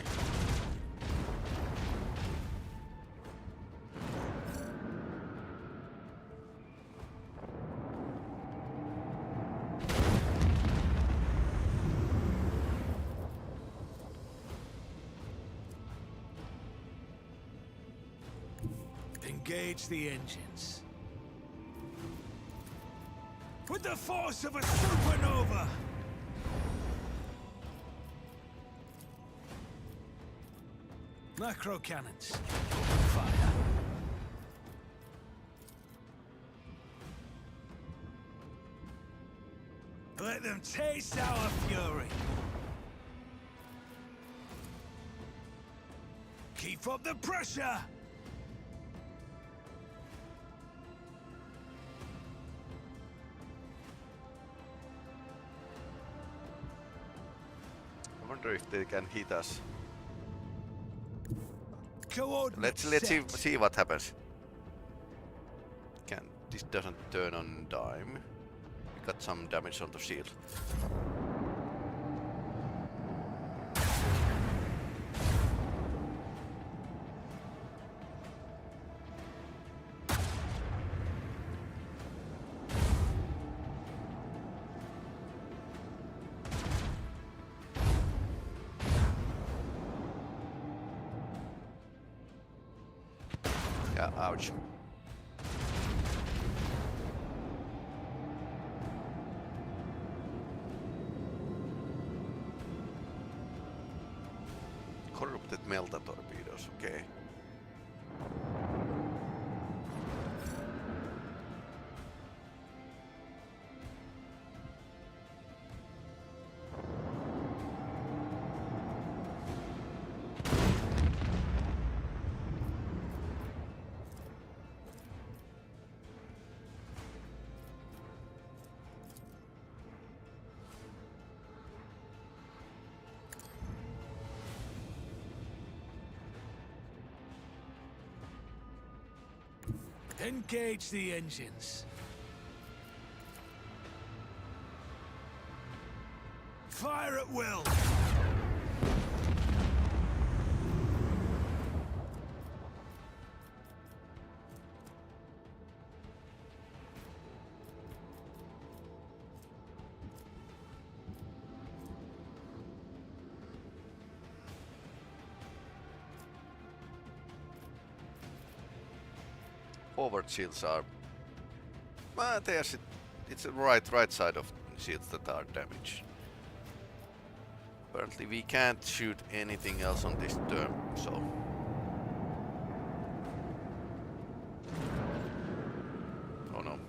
Engage the engines. With the force of a supernova! Macro cannons. Fire. Let them taste our fury. Keep up the pressure! I wonder if they can hit us. Let's see what happens. This doesn't turn on dime. We got some damage on the shield. Yeah, ouch. Corrupted melta torpedoes, okay. Engage the engines. Fire at will. forward shields are... it's the right side of shields that are damaged. Apparently we can't shoot anything else on this turn, so... Oh no.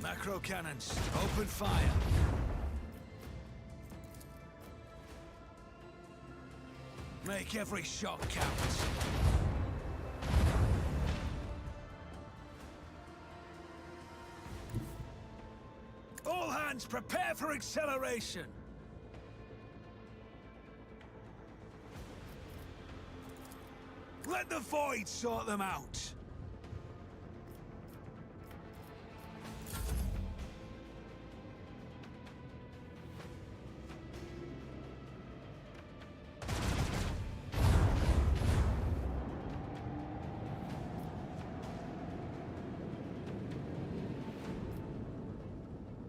Macro cannons, open fire. Make every shot count. All hands prepare for acceleration. Let the void sort them out.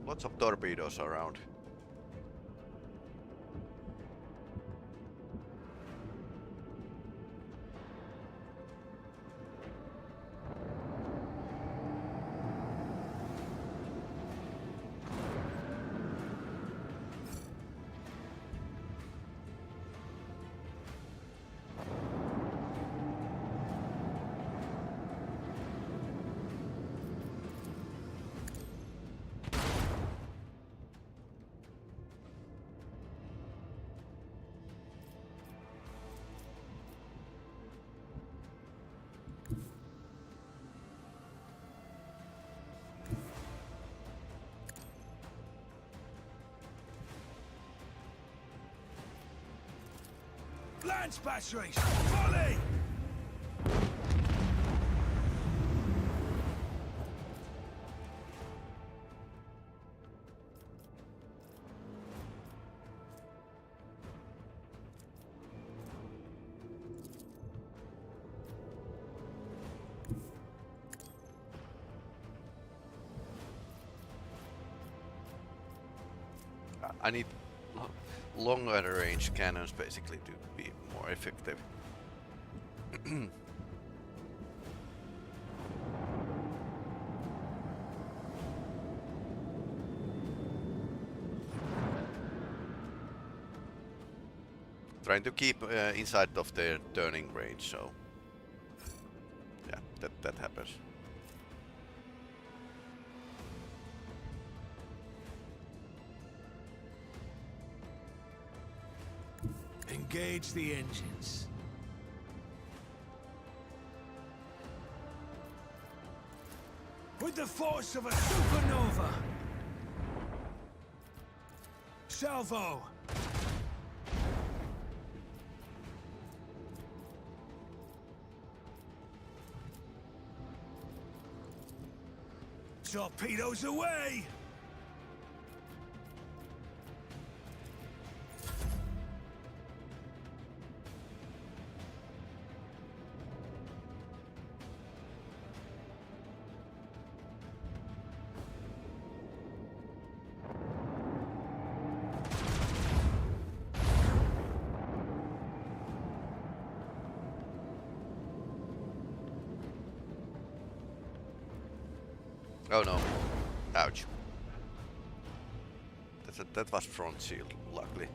Lots of torpedoes around. Lance batteries, volley! I need longer range cannons basically to be more effective. Trying to keep inside of their turning range, so yeah, that happens. Engage the engines. With the force of a supernova. Salvo. Torpedoes away! Oh no. Ouch. That was front shield, luckily.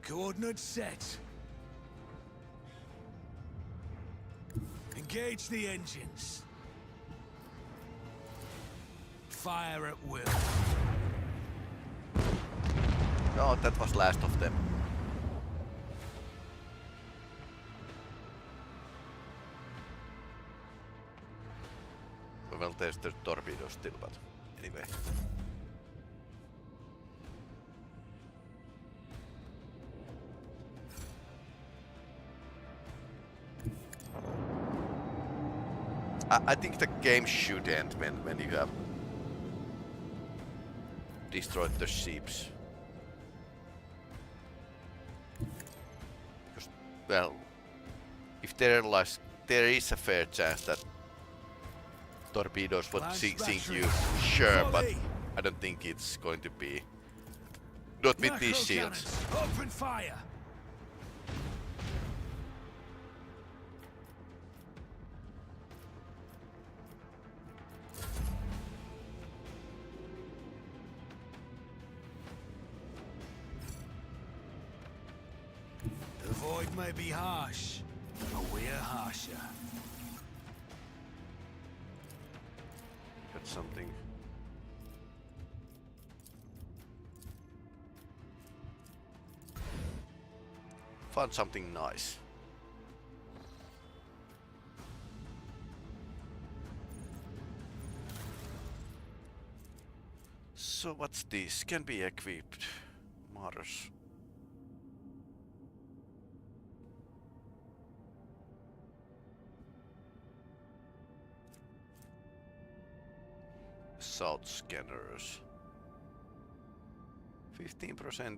Coordinates set. Engage the engines. Fire at will. Oh, that was last of them. Well, there's the torpedo still, but anyway. I think the game should end when you have destroyed the ships. Because, well, if there is a fair chance that torpedoes would sink you, sure, but I don't think it's going to be. Not with these shields. Open fire! The void may be harsh, but we're harsher. Got something. Found something nice. So what's this? Can be equipped. Mars. South scanners. 15%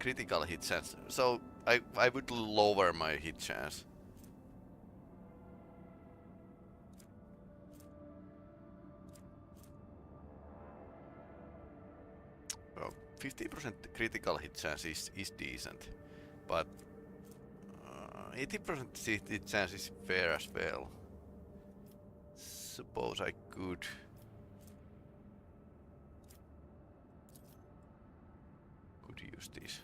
critical hit chance. So I would lower my hit chance. Well, 50% critical hit chance is decent, but 80% hit chance is fair as well. Suppose I could. Use these.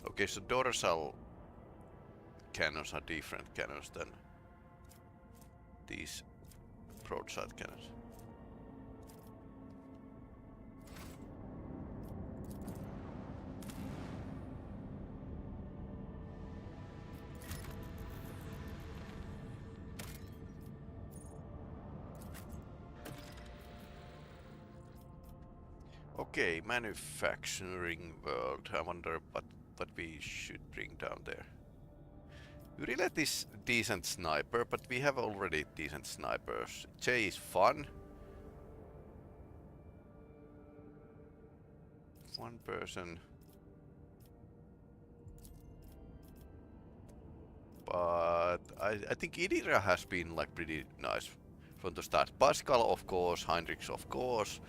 Okay, so dorsal cannons are different cannons than these broadside cannons. Okay, manufacturing world. I wonder what we should bring down there. We really like this decent sniper, but we have already decent snipers. J is fun. One person. But I think Idira has been like pretty nice from the start. Pascal, of course. Heinrichs, of course.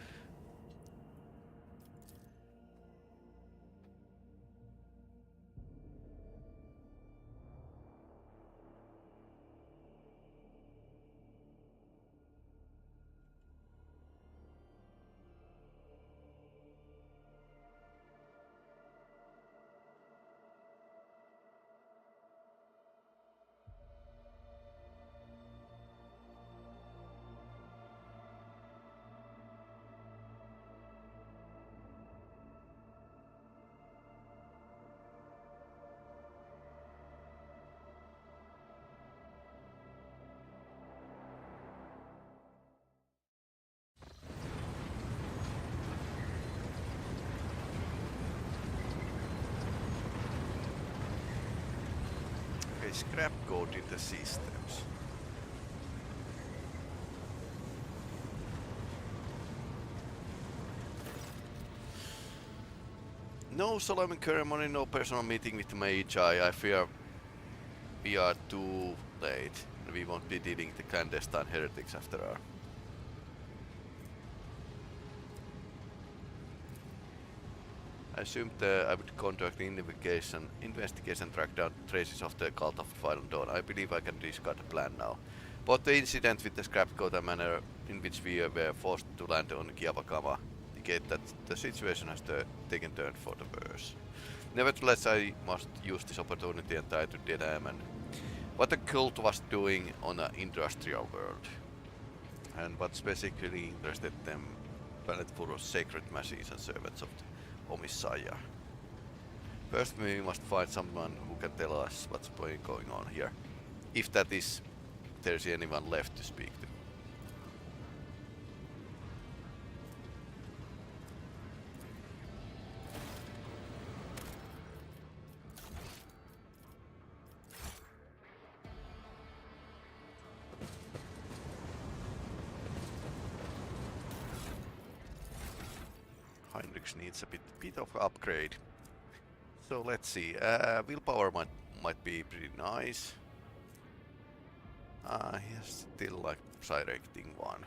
Scrap code in the systems. No solemn ceremony, no personal meeting with Magi. I fear we are too late. We won't be dealing the clandestine heretics after all. I assumed I would conduct the investigation track down traces of the cult of Final Dawn. I believe I can discard the plan now. But the incident with the scrap code and manner in which we were forced to land on Kiavakama, the indicate that the situation has taken turn for the worse. Nevertheless, I must use this opportunity and try to determine what the cult was doing on an industrial world, and what specifically interested them planet full of sacred machines and servants of the Omissaya. First, we must find someone who can tell us what's going on here, if that is, there's anyone left to speak to. Heinrich needs a bit of upgrade. So let's see. Willpower might be pretty nice. He has still like directing one.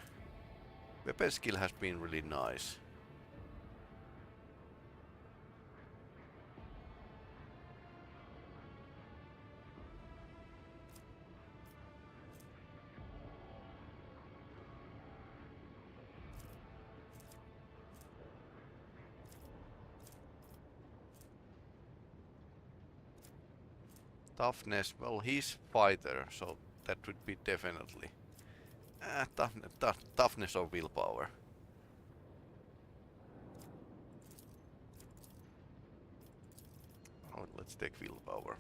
Weapon skill has been really nice. Toughness, well, he's fighter, so that would be definitely toughness or willpower. Oh, let's take willpower.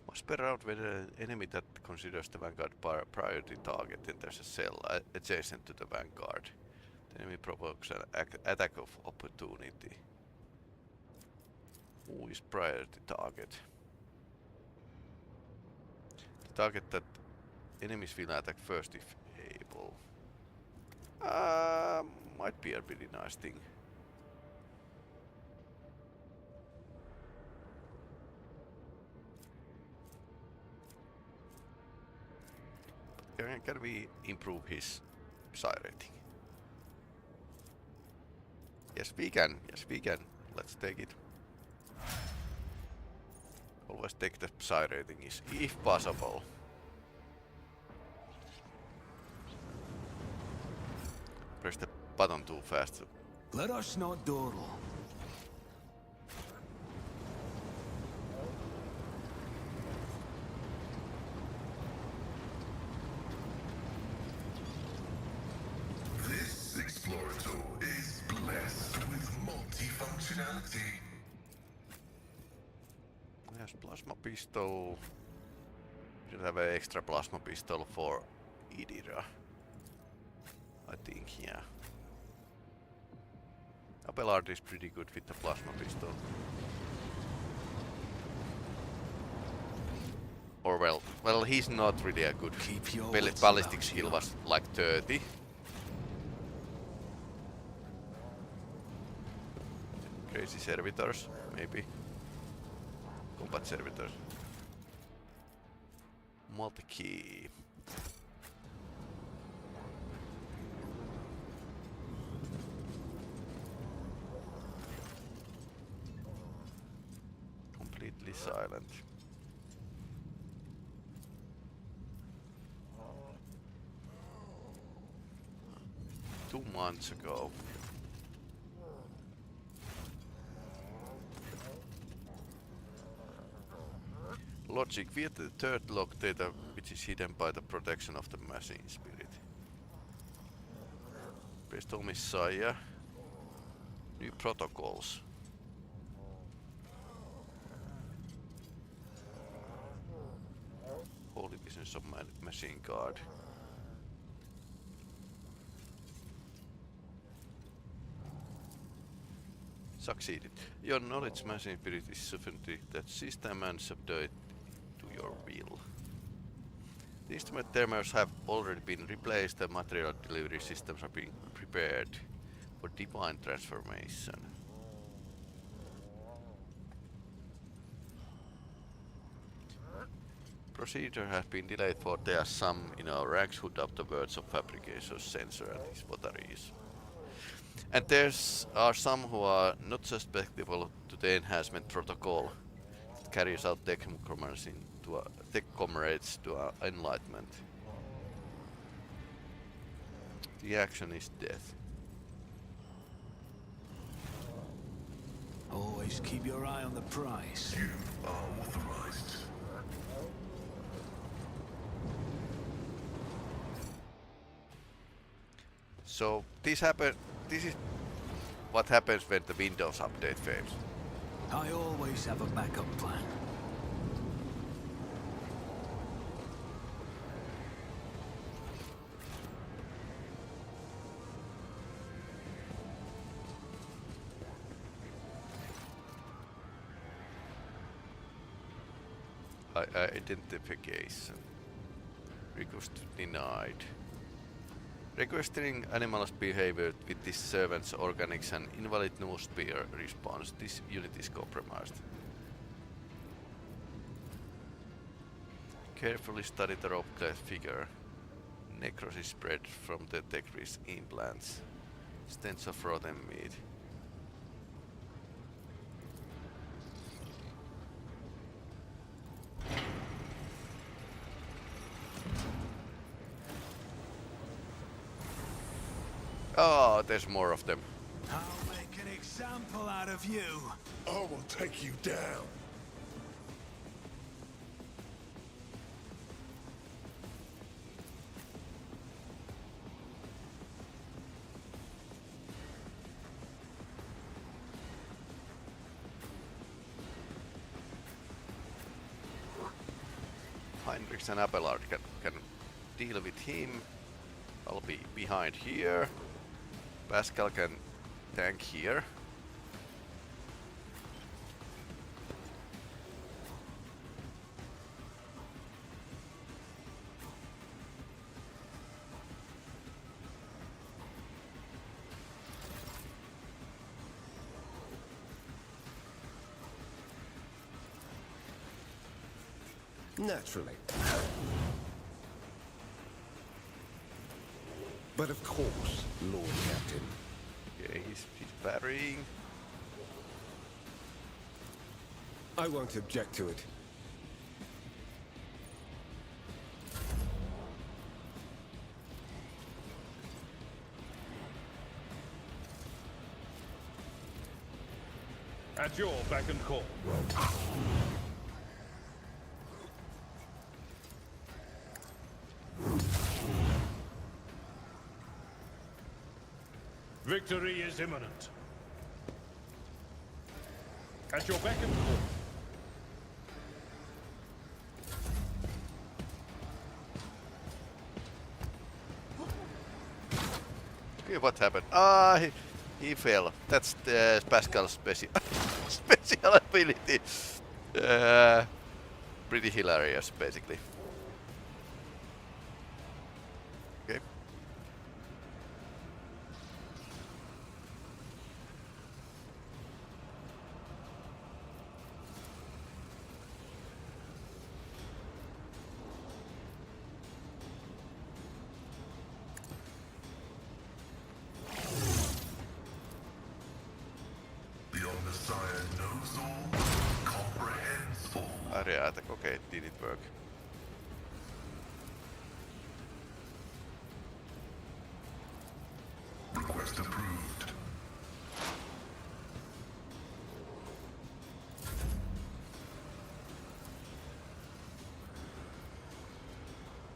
Must spread out with an enemy that considers the Vanguard priority target, and there's a cell adjacent to the Vanguard. The enemy provokes an attack of opportunity. Who is priority target? The target that enemies will attack first if able. Might be a pretty nice thing. Can we improve his psi rating? Yes, we can. Yes, we can. Let's take it. Always take the psi rating, if possible. Press the button too fast. Let us not dawdle. This Explorator is blessed with multifunctionality. Yes, plasma pistol. Should have an extra plasma pistol for Idira. I think, yeah. Abelard is pretty good with the plasma pistol. Or well, he's not really a good. Ballistic skill was like 30. Crazy servitors, maybe. Combat servitors. Multi-key. Completely silent. Two months ago. Logic, we have the third log data which is hidden by the protection of the machine spirit. Based on Messiah. New protocols. Holy business of machine guard. Succeeded. Your knowledge machine spirit is sufficiently that system and subdue it to your will. The instrument terminals have already been replaced. The material delivery systems are being prepared for divine transformation. Procedure has been delayed for there are some, ranks who doubt the words of fabrication's sensor and his votaries. And there's are some who are not susceptible to the enhancement protocol that carries out tech comrades to enlightenment. The action is death. Always keep your eye on the prize. You are authorized. So this is what happens when the Windows update fails. I always have a backup plan. Identification. Request denied. Requesting animal's behavior with this servant's organics and invalid must be a response. This unit is compromised. Carefully study the rope-clad figure. Necrosis spread from the Tegris implants. Stench of rotten meat. Oh, there's more of them. I'll make an example out of you. I will take you down. Heinrichs and Abelard can deal with him. I'll be behind here. Pascal can tank here. Naturally. But of course, Lord Captain. Okay, he's parrying. I won't object to it. At your beck and call. Victory is imminent. At your beck and call. Okay, what happened? He fell. That's the Pascal's special ability. Pretty hilarious, basically. Okay. Messiah knows all, comprehends all. Area attack, okay, did it work? Request approved.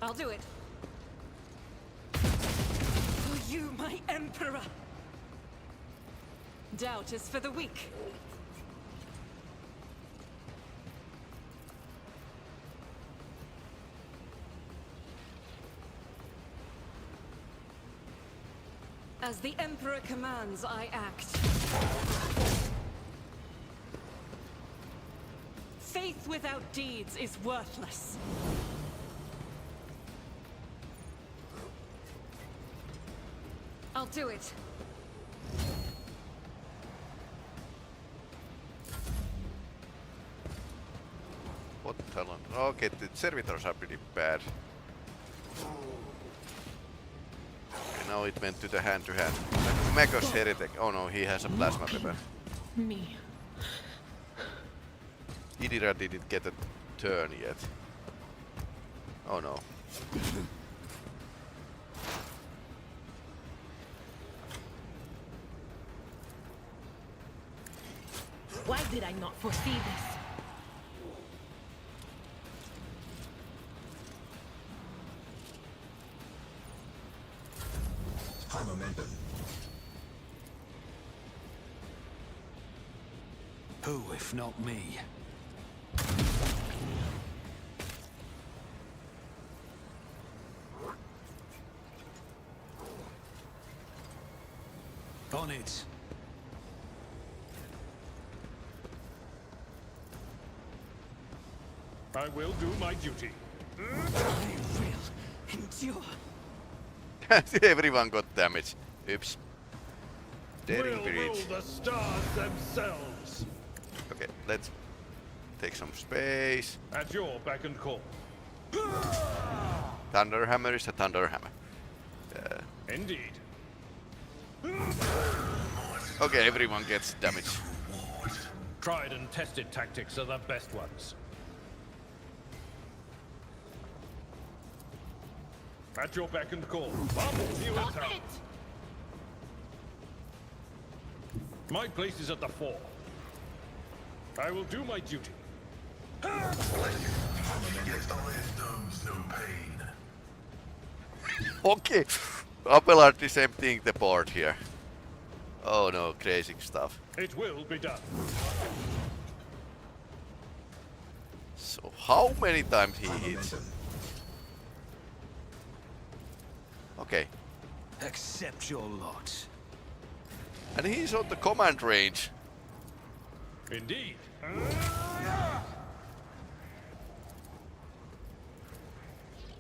I'll do it. For you, my Emperor! Doubt is for the weak. As the Emperor commands, I act. Faith without deeds is worthless. I'll do it. What the hell? Okay, the servitors are pretty bad. Okay, now it went to the hand-to-hand. Magos Heretic. Oh no, he has a plasma weapon. Me. Idira didn't get a turn yet. Oh no. Why did I not foresee this? High momentum. Who, if not me? On it. I will do my duty. I will endure. Everyone got damage. Oops. Daring Will breach. rule the stars themselves. Okay, let's take some space. At your beck and call. Thunder hammer is a thunder hammer. Indeed. Okay, everyone gets damage. Tried and tested tactics are the best ones. At your beck and call. You attack. My place is at the fore. I will do my duty. Yet iron knows no pain. Okay, Abelard the same thing, the board here. Oh no, crazy stuff. It will be done. So how many times he hits? Okay, Accept your lot. and he's on the command range. Indeed.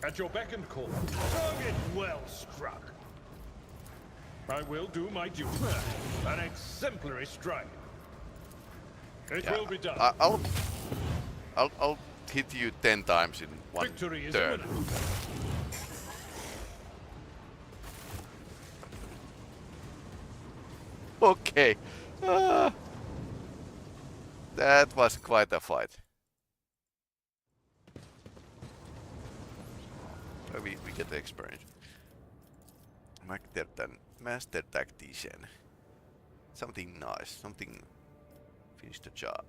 At your beck and call. Target well struck. I will do my duty. An exemplary strike. It will be done. I'll hit you 10 times in one Victory is turn. imminent. Okay. That was quite a fight. We get the experience. Master Tactician. Something nice. Something finish the job.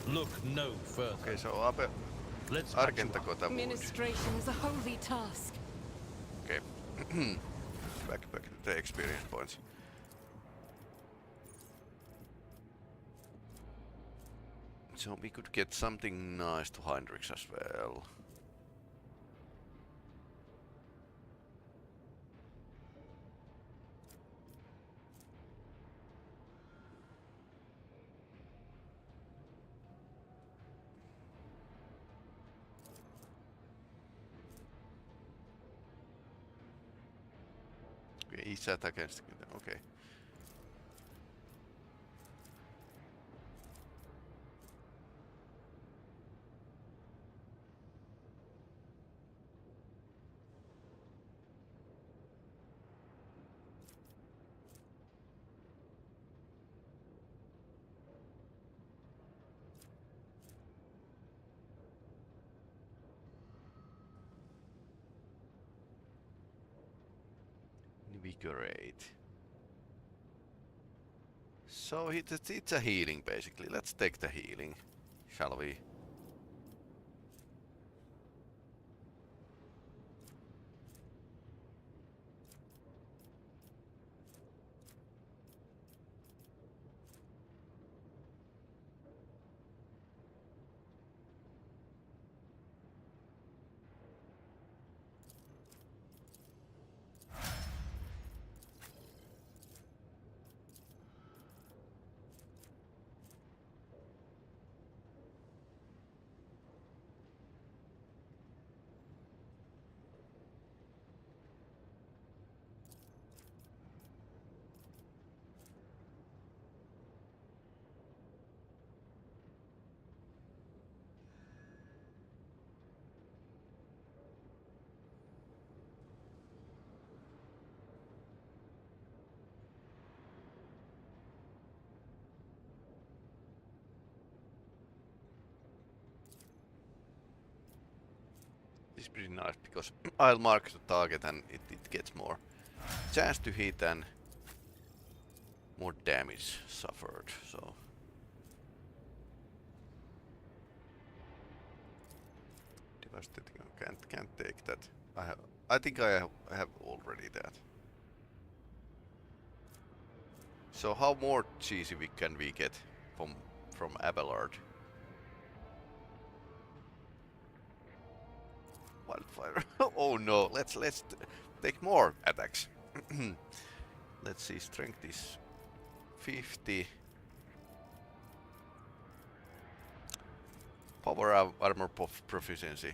Look no further. Okay, so Abe Let's patch you Argenta up. got a wound. Administration is a holy task. Okay. back to the experience points. So we could get something nice to Heinrichs as well. Okay, each attack against. Okay. Invigorate. So it's a healing basically. Let's take the healing, shall we? This is pretty nice because I'll mark the target and it gets more chance to hit and more damage suffered. So devastating. Can't take that. I think I have already that. So how more cheesy can we get from Abelard? Wildfire. Oh no, let's take more attacks. Let's see, strength is 50. Power armor proficiency.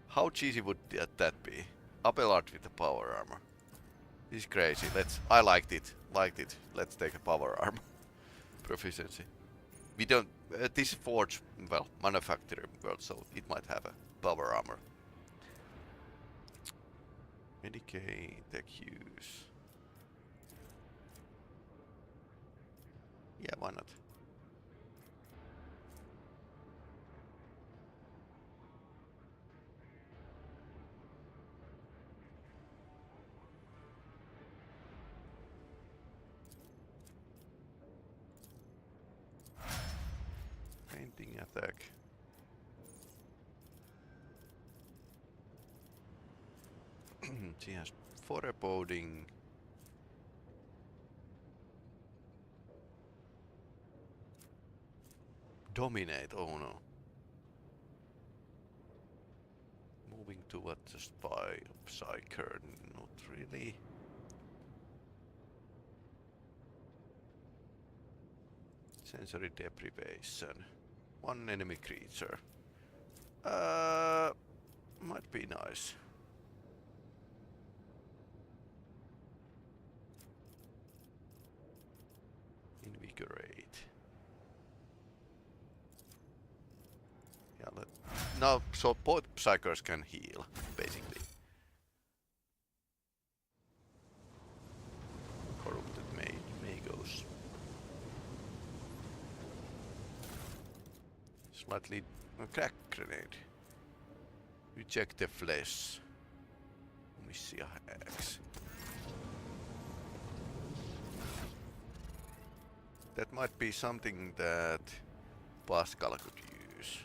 How cheesy would that be? Abelard with the power armor. This is crazy. I liked it. Let's take a power armor proficiency. We don't. This forge, well, manufacturing world, so it might have a power armor. Medicaid, tech use. Yeah, why not? Painting attack. She has foreboding. Dominate, oh no. Moving towards the spy, psyker, not really. Sensory deprivation. One enemy creature. Might be nice. Invigorate. Yeah, now, so both psychers can heal, basically. Corrupted magos. Slightly crack grenade. Reject the flesh. Missia X. That might be something that Pascal could use.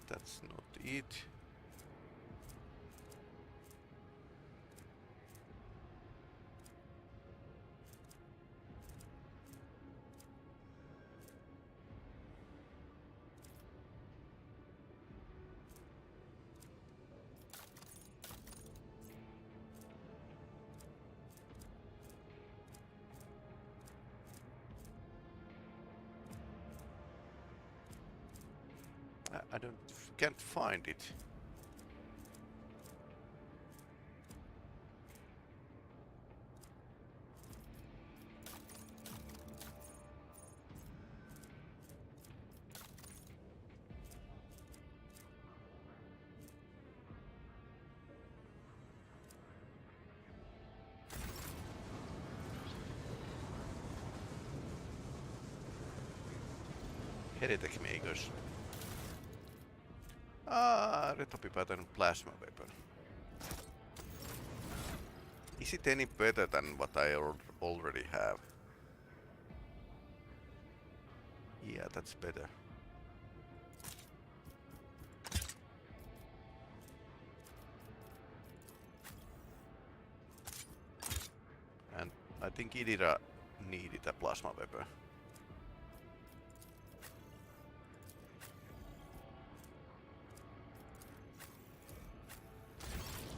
That's not it. I can't find it. Heretic makers. Retopy pattern plasma weapon. Is it any better than what I already have? Yeah, that's better. And I think Idira needed a plasma weapon.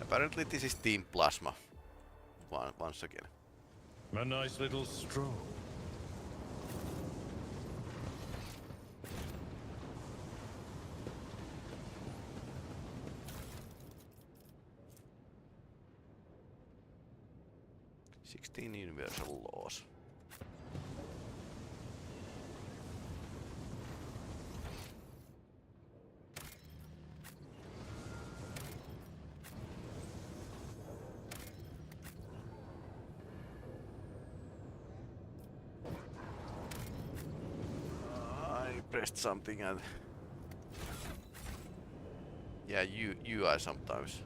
Apparently this is Team Plasma. Once again. A nice little stroll. Universal laws. I pressed something and yeah, UI sometimes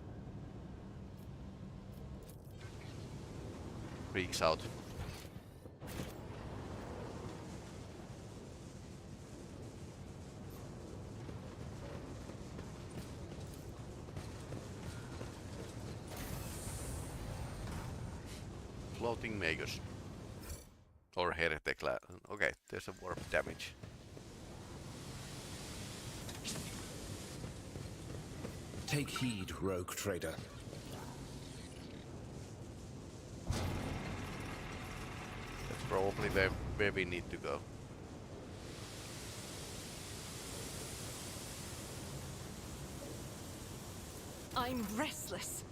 freaks out. Floating makers. Or heretic. Okay, there's a warp damage. Take heed, rogue trader. That's probably where we need to go. I'm restless.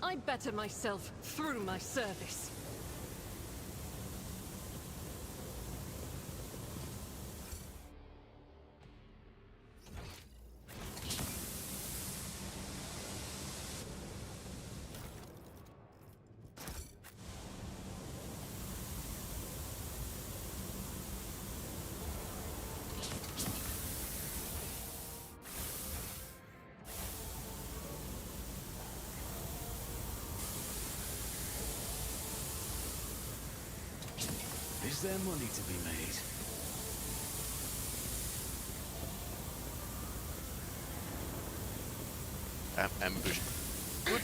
I better myself through my service. Is there money to be made? Ambush. Good.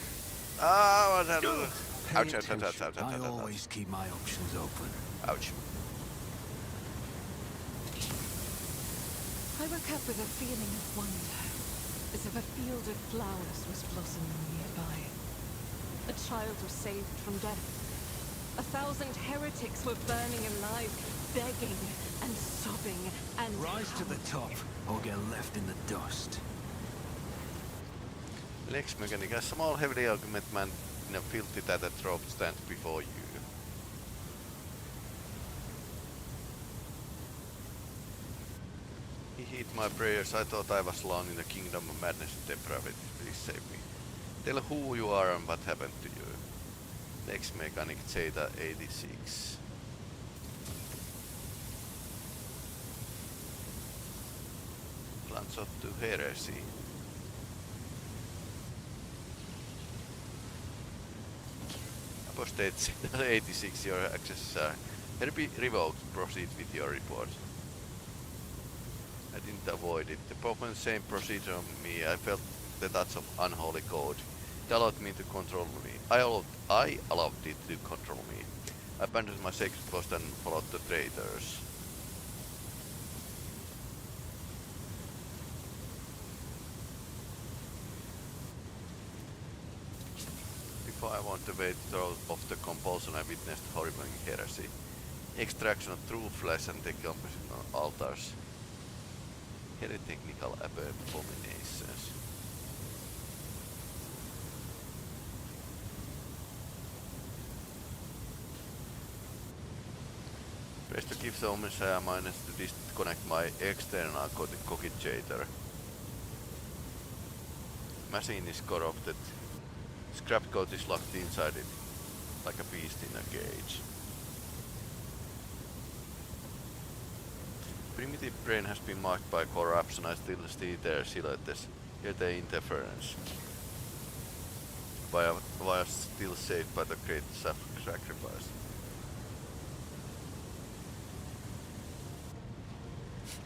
Ah, what happened? Pay Ouch, ouch, attention. ouch, ouch, ouch, I ouch, ouch. always keep my options open. Ouch. I woke up with a feeling of wonder, as if a field of flowers was blossoming nearby. A child was saved from death. 1,000 heretics were burning alive, begging and sobbing and... Rise to the top, or get left in the dust. Lex mechanic, a small heavily augmented man in a filthy tattered robe stands before you. He heed my prayers. I thought I was alone in the kingdom of madness and depravity. Please save me. Tell who you are and what happened to you. Lex mechanic Zeta 86. Plans of to heresy. Apostate Zeta 86, your access can be revoked. Proceed with your report. I didn't avoid it. The problem same procedure on me. I felt the touch of unholy code. It allowed me to control me. I allowed it to control me. I abandoned my sacred post and followed the traitors. Before I want to wait throw off the compulsion, I witnessed horrifying heresy. Extraction of true flesh and decomposition on altars. Heretical abominations. Press to give the Omniscient minus to disconnect my external Konekultilla. Machine is corrupted. Scrap code is locked inside it, like a beast in a cage. Primitive brain has been marked by corruption. I still see their silhouettes Hear the interference. Why still saved by the great sacrifice.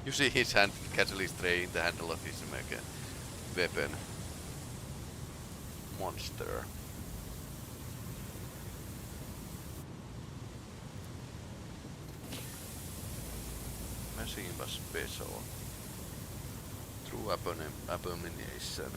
You see his hand casually straying the handle of his mega weapon. Monster. Machine was special. True abomination.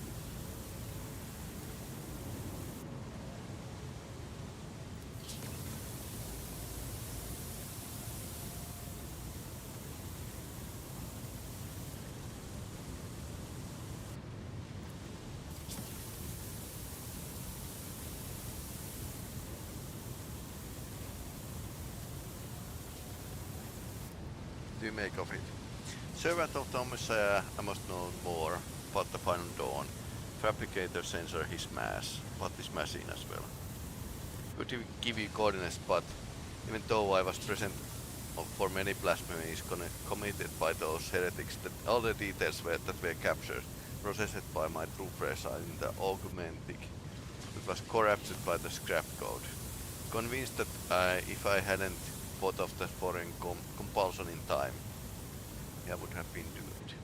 Do you make of it? Servant of the Messiah, I must know more about the final dawn. Fabricator sensor his mass, but his machine as well. Could give you coordinates, but even though I was present for many blasphemies committed by those heretics, that all the details that were captured, processed by my true pressure in the augmentic, it was corrupted by the scrap code. Convinced that if I hadn't thought of the foreign compulsion in time, I would have been doomed.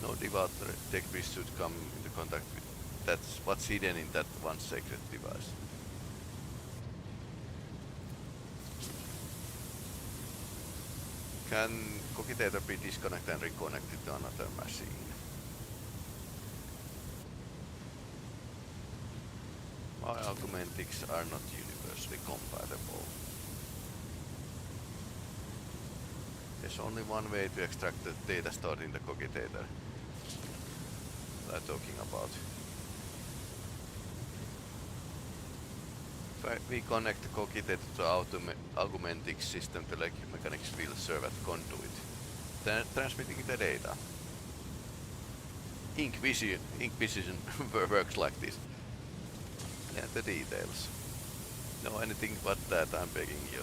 No devout tech priest should come into contact with. That's what's hidden in that one sacred device. Can Cogitator be disconnected and reconnected to another machine? My augmentics are not universally compatible. There's only one way to extract the data stored in the Cogitator. What I'm talking about. If we connect the Cogitator to augmentic system, the mechanics will serve as conduit, then transmitting the data. Inquisition works like this. Yeah, the details. Know anything but that, I'm begging you.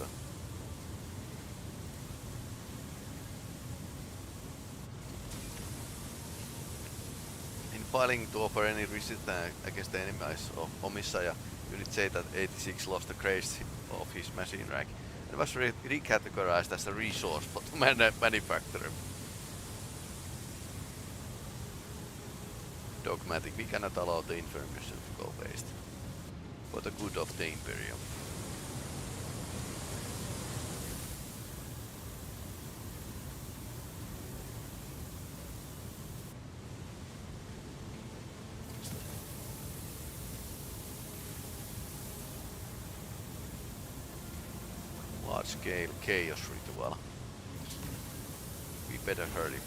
In filing to offer any resistance against the enemies of Messiah, unit say that 86 lost the grace of his machine rack and was recategorized as a resource for the manufacturer. Dogmatic, we cannot allow the information to go waste. For the good of the Imperium. Large-scale chaos ritual. We better hurry.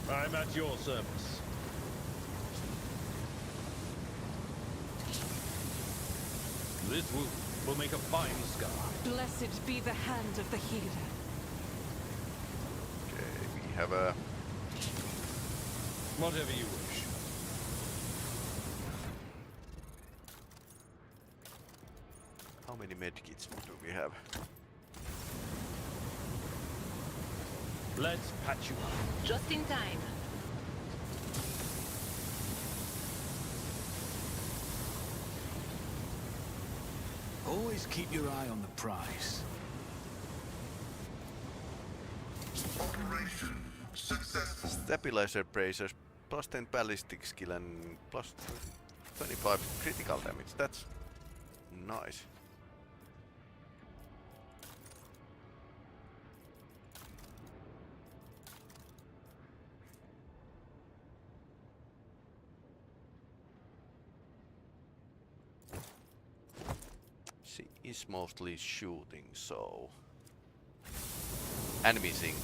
I'm at your service. This wound will make a fine scar. Blessed be the hand of the healer. Okay, we have a... Whatever you wish. How many medkits do we have? Let's patch you up. Just in time. Always keep your eye on the prize. Operation successful. Stabilizer bracers, plus 10 ballistic skill and plus 25 critical damage. That's nice. She is mostly shooting, so... and missing.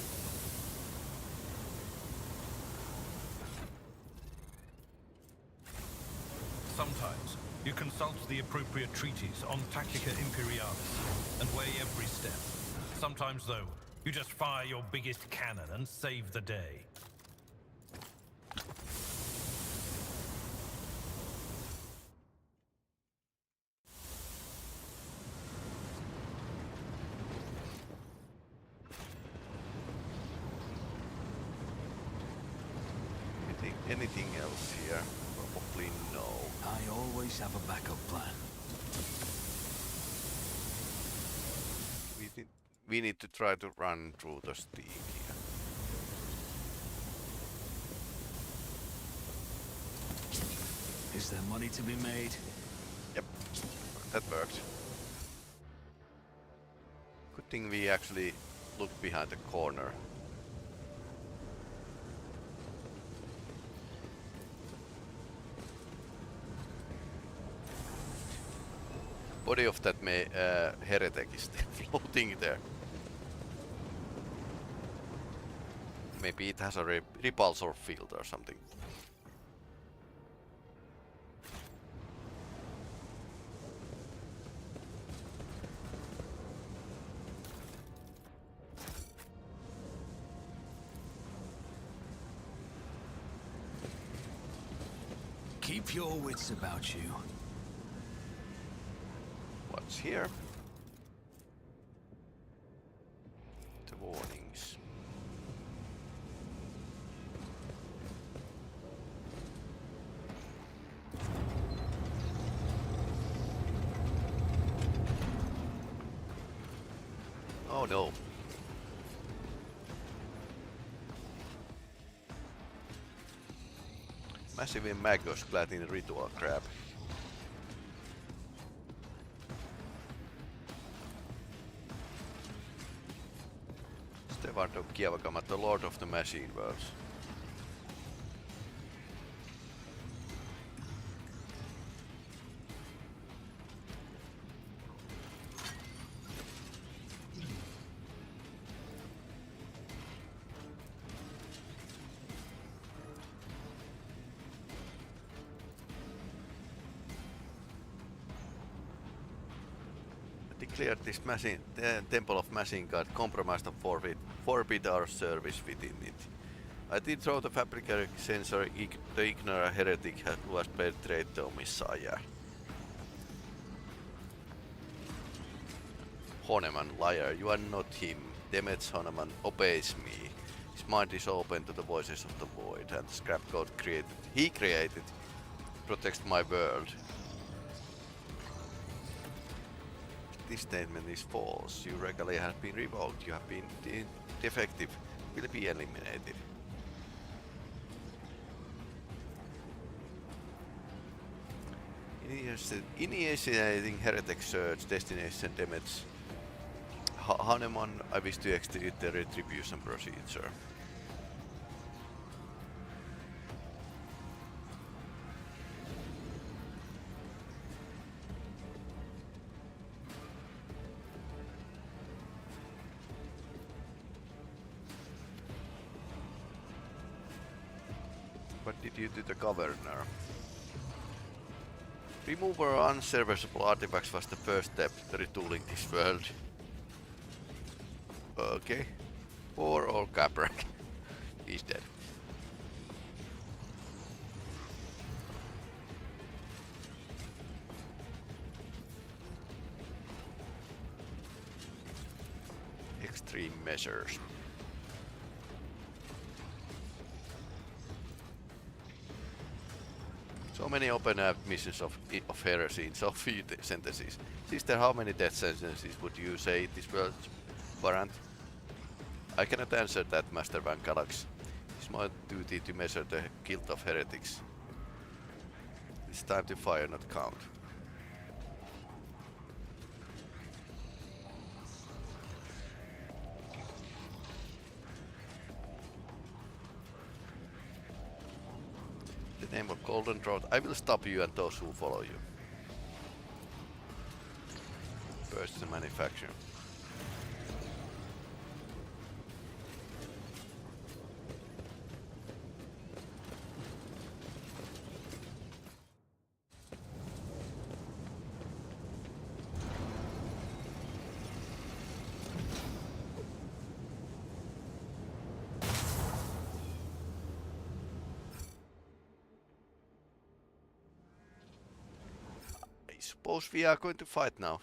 Sometimes you consult the appropriate treatise on Tactica Imperialis and weigh every step. Sometimes, though, you just fire your biggest cannon and save the day. Anything else here? Probably no. I always have a backup plan. We need to try to run through the steam here. Is there money to be made? Yep, that worked. Good thing we actually looked behind the corner. Body of that heretic is still floating there. Maybe it has a repulsor field or something. Keep your wits about you. What's here? The warnings. Oh no. Massive maggots clad in ritual crab. Stefan kiavakamat, the Lord of the Machine Worlds. Declared this Temple of Machine God compromised and forbid our service within it. I did throw the fabricator sensor, the ignorant heretic who has betrayed the Messiah. Honeman, liar, you are not him. Demet's Honeman obeys me. His mind is open to the voices of the void, and the scrap code he created protects my world. This statement is false. Your regalia has been revoked. You have been defective. Will be eliminated. Initiating heretic search. Destination Demet's Hanuman. I wish to execute the retribution procedure. What did you do to the governor? Remove our unserviceable artifacts was the first step to retooling this world. Okay. Poor old Caprak. He's dead. Extreme measures. So many open missions of heresy in so few sentences. Sister, how many death sentences would you say this world warrant? I cannot answer that, Master Van Galax. It's my duty to measure the guilt of heretics. It's time to fire, not count. In the name of Golden Drought, I will stop you and those who follow you. First, the manufacturer. I suppose we are going to fight now.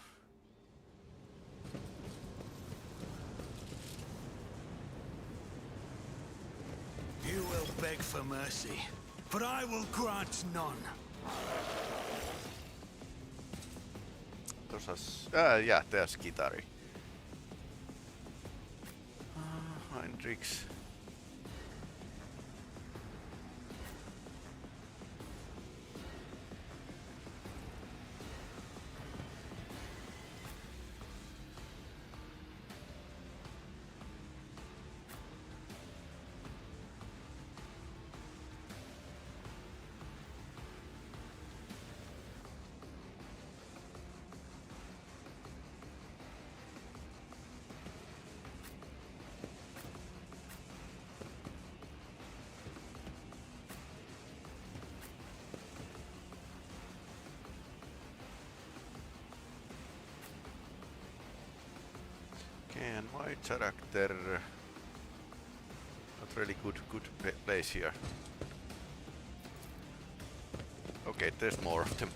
You will beg for mercy. but I will grant none. Yeah, there's Kitari. Heinrichs. And my character not really good place here. Okay, there's more of them.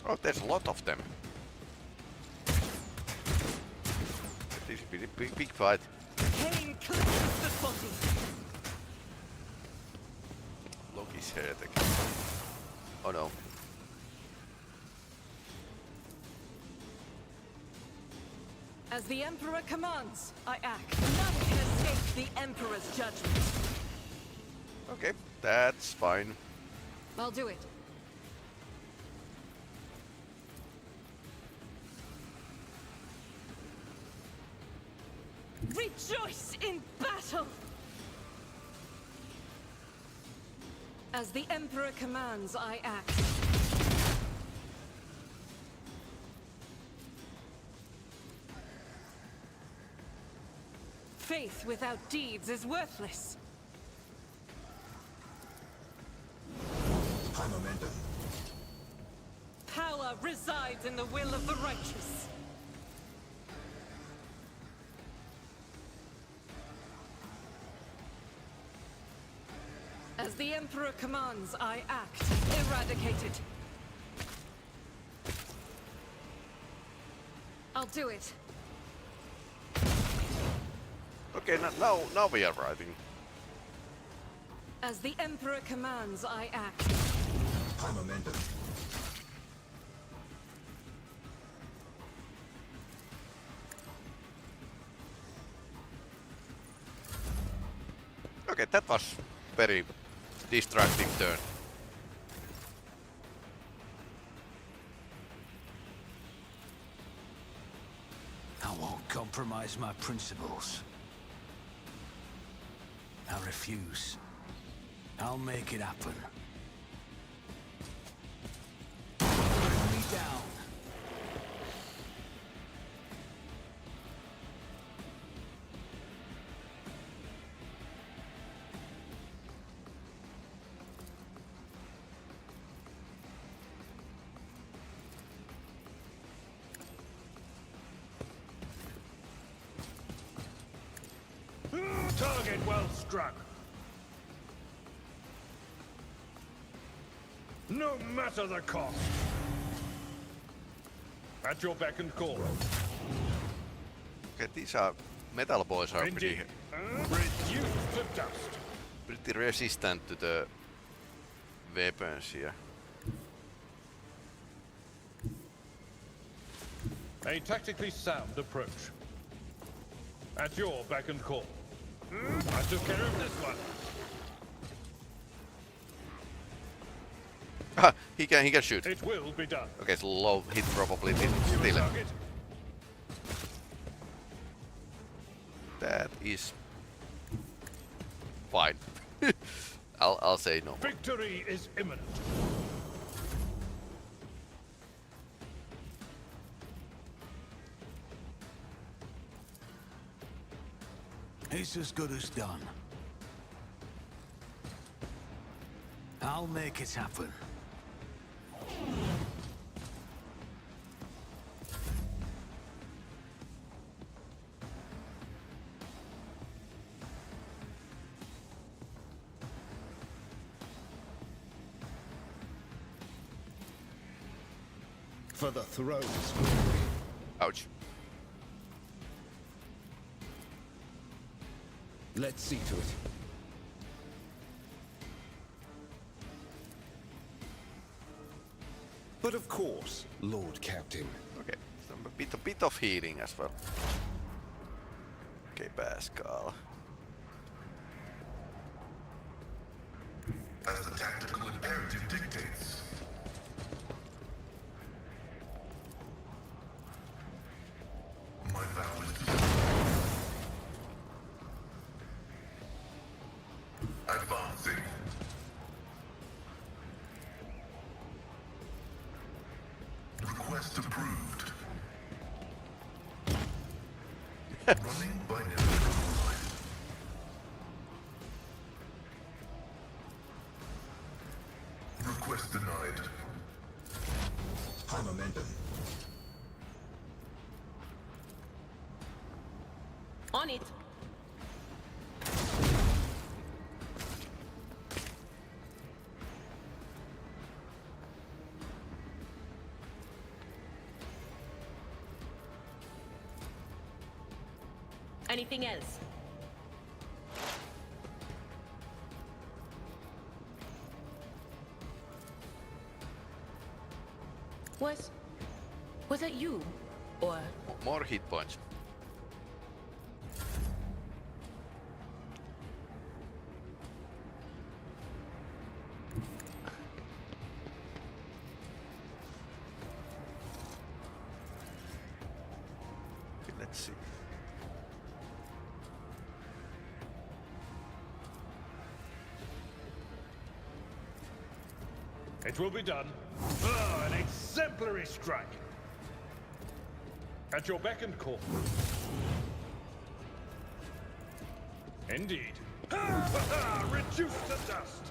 Oh, there's a lot of them. This is a big fight. Cain cleanses the body. Loki's heretic. Oh no. As the Emperor commands, I act. None can escape the Emperor's judgment. Okay, that's fine. I'll do it. Rejoice in battle! As the Emperor commands, I act. Faith without deeds is worthless. High momentum. Power resides in the will of the righteous. As the Emperor commands, I act. Eradicated. I'll do it. Okay, now we are riding. As the Emperor commands, I act. High momentum. Okay, that was very distracting turn. I won't compromise my principles. I refuse. I'll make it happen. Bring me down. Target well struck. No matter the cost. At your beck and call. Okay, these are metal boys are Indeed. Reduced to dust. pretty resistant to the weapons here. A tactically sound approach. At your beck and call. I took care of this one. Ah, he can shoot. It will be done. Okay, so low hit probability New still. target. That is fine. I'll say no. Victory is imminent. It's as good as done. I'll make it happen. For the throne's Ouch. Let's see to it. But of course, Lord Captain. Okay, so a bit of healing as well. Okay, Pascal. As the tactical imperative dictates. My vow is to advancing. Request approved. Running binary line. Request denied. High momentum. On it. Anything else? Was that you? Or More hit points. Okay, let's see. It will be done. Ah, an exemplary strike. At your beck and call. Indeed. Reduced to dust.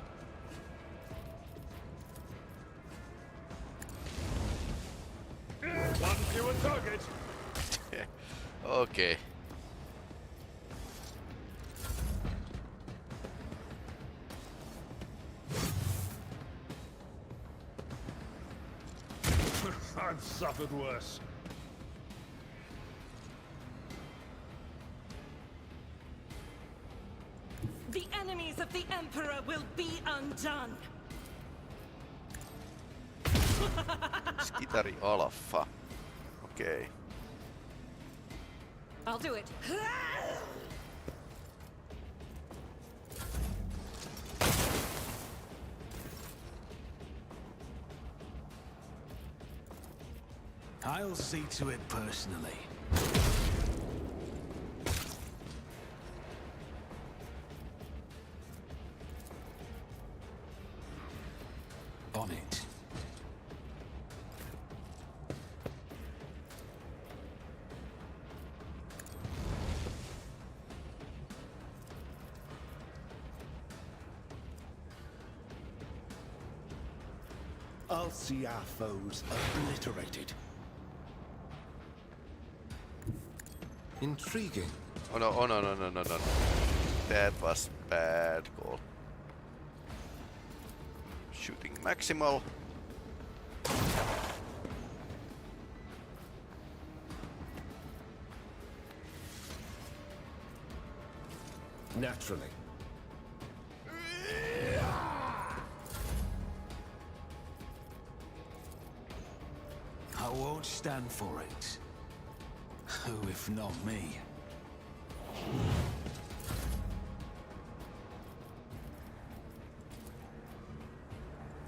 One fewer target. Okay. I've suffered worse. The enemies of the Emperor will be undone. Skitari Alpha. Okay. I'll do it. I'll see to it personally. On it. I'll see our foes obliterated. Intriguing. Oh no, no. That was bad call. Shooting maximal. Naturally. I won't stand for it. Who if not me?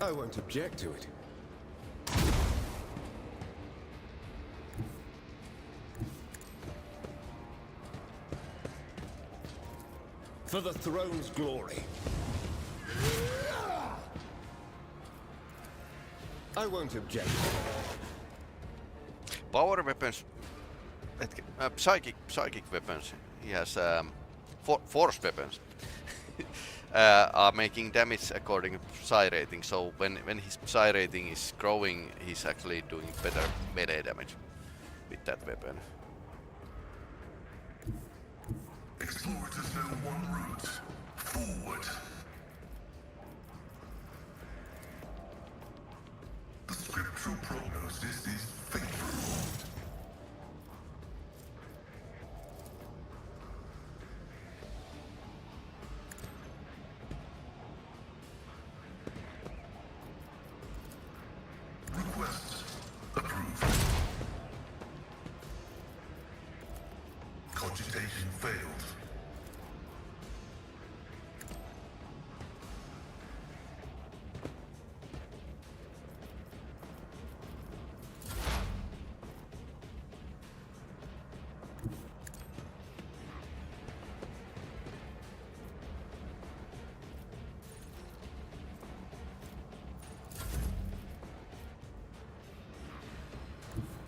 I won't object to it. For the throne's glory. I won't object. Power weapons. Psychic weapons. He has force weapons. Are making damage according to psi rating. So when his psi rating is growing, he's actually doing better melee damage with that weapon. Explorers know one route. Forward. The scriptural prognosis is mission failed.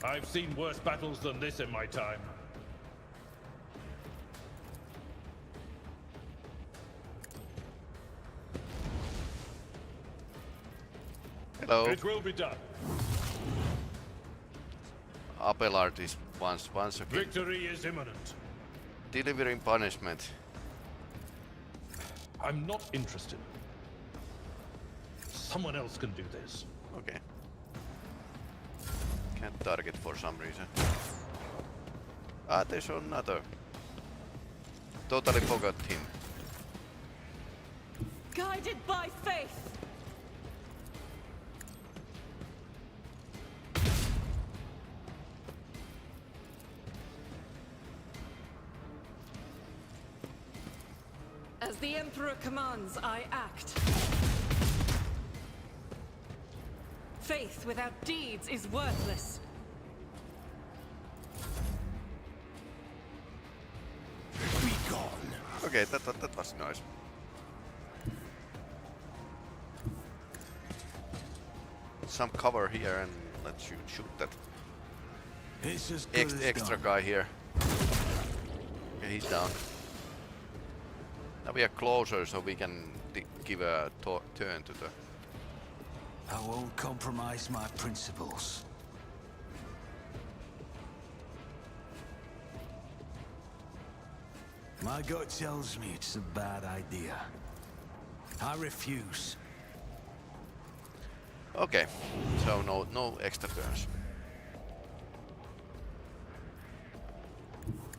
I've seen worse battles than this in my time. Hello. It will be done. Abelard is once again Victory is imminent. delivering punishment. I'm not interested. Someone else can do this. Okay. Can't target for some reason. Ah, there's another. Totally forgot him. Guided by faith! As the Emperor commands, I act. Faith without deeds is worthless. Be gone. Okay, that was nice. Some cover here and let's shoot that It's as good as extra done. guy here. Okay, he's down. Now we are closer, so we can give a turn to the. I won't compromise my principles. My gut tells me it's a bad idea. I refuse. Okay, so no extra turns.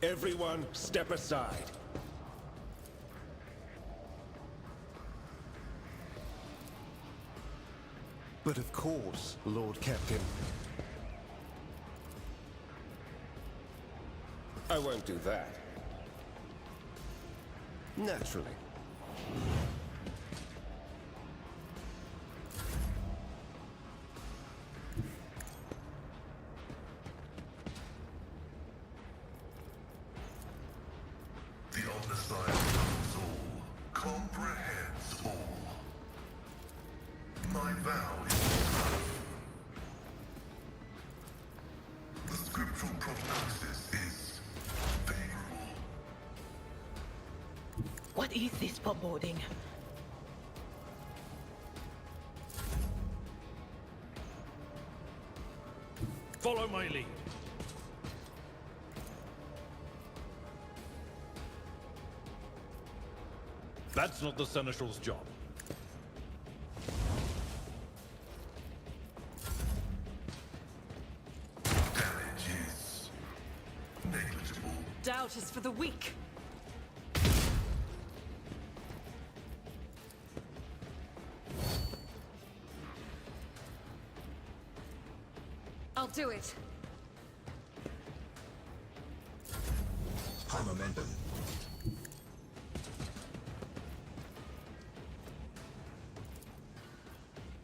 Everyone, step aside. But of course, Lord Captain. I won't do that. Naturally. The Omnissiah knows all, comprehends all. My vow is enough. The scriptural prognosis is favorable. What is this foreboding? Follow my lead. That's not the Seneschal's job. Damage is negligible. Doubt is for the weak. I'll do it. High momentum.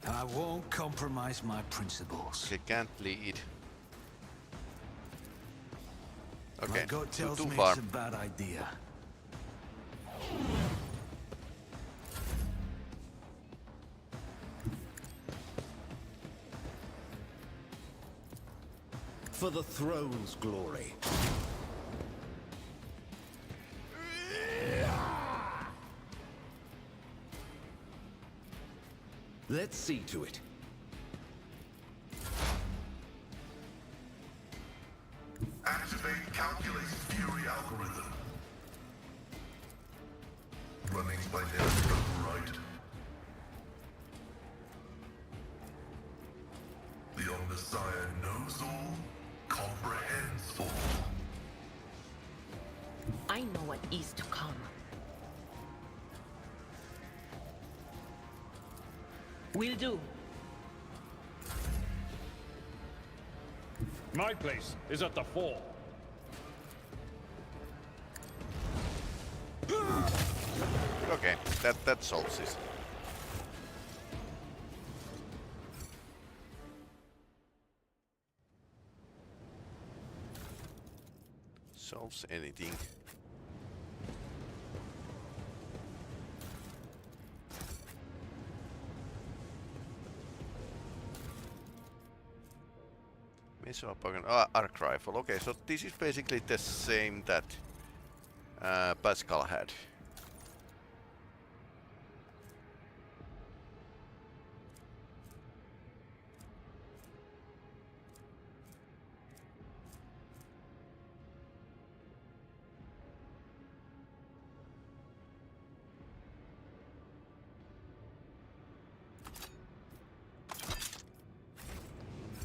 I won't compromise my principles. Okay, can't lead. Okay, My gut tells too me far. it's a bad idea. For the throne's glory. Let's see to it. Activate calculated fury algorithm. Running binary override. The Omnissiah knows all, comprehends all. I know what is to come. Will do. My place is at the fore. Okay, that solves this. Solves anything. Missile arc rifle. Okay, so this is basically the same that Pascal had.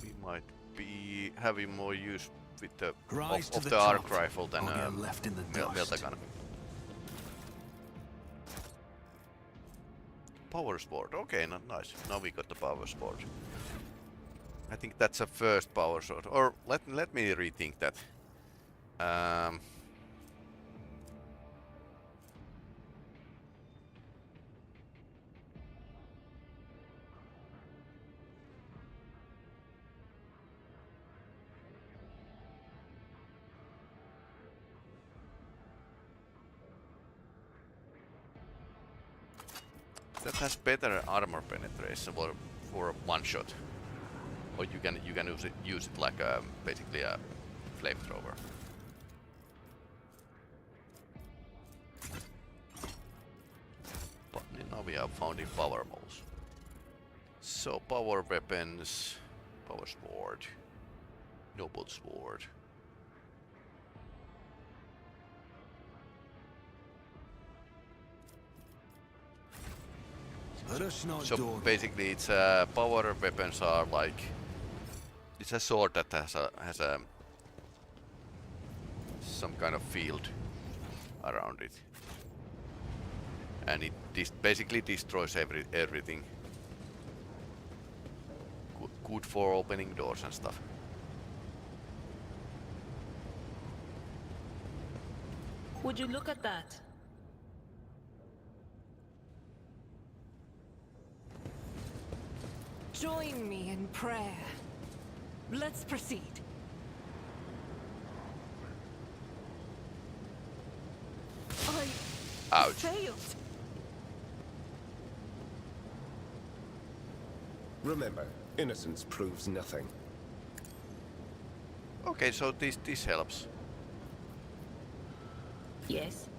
We might be having more use with the of the arc rifle than left in the melta gun. Power sword. Okay, nice. Now we got the power sword. I think that's a first power sword. Or let me rethink that. That has better armor penetration for one shot, or you can use it like basically a flamethrower. But now we have found in power modes. So power weapons, power sword, noble sword. So basically, it's power weapons are like it's a sword that has a some kind of field around it, and it basically destroys everything. Good for opening doors and stuff. Would you look at that? Join me in prayer. Let's proceed. I failed. Remember, innocence proves nothing. Okay, so this helps. Yes.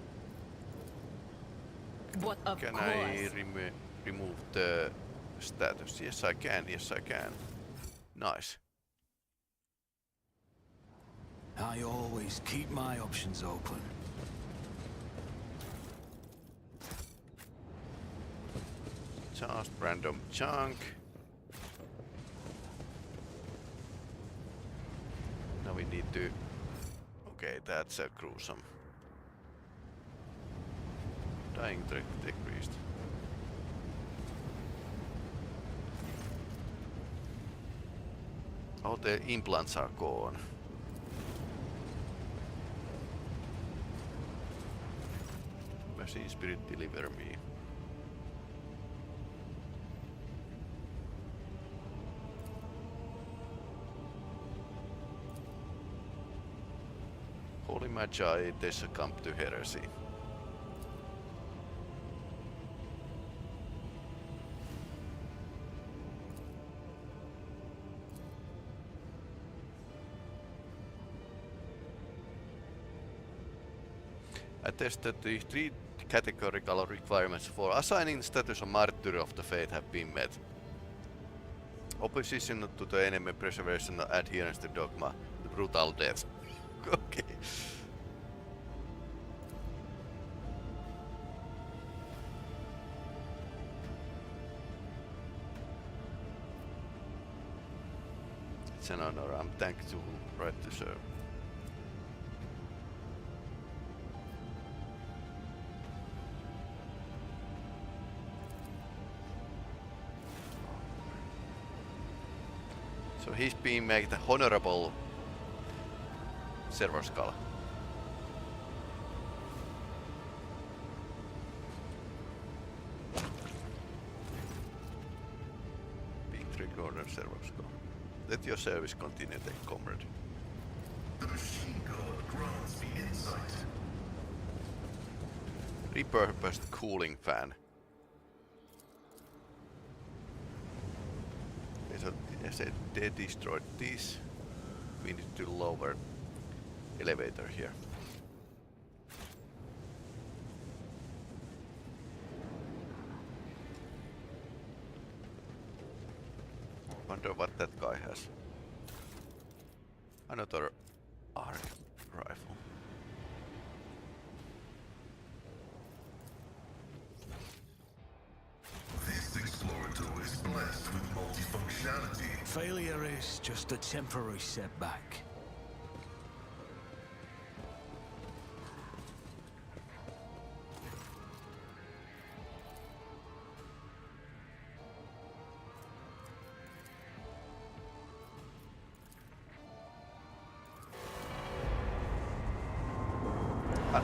But of Can course. I remove the status? Yes, I can. Yes, I can. Nice. I always keep my options open. Just random junk. Now we need to... Okay, that's a gruesome. Dying decreased. Oh, the implants are gone. Machine spirit, deliver me. Holy Magi, they succumb to heresy. I tested the 3 categorical requirements for assigning the status of Martyr of the Faith have been met. Opposition to the enemy, preservation, adherence to dogma, the brutal death. Okay. It's an honor. I'm thankful right to serve. So he's being made the honorable server skull. modern servos go. Let your service continue, then, comrade. The machine god grants me insight. Repurposed cooling fan. Okay, so as they destroyed these, we need to lower elevator here. Wonder what that guy has. Another arc rifle. This explorer door is blessed with multifunctionality. Failure is just a temporary setback.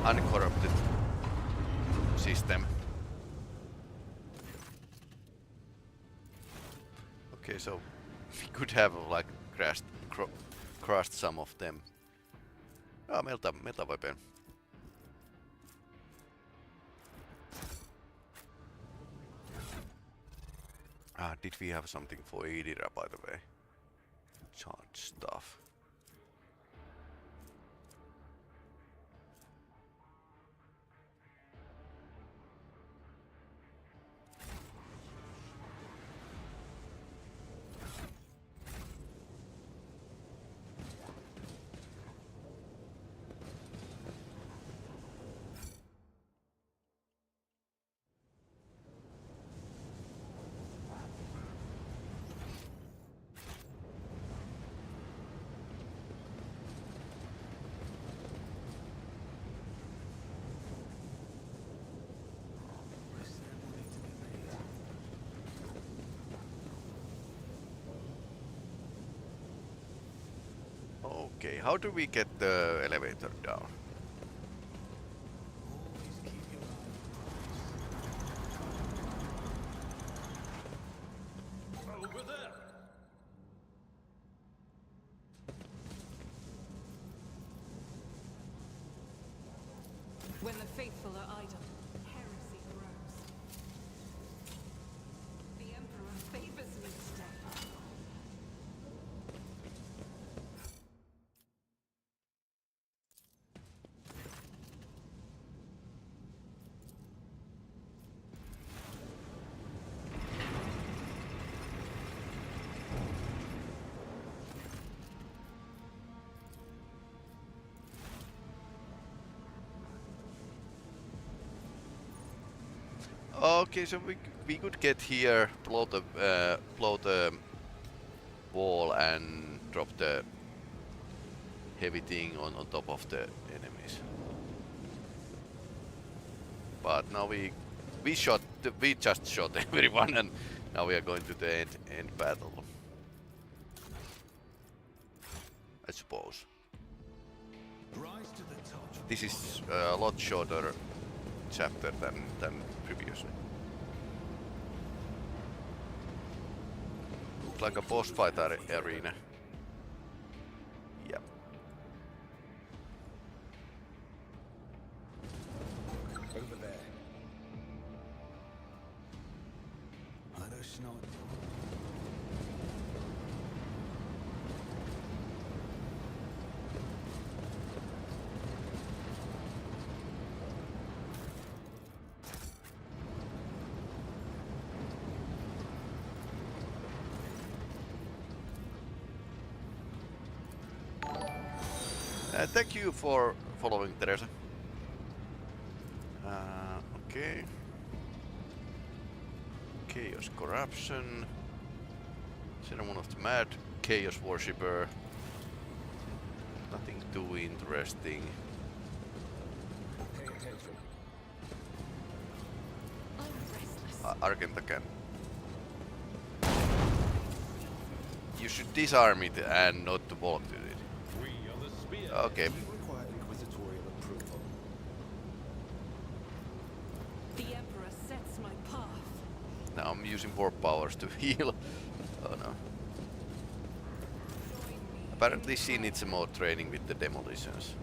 Uncorrupted system. Okay, so we could have like crushed some of them. Ah, melta weapon. Ah, did we have something for Idira, by the way? Charge stuff. Okay, how do we get the elevator down? Over there! When the faithful are idle, heresy grows. The Emperor favors me today. Okay, so we could get here, blow the wall and drop the heavy thing on top of the enemies. But now we just shot everyone, and now we are going to the end battle, I suppose. Rise to the top. This is a lot shorter chapter than previously. Looks like a boss fight arena. Yep. Over there. Let us not. Thank you for following, Teresa. Okay. Chaos Corruption. Ceremony of the Mad. Chaos Worshipper. Nothing too interesting. Pay attention. Argentacan. You should disarm it and not to walk to it. Okay. We require inquisitorial approval. The Emperor sets my path. Now I'm using warp powers to heal. Oh no. Apparently she needs some more training with the demolitions.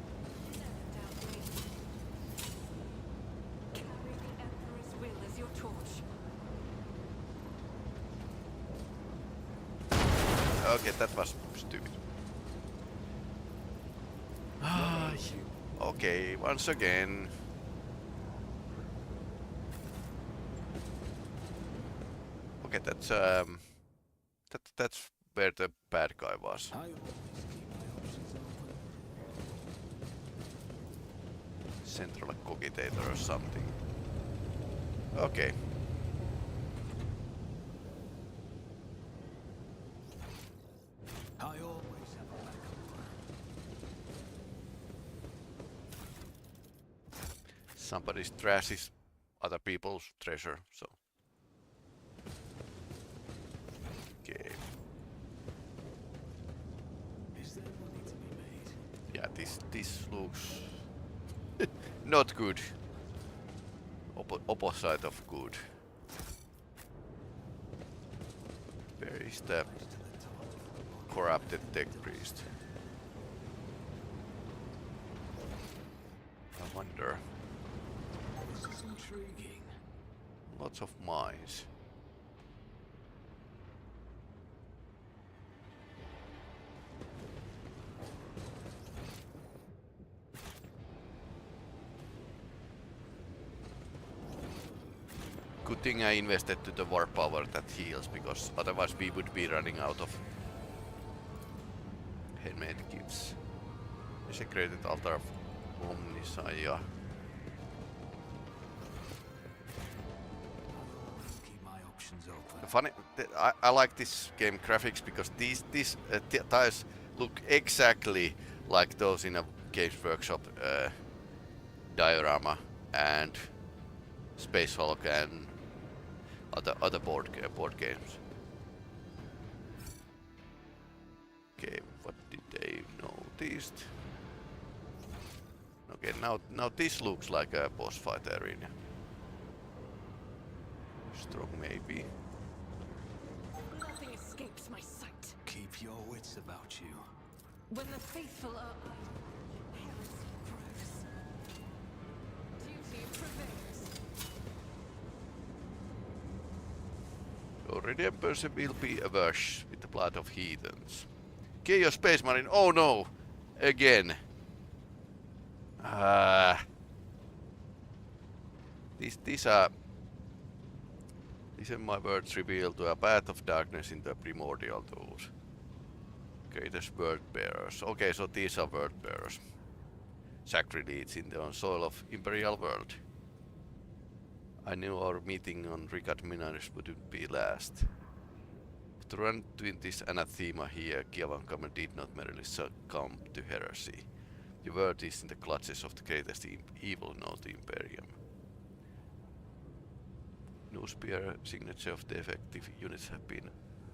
Carry the Emperor's will as your torch. Okay, that was stupid. Okay, once again. Okay, that's where the bad guy was. Central cogitator or something. Okay. I always have a backup plan. Somebody's trash is other people's treasure, so. Okay. Is there money to be made? Yeah, this looks not good. Opposite of good. Where is the corrupted tech priest? I wonder. This is intriguing. Lots of mines. Good thing I invested to the war power that heals, because otherwise we would be running out of handmade gifts. Desecrated altar of Omnisaya. Keep my options open. Funny, I like this game graphics because these tiles look exactly like those in a Games Workshop diorama and Space Hulk and other board games. Okay, what did they notice? Okay, now this looks like a boss fight arena. Strong maybe. Nothing escapes my sight. Keep your wits about you. When the faithful are idle, heresy grows. Duty prevails. Your redemption will be awash with the blood of heathens. Chaos Space Marine, oh no! Again! These are my words revealed to a path of darkness in the primordial tools. Greatest word bearers. Okay, so these are word bearers. Sacrilegious in the soil of Imperial World. I knew our meeting on Ricard Minaris wouldn't be last. To run between this anathema here, Kiavankama did not merely succumb to heresy. The world is in the clutches of the greatest evil known to Imperium. No spear signature of the effective units have been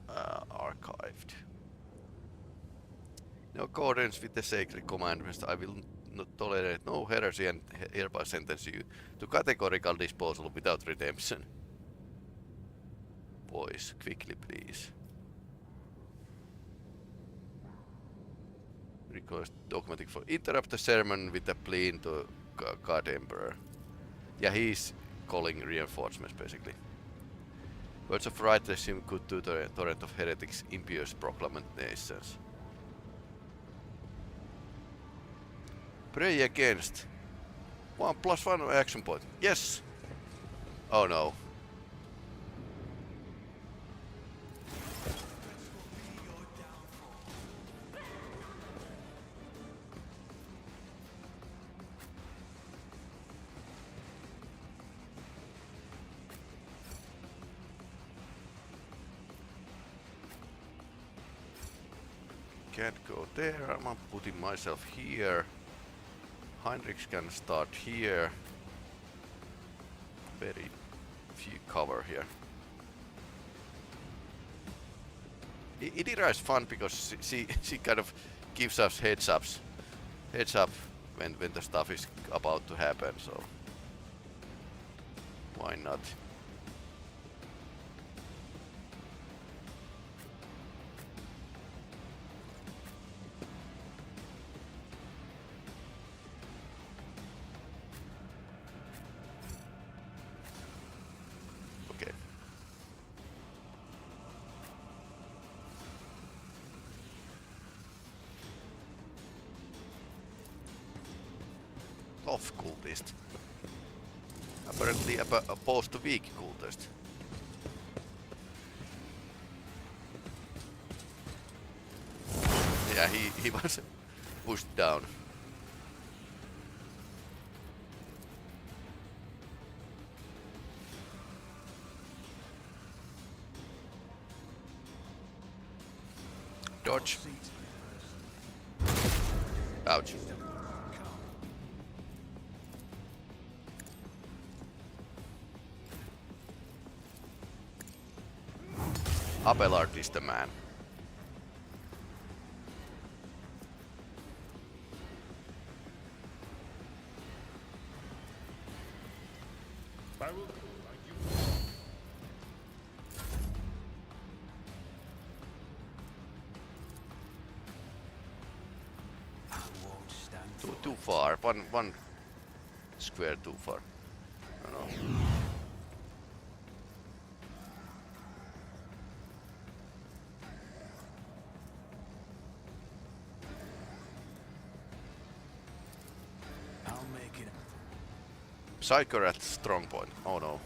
archived. In accordance with the sacred commandments, I will not tolerate no heresy and hereby sentence you to categorical disposal without redemption. Boys, quickly please. Request documenting for interrupt the sermon with a plea to God Emperor. Yeah, he's calling reinforcements basically. Words of righteousness seem good to the torrent of heretics, impious proclamations. Pray against. 1+1 action point. Yes! Oh no. Can't go there. I'm putting myself here. Heinrichs can start here. Very few cover here. Idira is fun because she kind of gives us heads up when the stuff is about to happen, so why not? Sloth cultist. Apparently opposed to weak cultist. Yeah, he was pushed down. Dodge. Ouch. Abelard is the man. I will. Too far. One square too far. I don't know. I'll make it. Psycho at strong point. Oh no.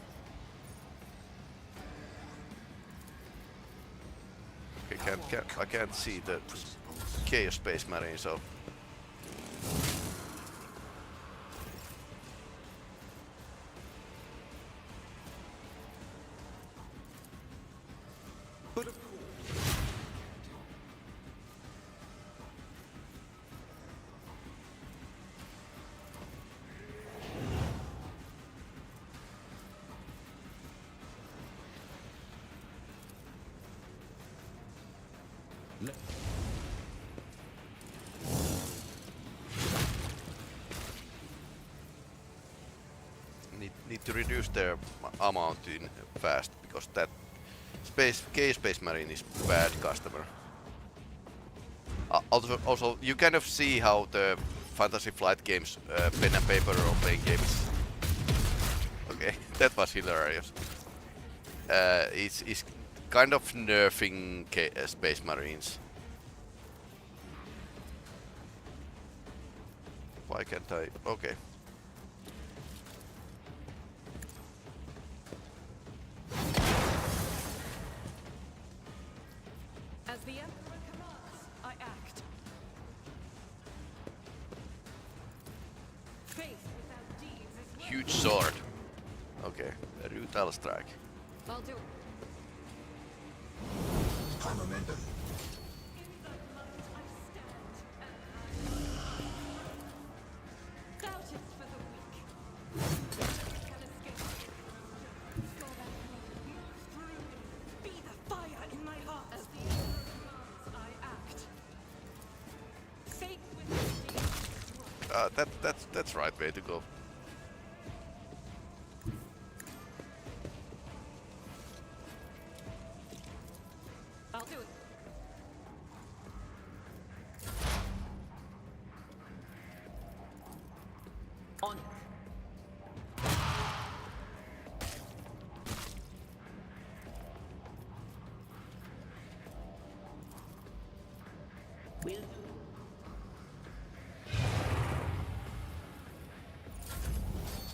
Okay, I can't see the Chaos Space Marine, so. Need to reduce their amount in fast because that Space Marine is bad customer. Also, you kind of see how the Fantasy Flight games, pen and paper role-playing games. Okay, that was hilarious. It's kind of nerfing Space Marines. Why can't I? Okay. As the Emperor commands, I act. Faith without deeds is Huge sword. Okay, a brutal strike. I'll do it. High momentum. In the light I stand and hide. Doubt is for the weak. Can escape. Go back. Move through. Be the fire in my heart. As the Emperor commands, I act. Faith without deeds. That's right way to go. I'll do it. On it. Will do.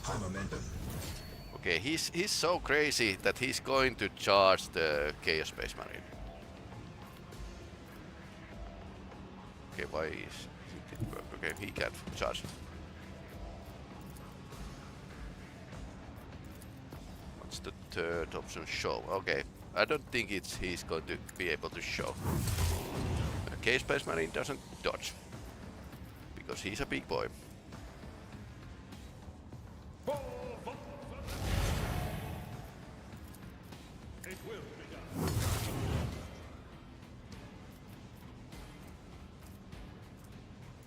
High momentum. Okay, he's so crazy that he's going to charge the Chaos Space Marine. Okay, why is it work? Okay, he can't charge. What's the third option? Show. Okay, I don't think he's going to be able to show. Chaos Space Marine doesn't dodge because he's a big boy. It will be done.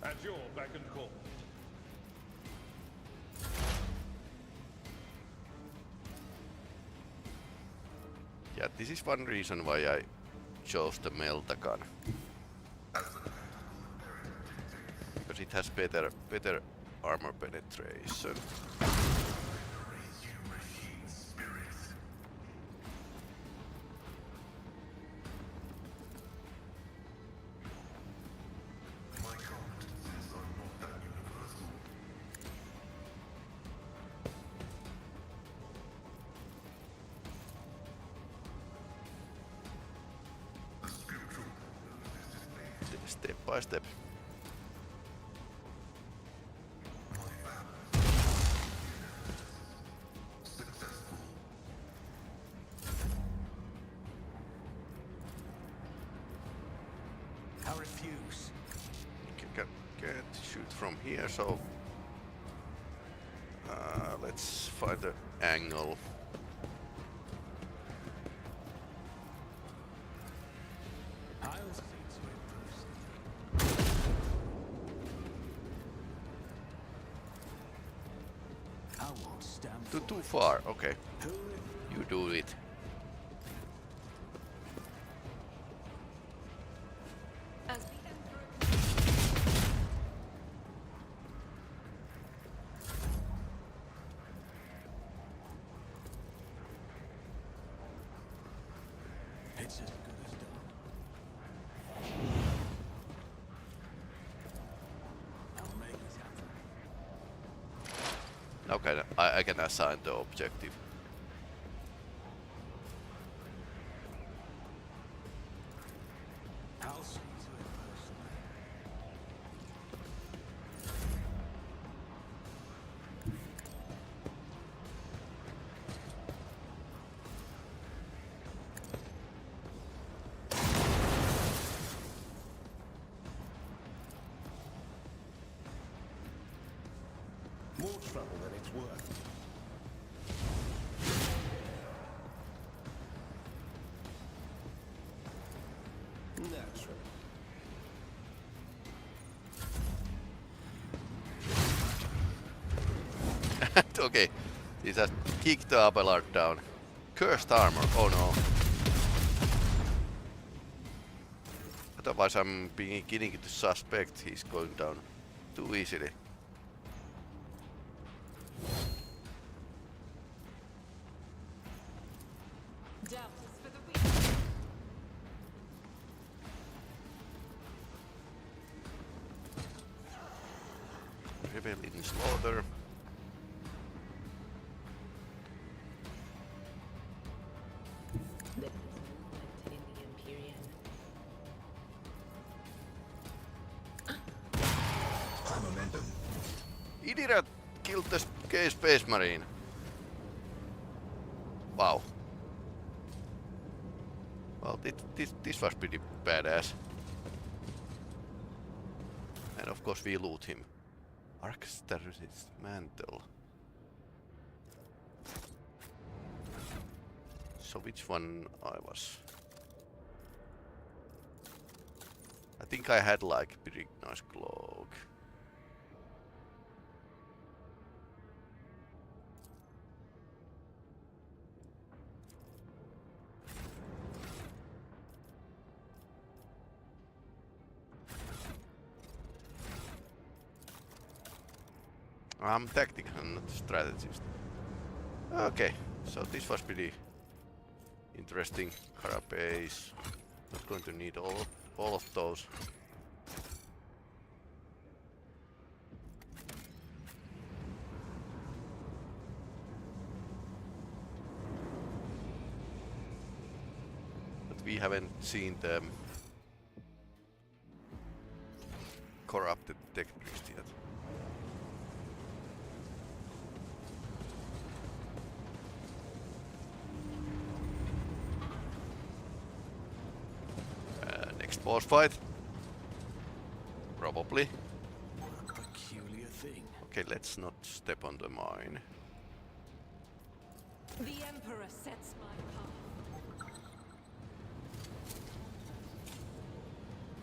At your beck and call. Yeah, this is one reason why I chose the Melta gun. Because it has better armor penetration. Step by step. I refuse. Can shoot from here, so let's find the angle. I'll see to it first. I won't stand Too far. Okay, you do it. As the Emperor... It's as good as done. I'll make it happen. Okay, I can assign the objective. I'll see to it first. More trouble than it's worth. Naturally. Okay, he just kicked the Abelard down. Cursed armor, oh no. Otherwise I'm beginning to suspect he's going down too easily. Doubt is for the weak. Rebellion slaughter. There is movement in the Empyrean. High momentum. Idiot killed the Space Marine. Wow. Well, this was pretty badass. And of course we loot him. Arcster's mantle. So which one I was? I think I had like pretty nice cloak. I'm tactical, not strategist. Okay, so this was pretty interesting. Carapace. Not going to need all of those. But we haven't seen the corrupted tech priest yet. Next boss fight. Probably. What a peculiar thing. Okay, let's not step on the mine. The Emperor sets my path.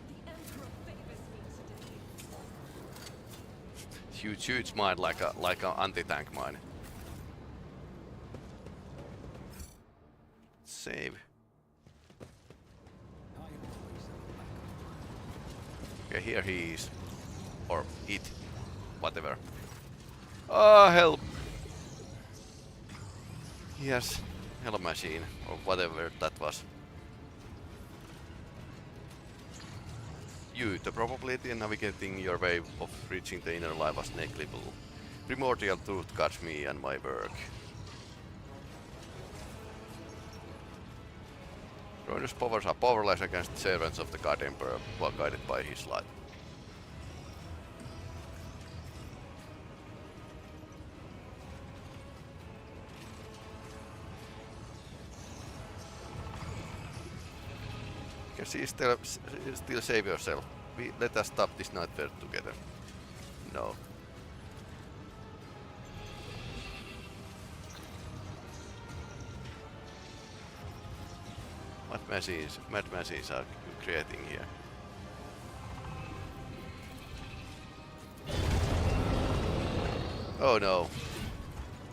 The Emperor favors me today. Huge mine like a anti-tank mine. Save. Okay, here he is. Or it. Whatever. Ah, help! He has hell machine, or whatever that was. You, the probability in navigating your way of reaching the inner life was negligible. Primordial truth guards me and my work. Rhoda's powers are powerless against servants of the God Emperor who are guided by his light. You can see still save yourself. Let us stop this nightmare together. No. Mad machines are creating here. Oh no.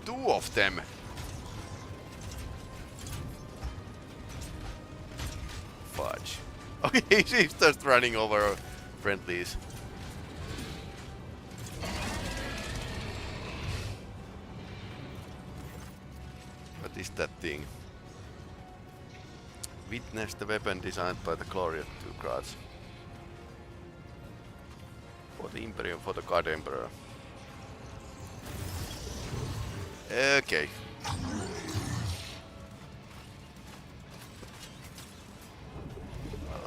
2 of them! Fudge. Okay, she's just running over friendlies. What is that thing? Witness the weapon designed by the glorious two gods. For the Imperium, for the God Emperor. Okay.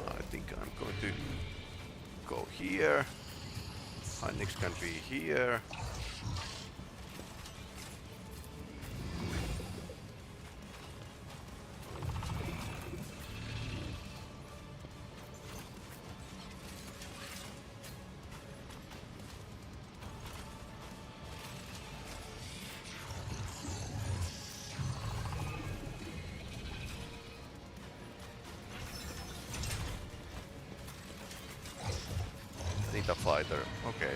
I think I'm going to go here. Hynix can be here. Need a fighter, okay.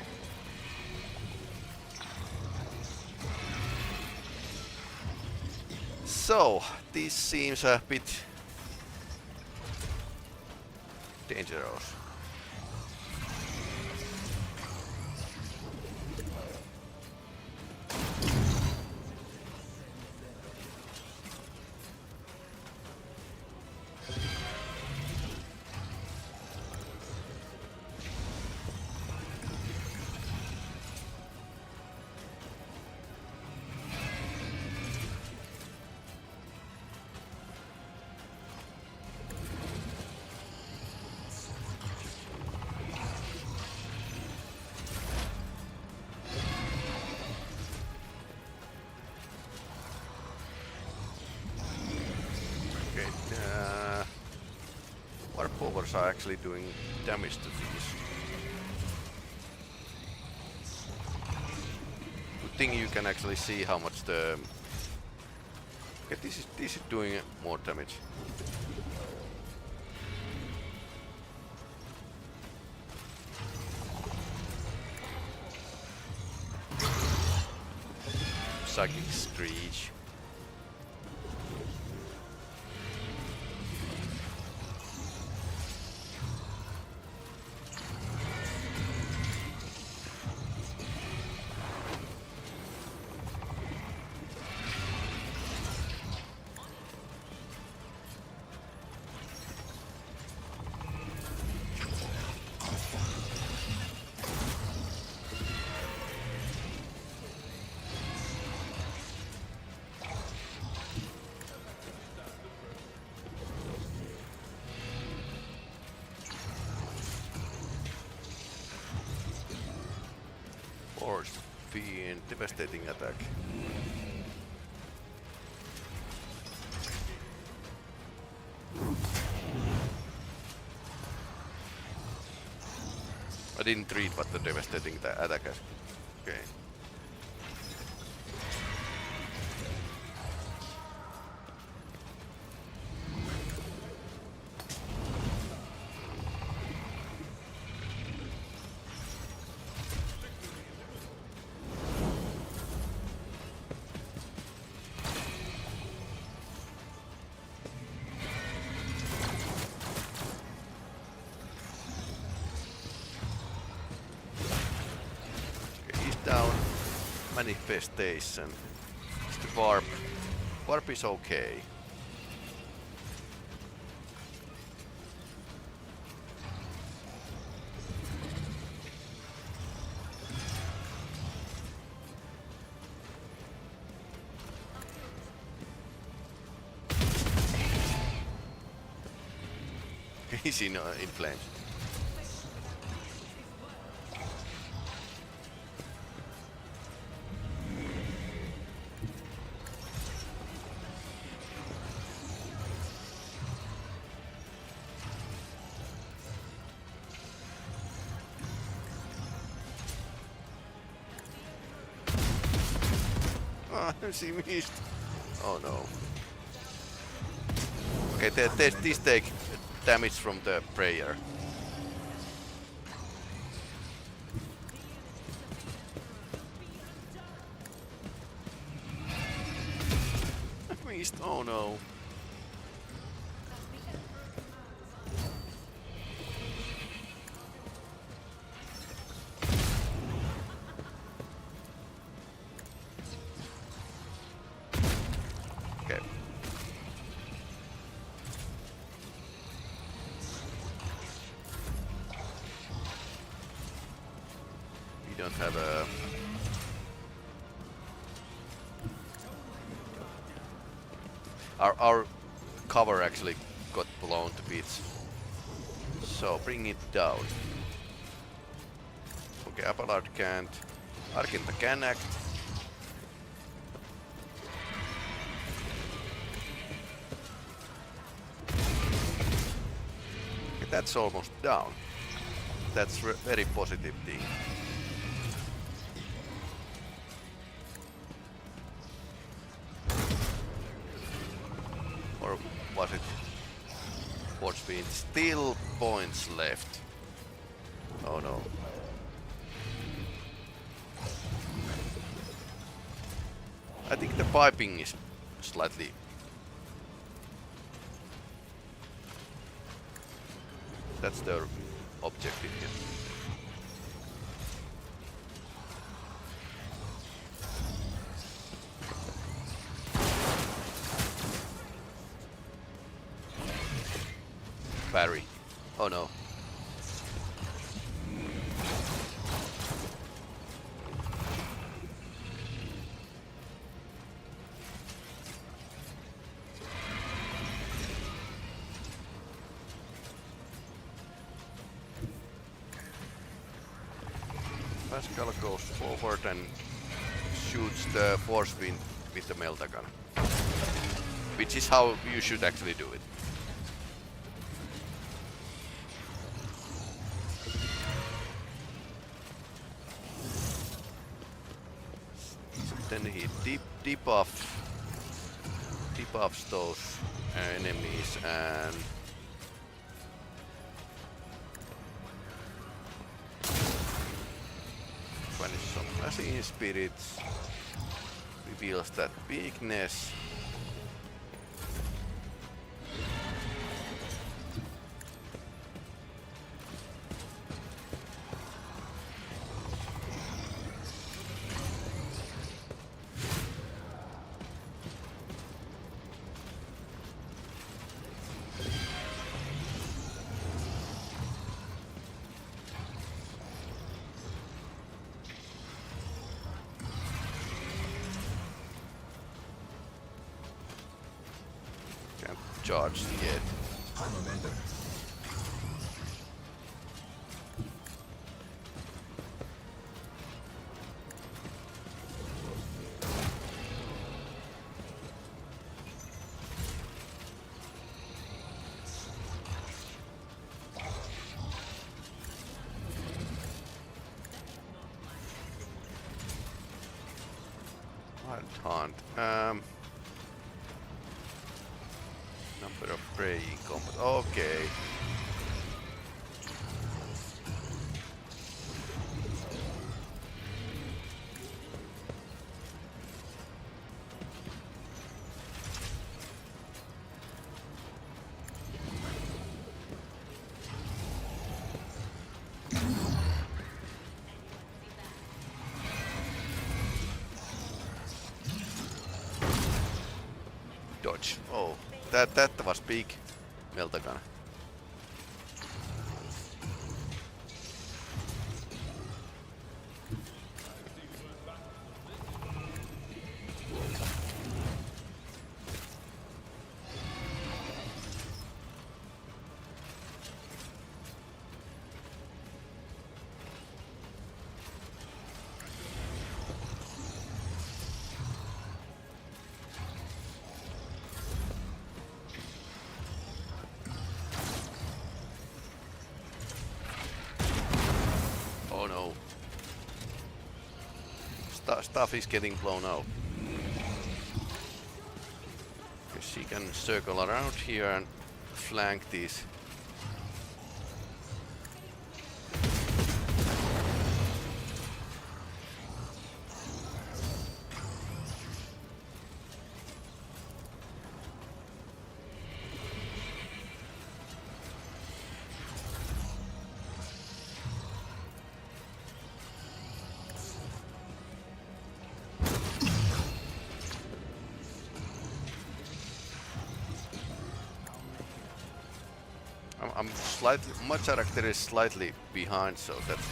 So, this seems a bit dangerous. Our powers are actually doing damage to these. Good thing you can actually see how much the... Okay, this is doing more damage. Psychic Screech. Forged Fiend, devastating attack. I didn't read what the devastating attack is. Okay. Down. Manifestation. It's the warp. Warp is okay. He's in flames. Ah, she missed. Oh no. Okay, these take damage from the prayer. Missed. Oh no. Okay. We don't have a... Our cover actually got blown to bits. So bring it down. Okay, Abelard can't. Argenta can act. Okay, that's almost down. That's very positive thing. Or was it? Force speed still points left. Oh no. I think the piping is slightly... That's the objective here. Barry. Oh no. Pascal goes forward and shoots the force wind with the melta gun. Which is how you should actually do it. Then he debuffs those enemies and banish some machine spirits, reveals that weakness. Charged yet. High momentum. Wild Hunt. Number of praying combat. Okay. Dodge. Oh, that was big. Melta gun. stuff is getting blown out. She can circle around here and flank these. I'm slightly, my character is slightly behind, so that's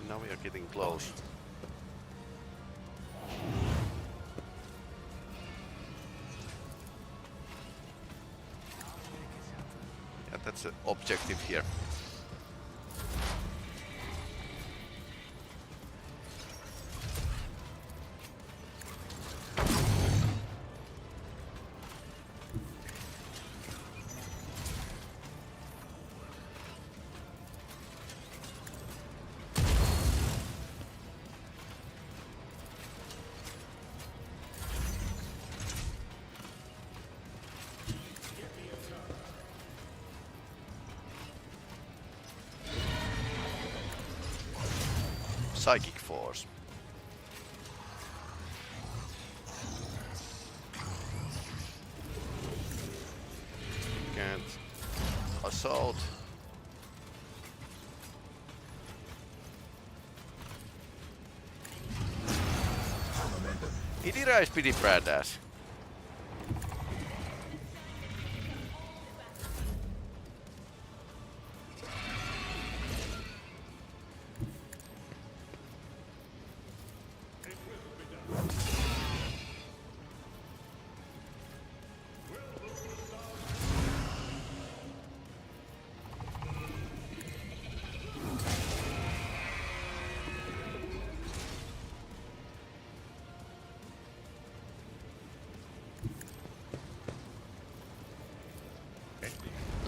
now we are getting close. Yeah, that's the objective here. Psychic force. Can't assault. Idira is pretty badass.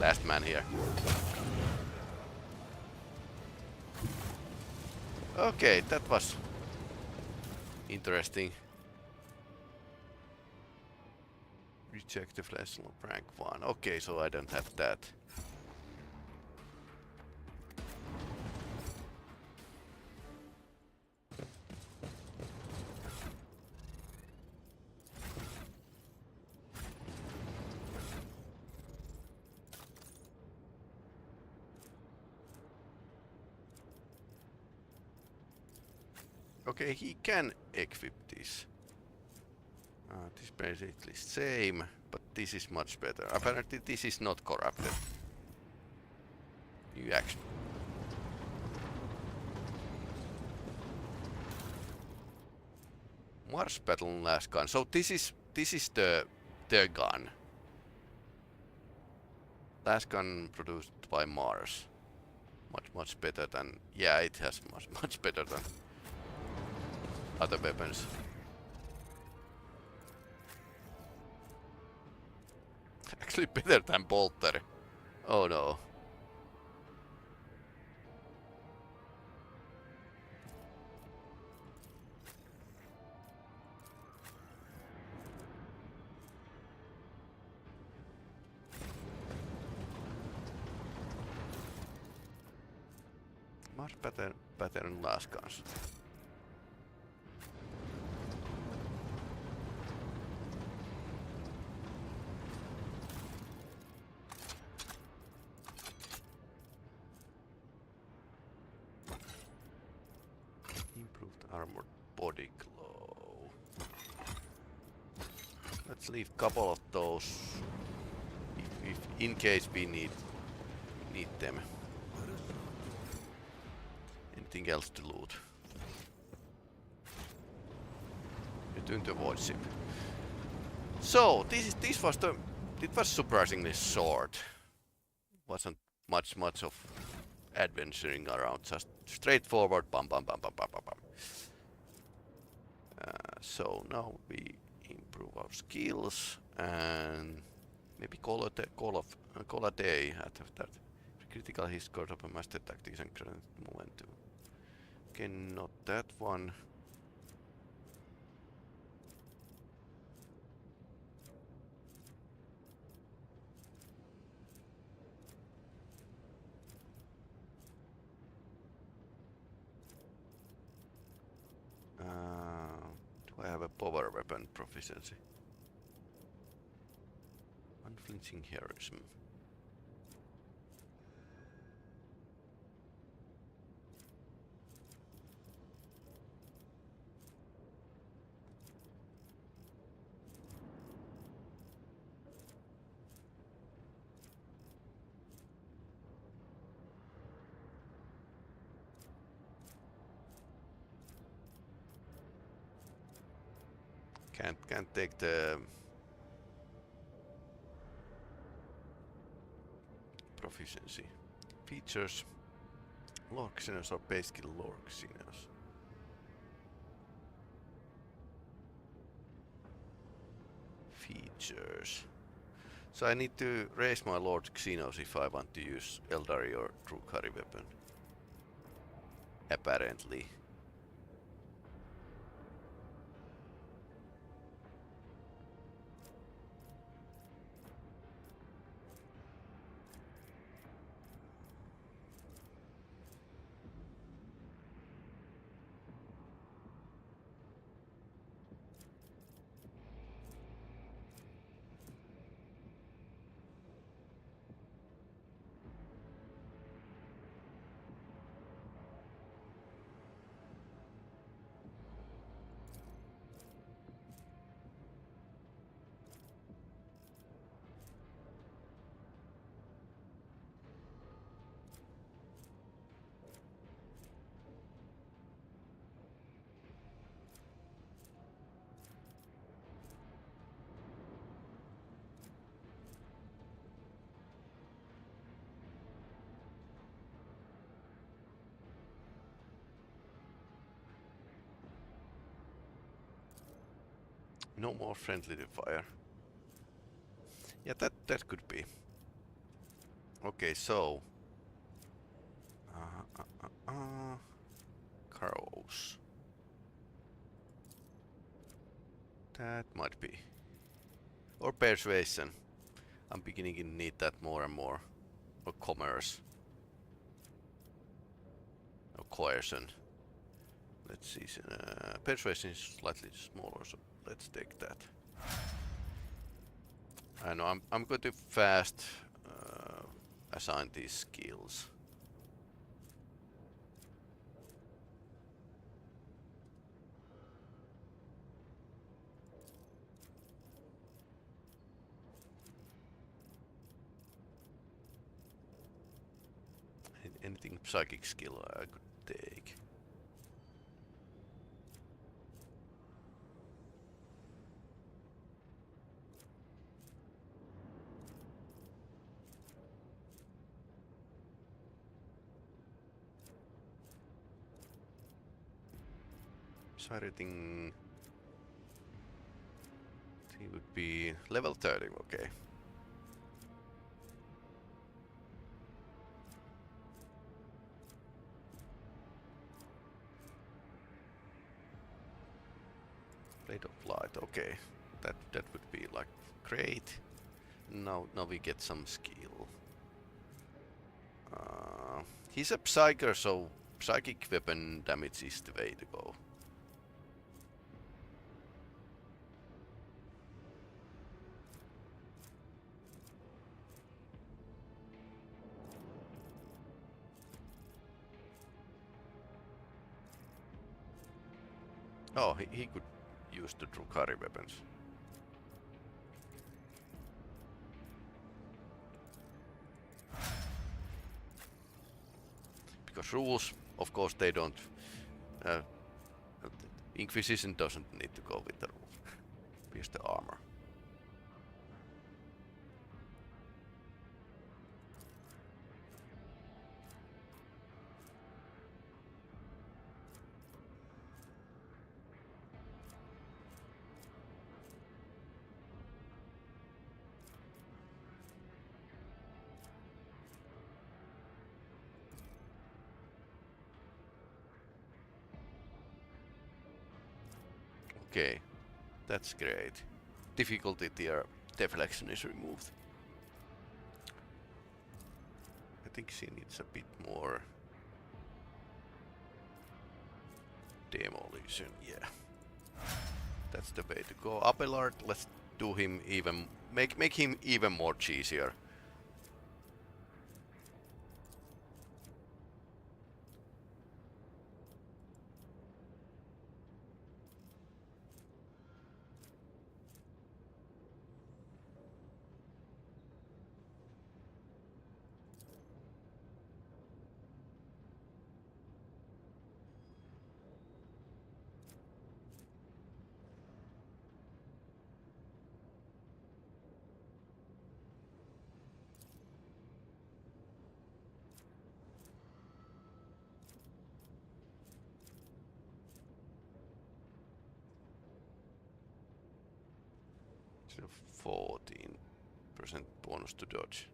Last man here. Okay, that was interesting. Reject the flash rank 1. Okay, so I don't have that. Okay, he can equip this. This is basically same, but this is much better. Apparently this is not corrupted. You actually... Mars battle last gun. So this is their gun. Last gun produced by Mars. Much better than... Yeah, it has much better than other weapons. Actually better than Bolter. Oh no. Much better than last guns. Armored body glow. Let's leave a couple of those if in case we need them. And anything else to loot. Return to void ship. So this was the. It was surprisingly short. Wasn't much of adventuring around. Just straightforward. Bam bam bam bam bam bam bam. So now we improve our skills and maybe call a day after that. Critical hit score of a master tactics and current momentum. Okay, not that one. Do I have a power weapon proficiency? Unflinching heroism. Can't take the proficiency. Features. Lore Xenos or base skill Lore Xenos. Features. So I need to raise my Lord Xenos if I want to use Eldari or Drukhari weapon. Apparently. No more friendly to fire. Yeah, that could be. Okay, so Crows. That might be. Or persuasion. I'm beginning to need that more and more. Or commerce. Or coercion. Let's see. Persuasion is slightly smaller, so let's take that. I know I'm going to fast assign these skills. Anything psychic skill I could take. So everything he would be level 30, okay. Blade of Light, okay. That would be like great. Now we get some skill. He's a psyker, so psychic weapon damage is the way to go. Oh, he could use the Drukhari weapons. Because rules Of course, they don't. Uh, Inquisition doesn't need to go with the rules. Pierce the armor. Okay, that's great. Difficulty tier deflection is removed. I think she needs a bit more demolition, yeah. That's the way to go. Abelard, let's do him even make him even more cheesier. So 14% bonus to dodge.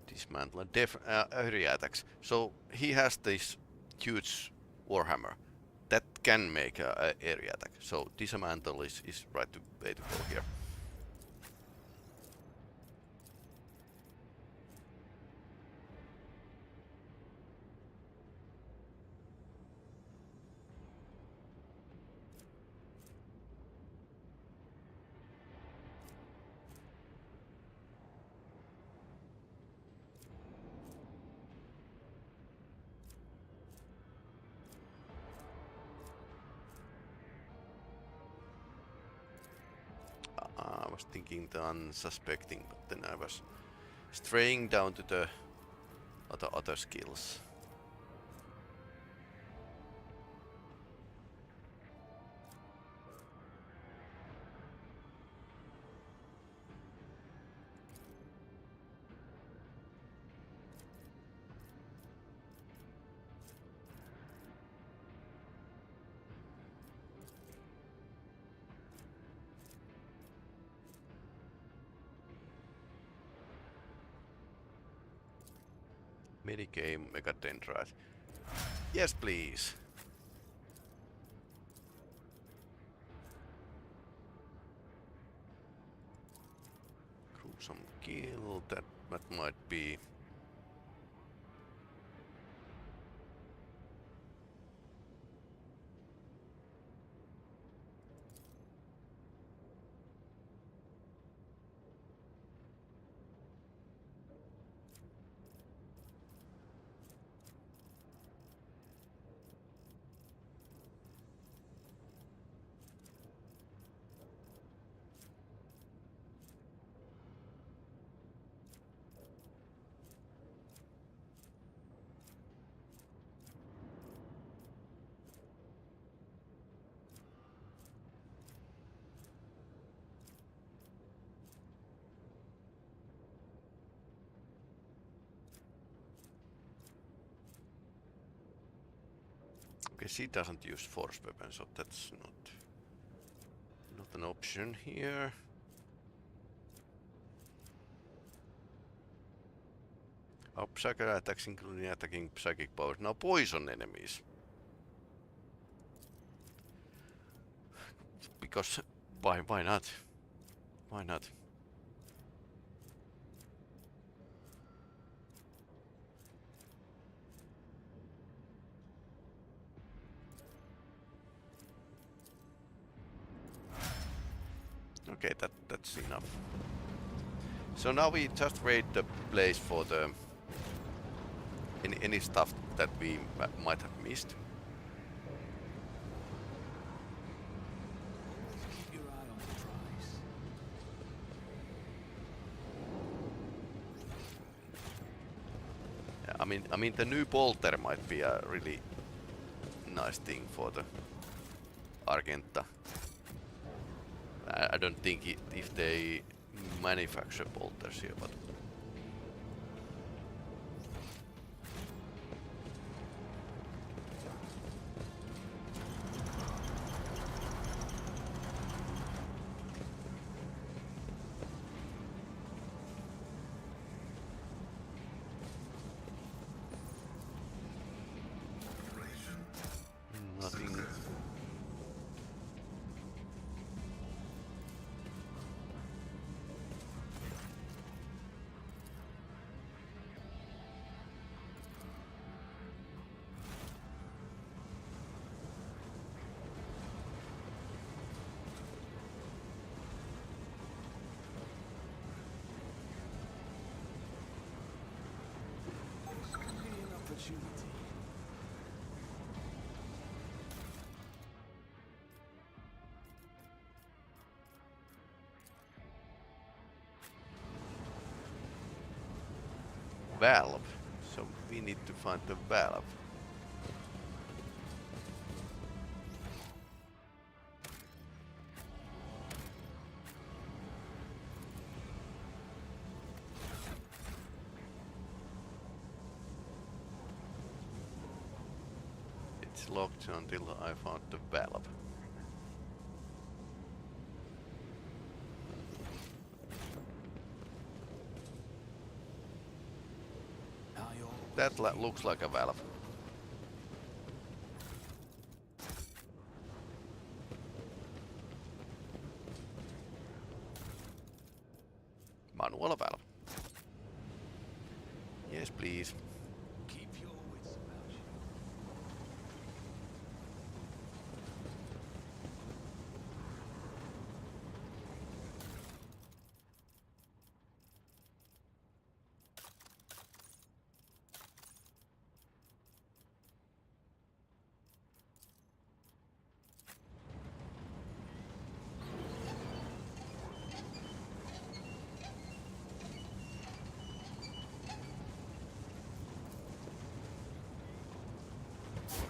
Dismantle area attacks. So he has this huge warhammer that can make a area attack. So dismantle is right way to go here. I was thinking the unsuspecting, but then I was straying down to the other skills. Medicame Megadendrite. Yes, please. Gruesome kill. That might be. Okay, she doesn't use force weapons, so that's not an option here. Our psychic attacks including attacking psychic powers. Now poison enemies. Because why not? Why not? Okay, that's enough. So now we just raid the place for the any stuff that we might have missed. Keep your eye on the prize. Yeah, I mean the new bolter might be a really nice thing for the Argenta. I don't think if they manufacture bolters here, but nothing. Could be an opportunity. Valve. So we need to find the valve. It's locked until I found the valve. That looks like a valve. Manual valve. Yes, please. Keep your wits about you.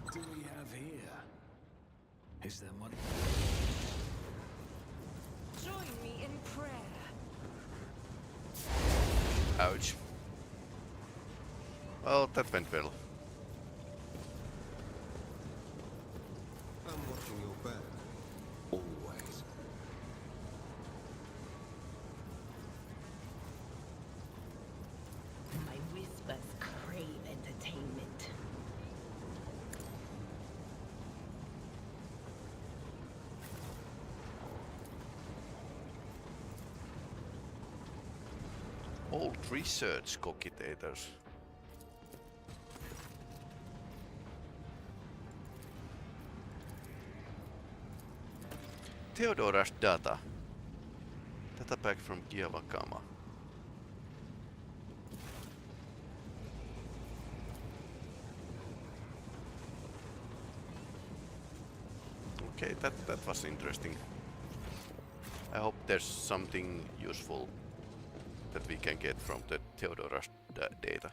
What do we have here? Is there money? Join me in prayer. Ouch. Well, that went well. I'm watching your back. Always. My whispers crave entertainment. Old research cogitators. Theodora's data. Data pack from Kiavakama. Okay, that was interesting. I hope there's something useful that we can get from the Theodora's data.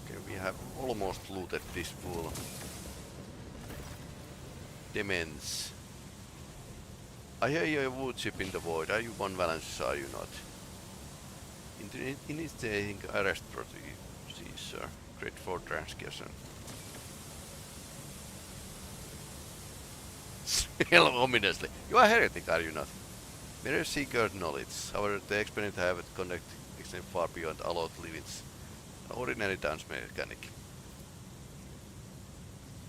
Okay, we have almost looted this fool. Demens. I hear you're a wood ship in the void. Are you one Valence, are you not? Initiating arrest procedure, sir. Great for transgression. Hell, ominously. You are a heretic, are you not? Mere seeker knowledge. However, the experiment have connect extend far beyond allowed limits. An ordinary dance mechanic.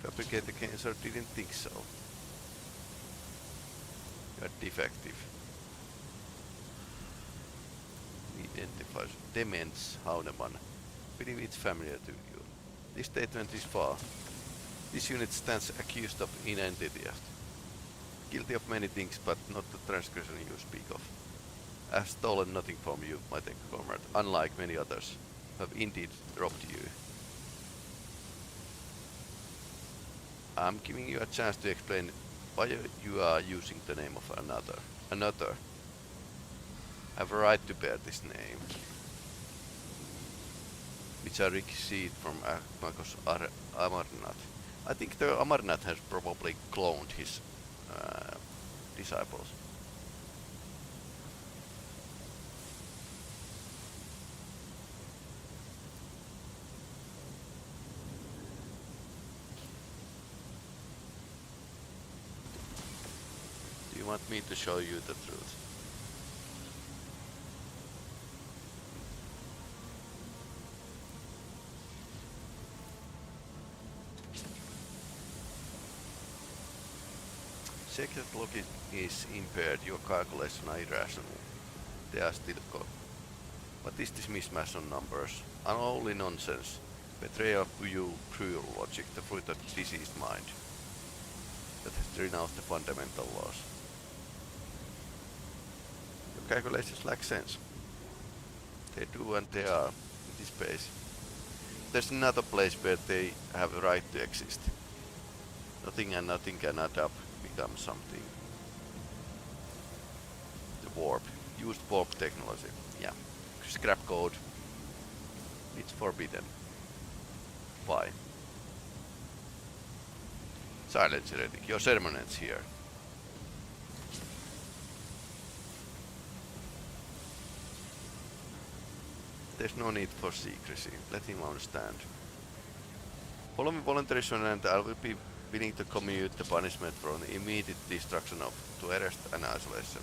Fabricate the cancer didn't think so. You are defective. Identifies Demens Hauneman. Believe it's familiar to you. This statement is far. This unit stands accused of identity theft. Guilty of many things, but not the transgression you speak of. I have stolen nothing from you, my tech comrade, unlike many others who have indeed robbed you. I'm giving you a chance to explain why you are using the name of another. I have a right to bear this name, which I received from Magos Amarnath. I think the Amarnath has probably cloned his disciples. Do you want me to show you the truth? Secret logic is impaired, your calculations are irrational. They are still What is this mismatch on numbers? Unholy nonsense. Betrayal of you cruel logic, the fruit of diseased mind. That has renounced the fundamental laws. Your calculations lack sense. They do, and they are in this place. There's another place where they have a right to exist. Nothing and nothing can add up. Become something. The warp. Used warp technology. Yeah. Scrap code. It's forbidden. Why? Silence, heretic. Your sermon ends here. There's no need for secrecy. Let him understand. Following voluntary surrender, I will be willing to commute the punishment for an immediate destruction to arrest and isolation.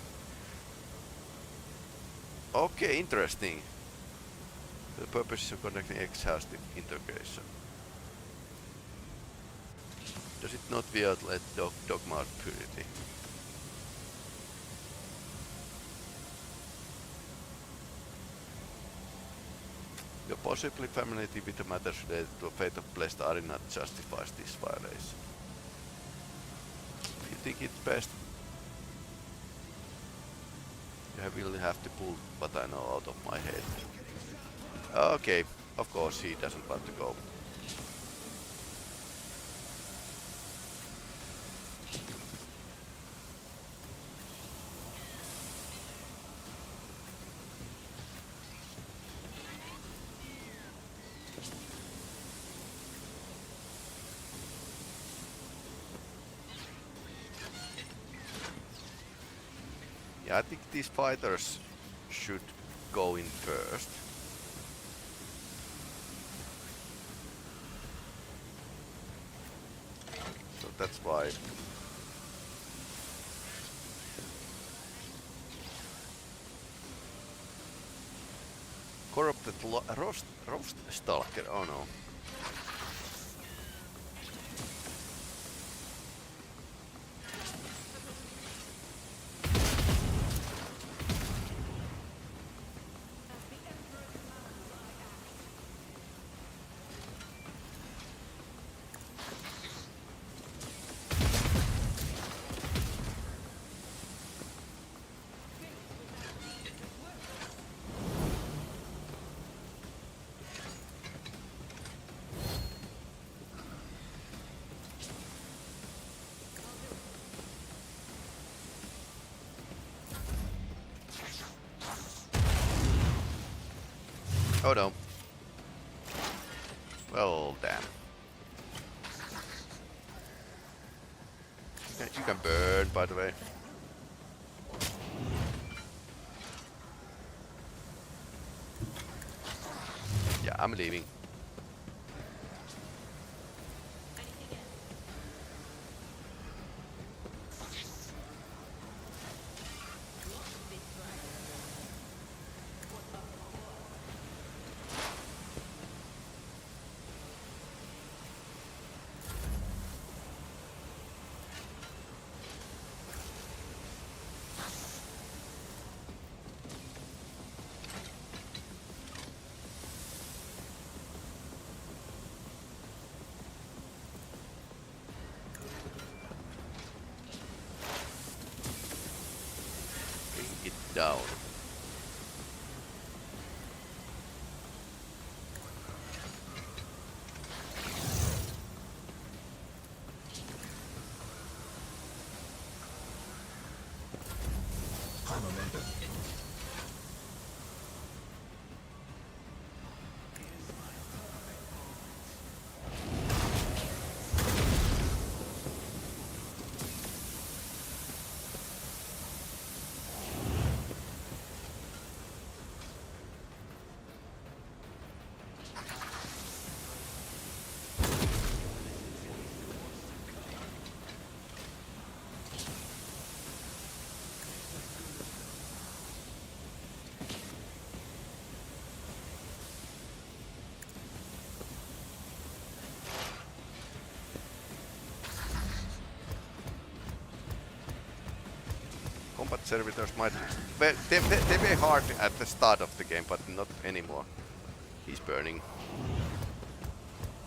Okay, interesting. The purpose is of conducting exhaustive interrogation. Does it not violate dogma of purity? Your possibly familiarity with the matters related to the fate of blessed Arena justifies this violation. You think it's best? You will have to pull what I know out of my head. Okay, of course he doesn't want to go. Yeah, I think these fighters should go in first. So that's why. Corrupted Rost Stalker, oh no. Oh no. Well, damn. Okay, you can burn, by the way. Yeah, I'm leaving. down. High momentum. Combat servitors might... Well, they were hard at the start of the game, but not anymore. He's burning.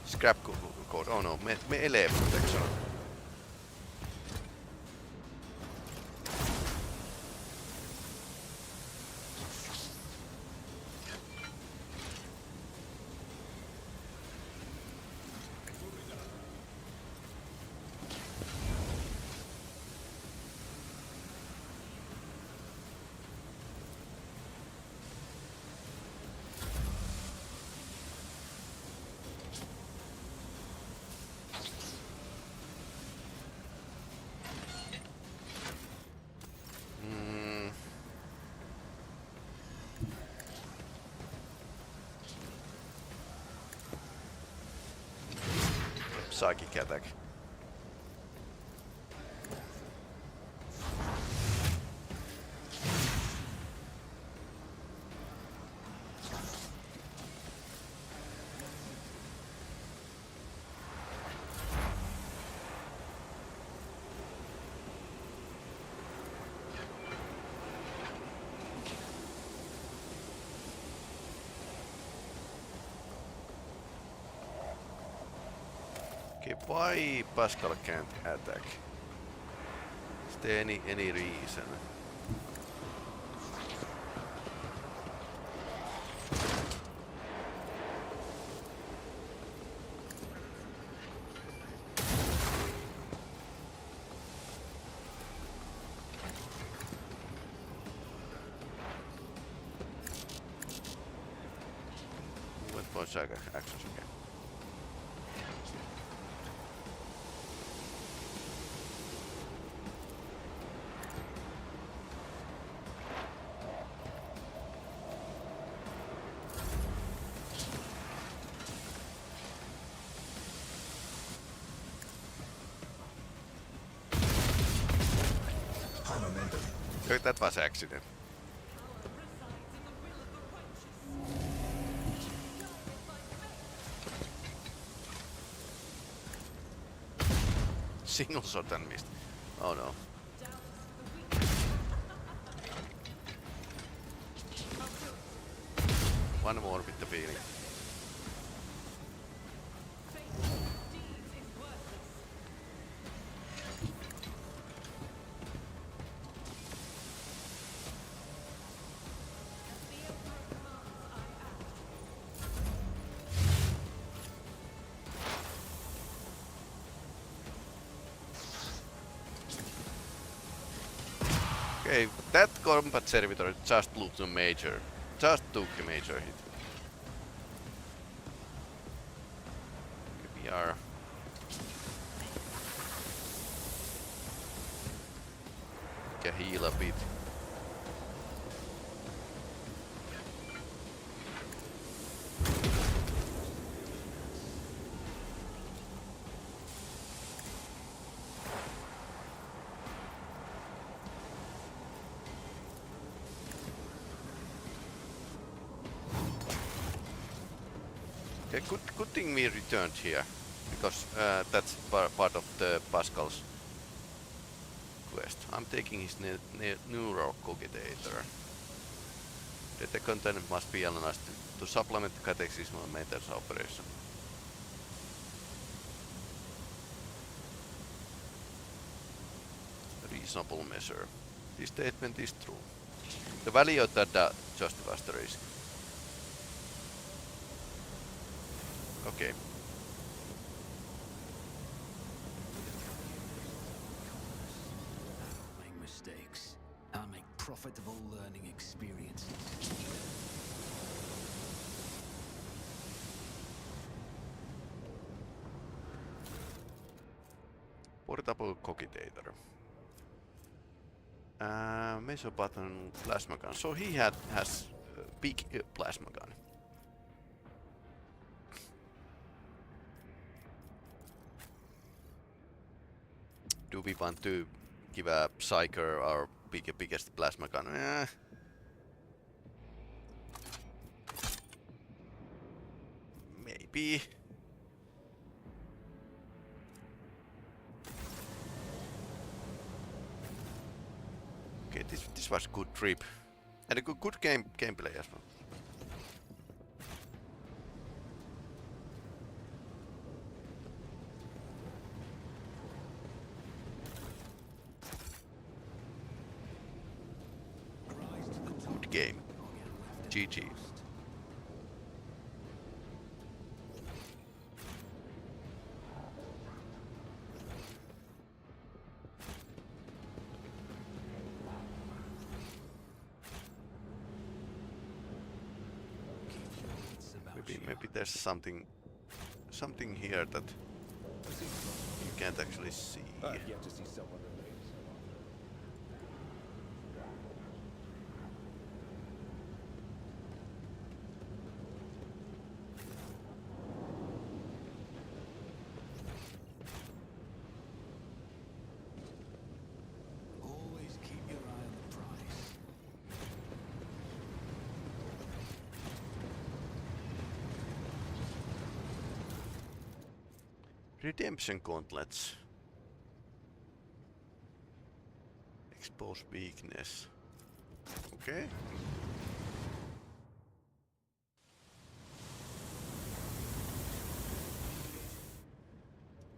Scrap code. Oh no, melee protection. Psychic attack. Okay, why Pascal can't attack? Is there any reason? What was actions again? High momentum. That was accident. Single shot and missed. Oh no. One more with the feeling. Okay, that combat servitor just looked a major. Just took a major hit. We are... Can heal a bit. Okay, good thing we returned here, because that's part of the Pascal's quest. I'm taking his neural cogitator. Data content must be analyzed to supplement the catechismal maintenance operation. Reasonable measure. This statement is true. The value of that justifies the risk. Okay. Make mistakes. I'll make profitable learning experiences. Portable cogitator. Meso button plasma gun. So he has a big plasma gun. Do we want to give a Psyker our biggest plasma gun? Maybe. Okay, this was good trip. And a good gameplay as well. Good game. GG. Maybe there's something here that you can't actually see. I've yet to see someone that made so Always keep your eye on the prize. Redemption gauntlets. Expose weakness. Okay.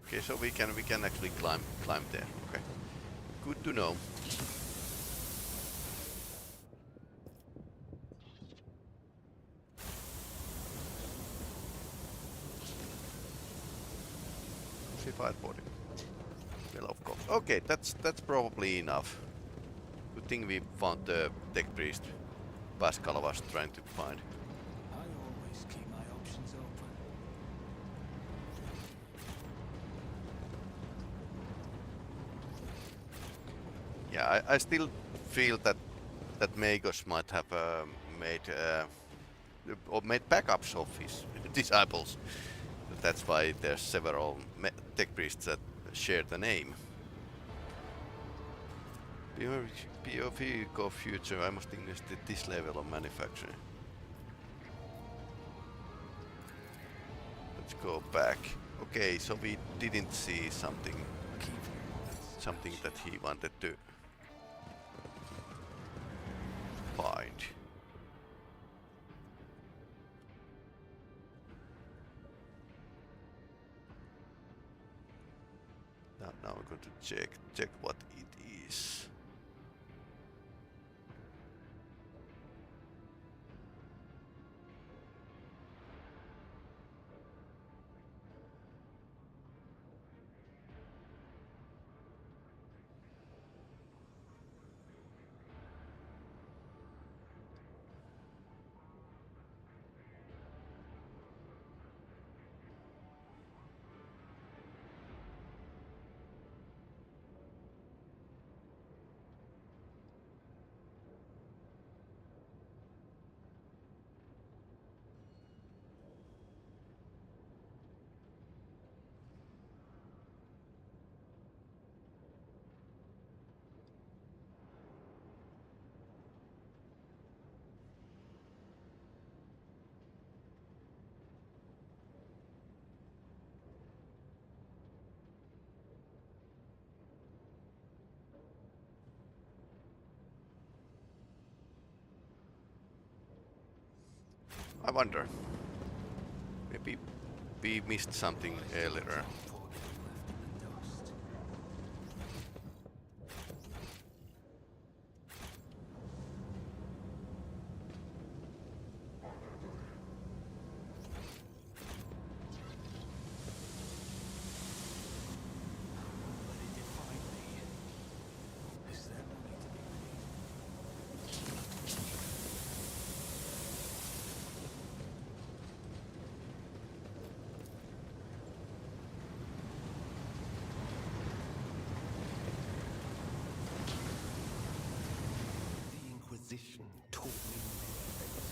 Okay, so we can actually climb there. Okay. Good to know. Crucified body. Well, of course. Okay, that's probably enough. Good thing we found the tech priest Pascal was trying to find. I always keep my options open. Yeah, I still feel that Magos might have made backups of his disciples. That's why there's several tech priests that share the name. POV future, I must invest at this level of manufacturing. Let's go back. Okay, so we didn't see something that he wanted to find. Now we're going to check what it is. I wonder. Maybe we missed something earlier. Inquisition taught me many things.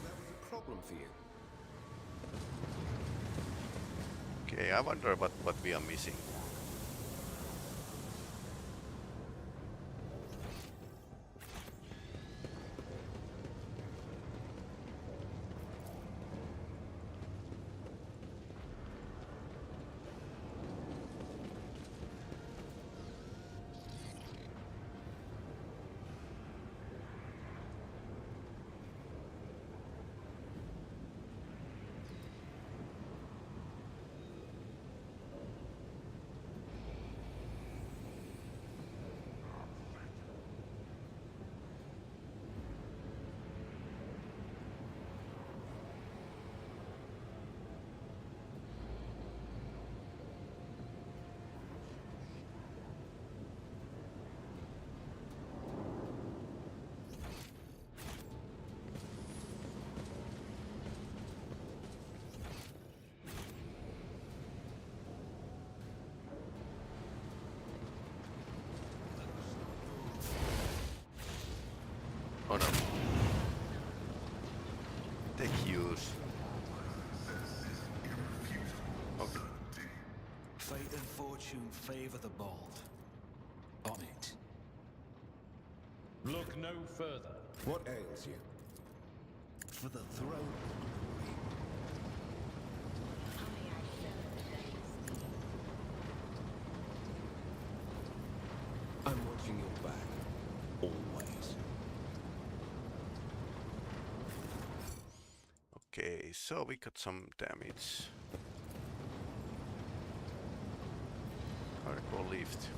That was a problem for you. Okay, I wonder what we are missing. Oh no. Take use. Okay. Fate and fortune favor the bold. On it. Look no further. What ails you? For the throne. I'm watching your back. Always. Okay, so we got some damage. Cargo lift.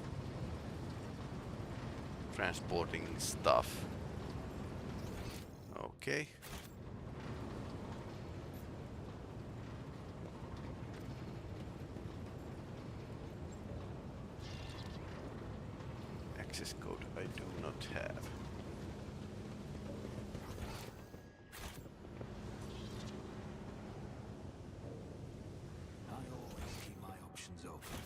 Transporting stuff. Okay. Access code I do not have. I always keep my options open.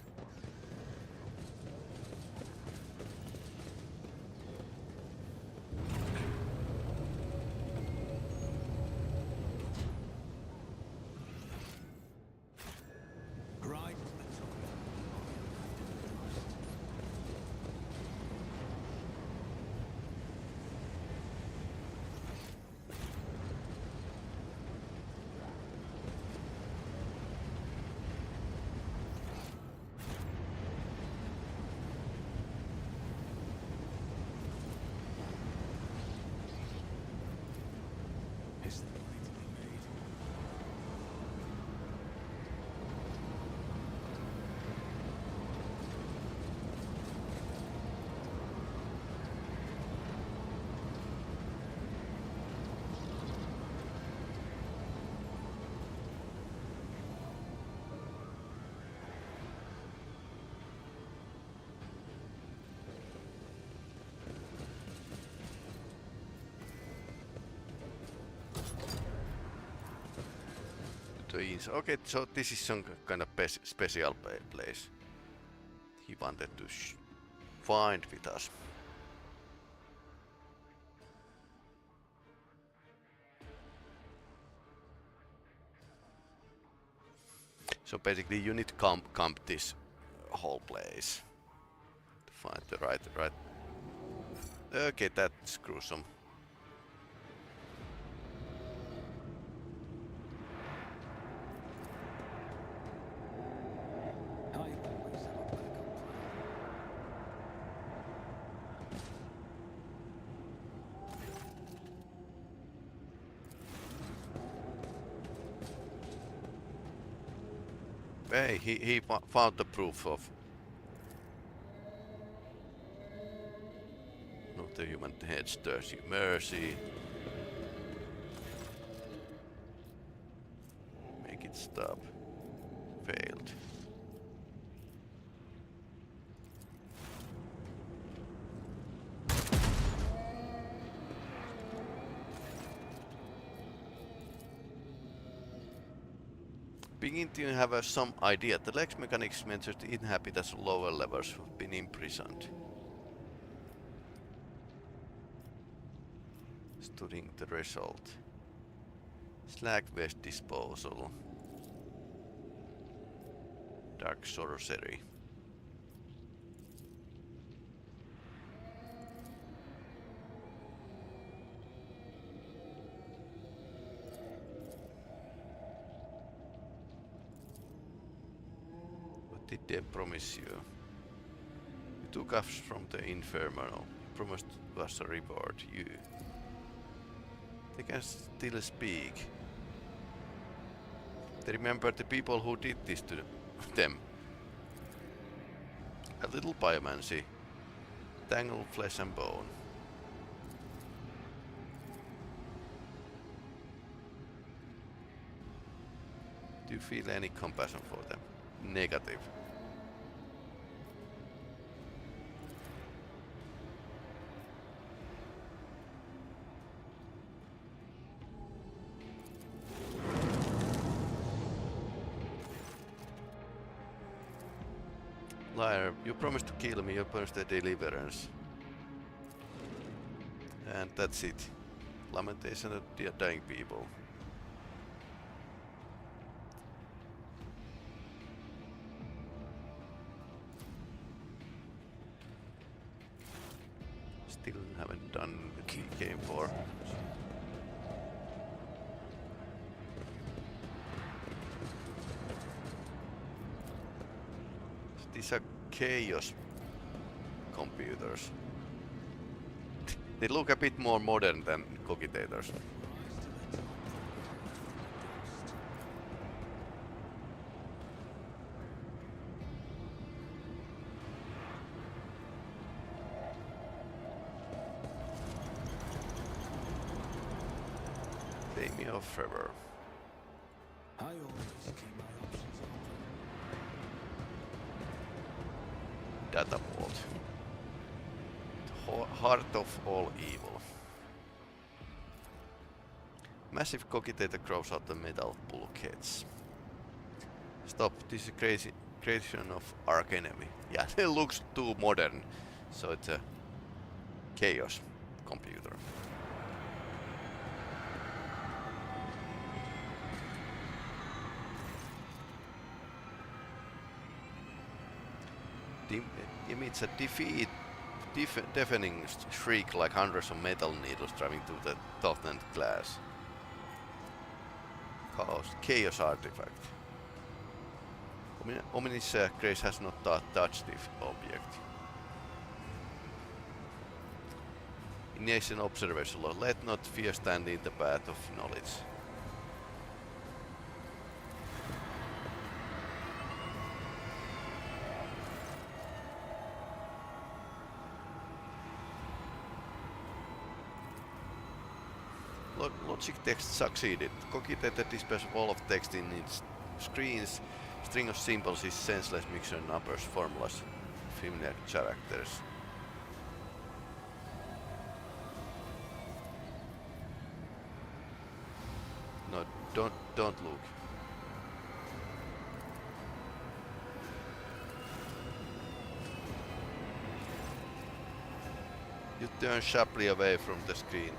Right to the top. Is there money to be made? Okay, so this is some kind of special place he wanted to find with us. So basically you need to camp this whole place to find the right. Okay, that's gruesome. I always have a backup plan. Hey, he found the proof of not the human head stirs you mercy. Make it stop. Failed. Begin to have some idea. The Lex mechanics mentioned the inhabitants of lower levels who've been imprisoned. Studying the result. Slag waste disposal. Dark sorcery. What did they promise you? You took us from the Inferno. You promised us a reward. They can still speak. They remember the people who did this to them. A little biomancy. Tangled flesh and bone. Do you feel any compassion for them? Negative. Liar, you promised to kill me, you promised the deliverance. And that's it. Lamentation of the dying people. Still haven't done the key game for. These are chaos computers. They look a bit more modern than cogitators. Pay me off forever. I always keep my options open. Data vault. Heart of all evil. Massive cogitator grows out the metal bulkheads. Stop, this is crazy creation of arch enemy. Yeah, it looks too modern. So it's a chaos computer. Emits a deafening shriek like hundreds of metal needles driving through the toughened glass. Chaos artifact. Ominous grace has not touched the object. Ignition observation law. Let not fear stand in the path of knowledge. Logic text succeeded. Cogitator displays a wall of text in its screens. String of symbols is senseless mixture of numbers, formulas, familiar characters. No, don't look. You turn sharply away from the screen.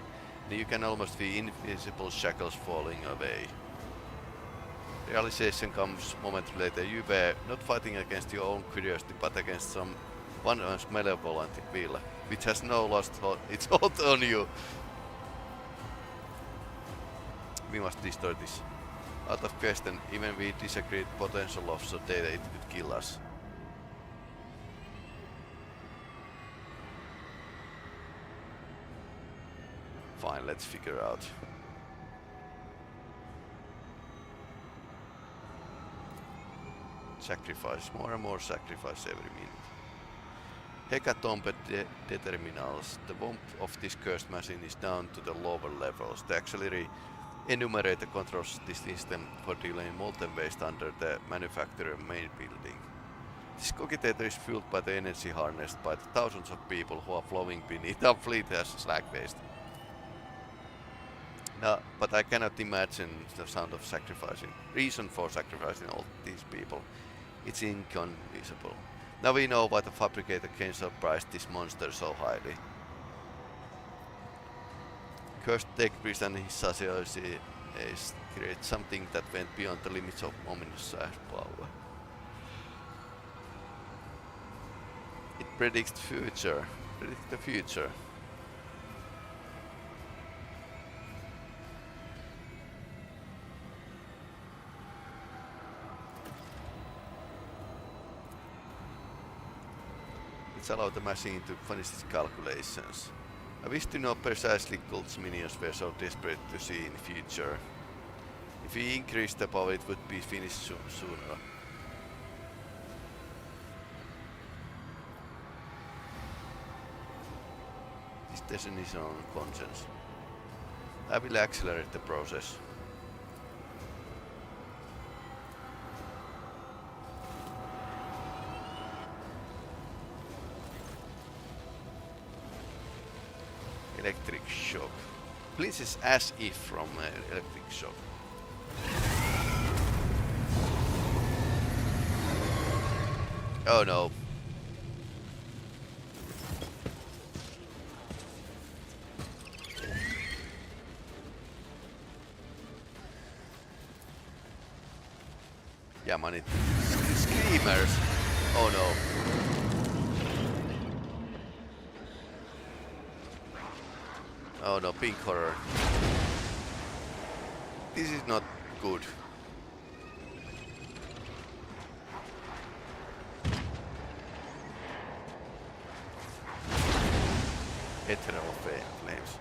You can almost see invisible shackles falling away. Realization comes a moment later. You were not fighting against your own curiosity, but against someone's malevolent will, which has no lost its hold on you. We must destroy this. Out of question, even we disagreed potential of so data it could kill us. Fine, let's figure out. Sacrifice, more and more sacrifice every minute. Hecatombe determinals. The warmth of this cursed machine is down to the lower levels. The auxiliary enumerator controls this system for dealing molten waste under the manufacturer main building. This cogitator is fueled by the energy harnessed by the thousands of people who are flowing beneath our fleet as slag waste. No, but I cannot imagine the sound of sacrificing. Reason for sacrificing all these people. It's inconceivable. Now we know why the fabricator Kenzo priced this monster so highly. Cursed tech priest and his sociology is create something that went beyond the limits of ominous power. It predicts the future. Let's allow the machine to finish its calculations. I wish to know precisely cult's minions were so desperate to see in the future. If we increase the power, it would be finished sooner. This decision is on conscience. I will accelerate the process. Electric shock. Princess as if from electric shock. Oh no. Yeah, man, screamers. Oh no. Oh no, pink horror. This is not good. Eternal flames.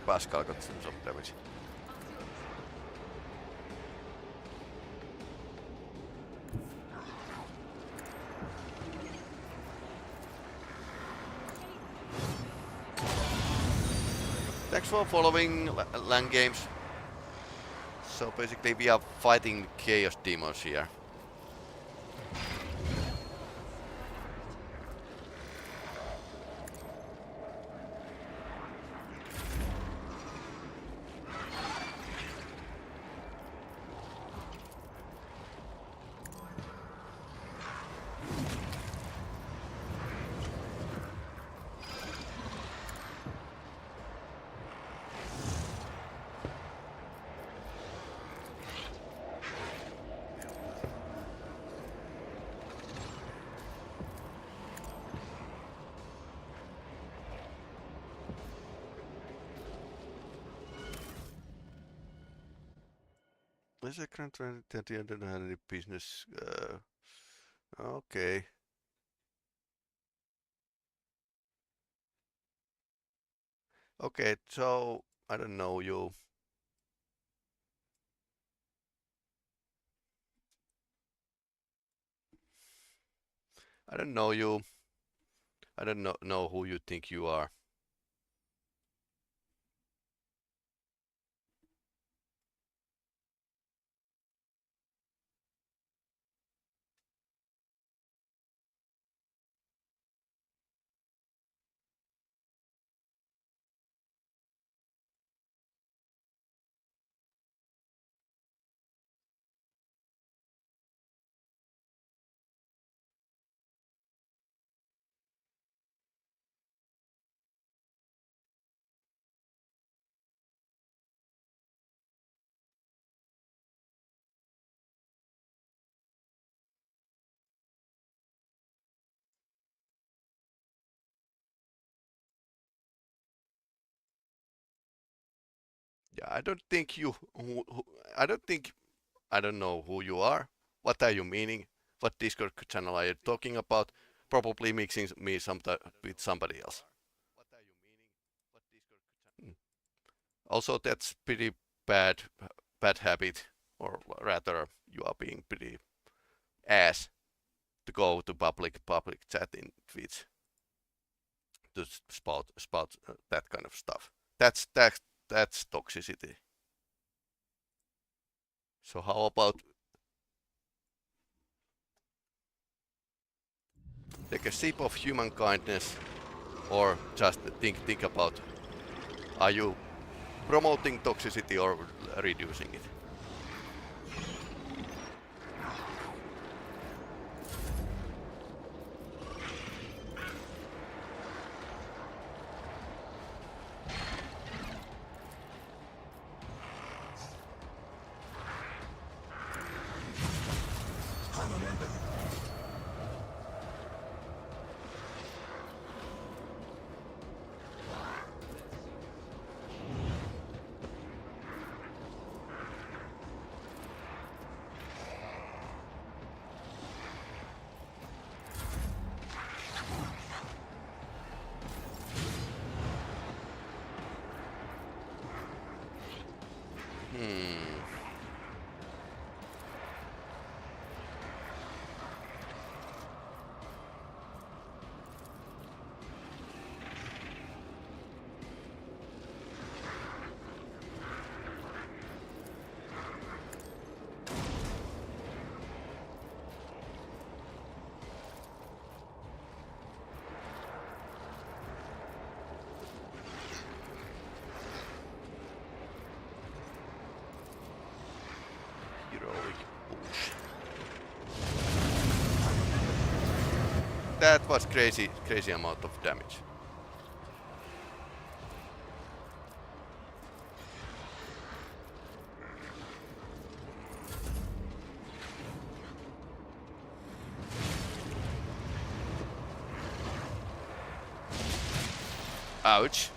Pascal got some damage. Thanks for following LAN games. So basically we are fighting chaos demons here. Is a current that you don't have any business? Okay. Okay, so I don't know you. I don't know you. I don't know who you think you are. Yeah, I don't think you. I don't think. I don't know who you are. What are you meaning? What Discord channel are you talking about? Probably mixing me with somebody else. Mm. Also, that's pretty bad, bad habit, or rather, you are being pretty ass to go to public chat in Twitch to spout that kind of stuff. That's toxicity. So how about take a sip of human kindness, or just think about, are you promoting toxicity or reducing it? High momentum. That was crazy amount of damage. Ouch.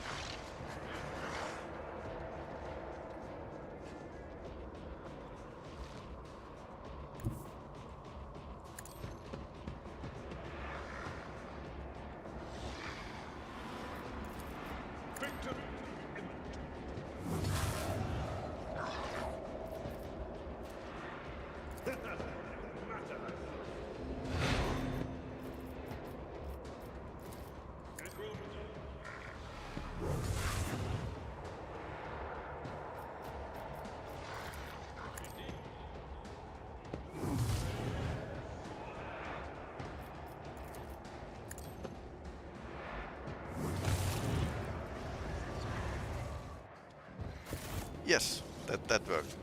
Yes, that worked.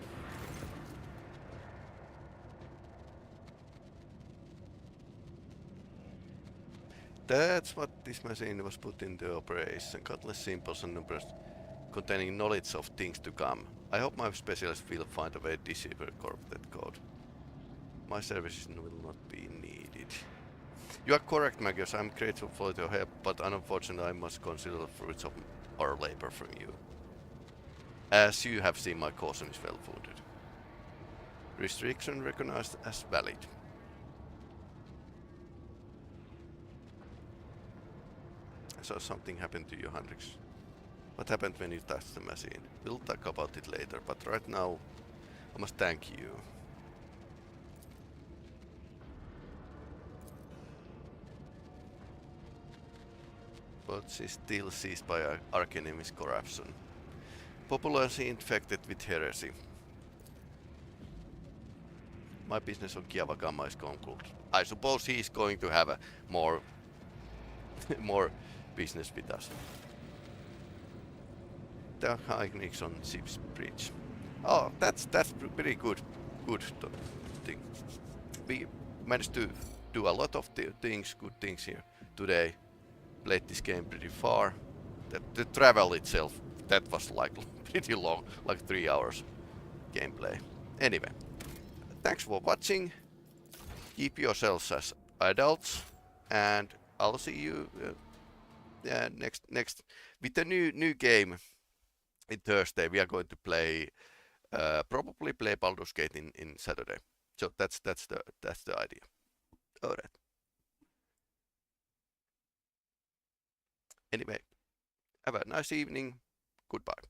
That's what this machine was put into operation. Countless symbols and numbers containing knowledge of things to come. I hope my specialist will find a way to decipher corrupted code. My services will not be needed. You are correct, Magius. I'm grateful for your help, but unfortunately I must consider the fruits of our labor from you. As you have seen, my caution is well-founded. Restriction recognized as valid. So something happened to you, Hendrix. What happened when you touched the machine? We'll talk about it later, but right now I must thank you. But she's still seized by Archenemy's corruption. Population infected with heresy. My business on Kiavagama is concluded. I suppose he's going to have a more business with us. The hijinks on ship's bridge. Oh, that's pretty good thing. We managed to do a lot of good things here today. Played this game pretty far. The travel itself, that was like pretty long, like 3 hours gameplay. Anyway, thanks for watching. Keep yourselves as adults, and I'll see you next with a new game in Thursday we are going to play probably play Baldur's Gate in Saturday. So that's the idea. All right. Anyway, have a nice evening. Goodbye.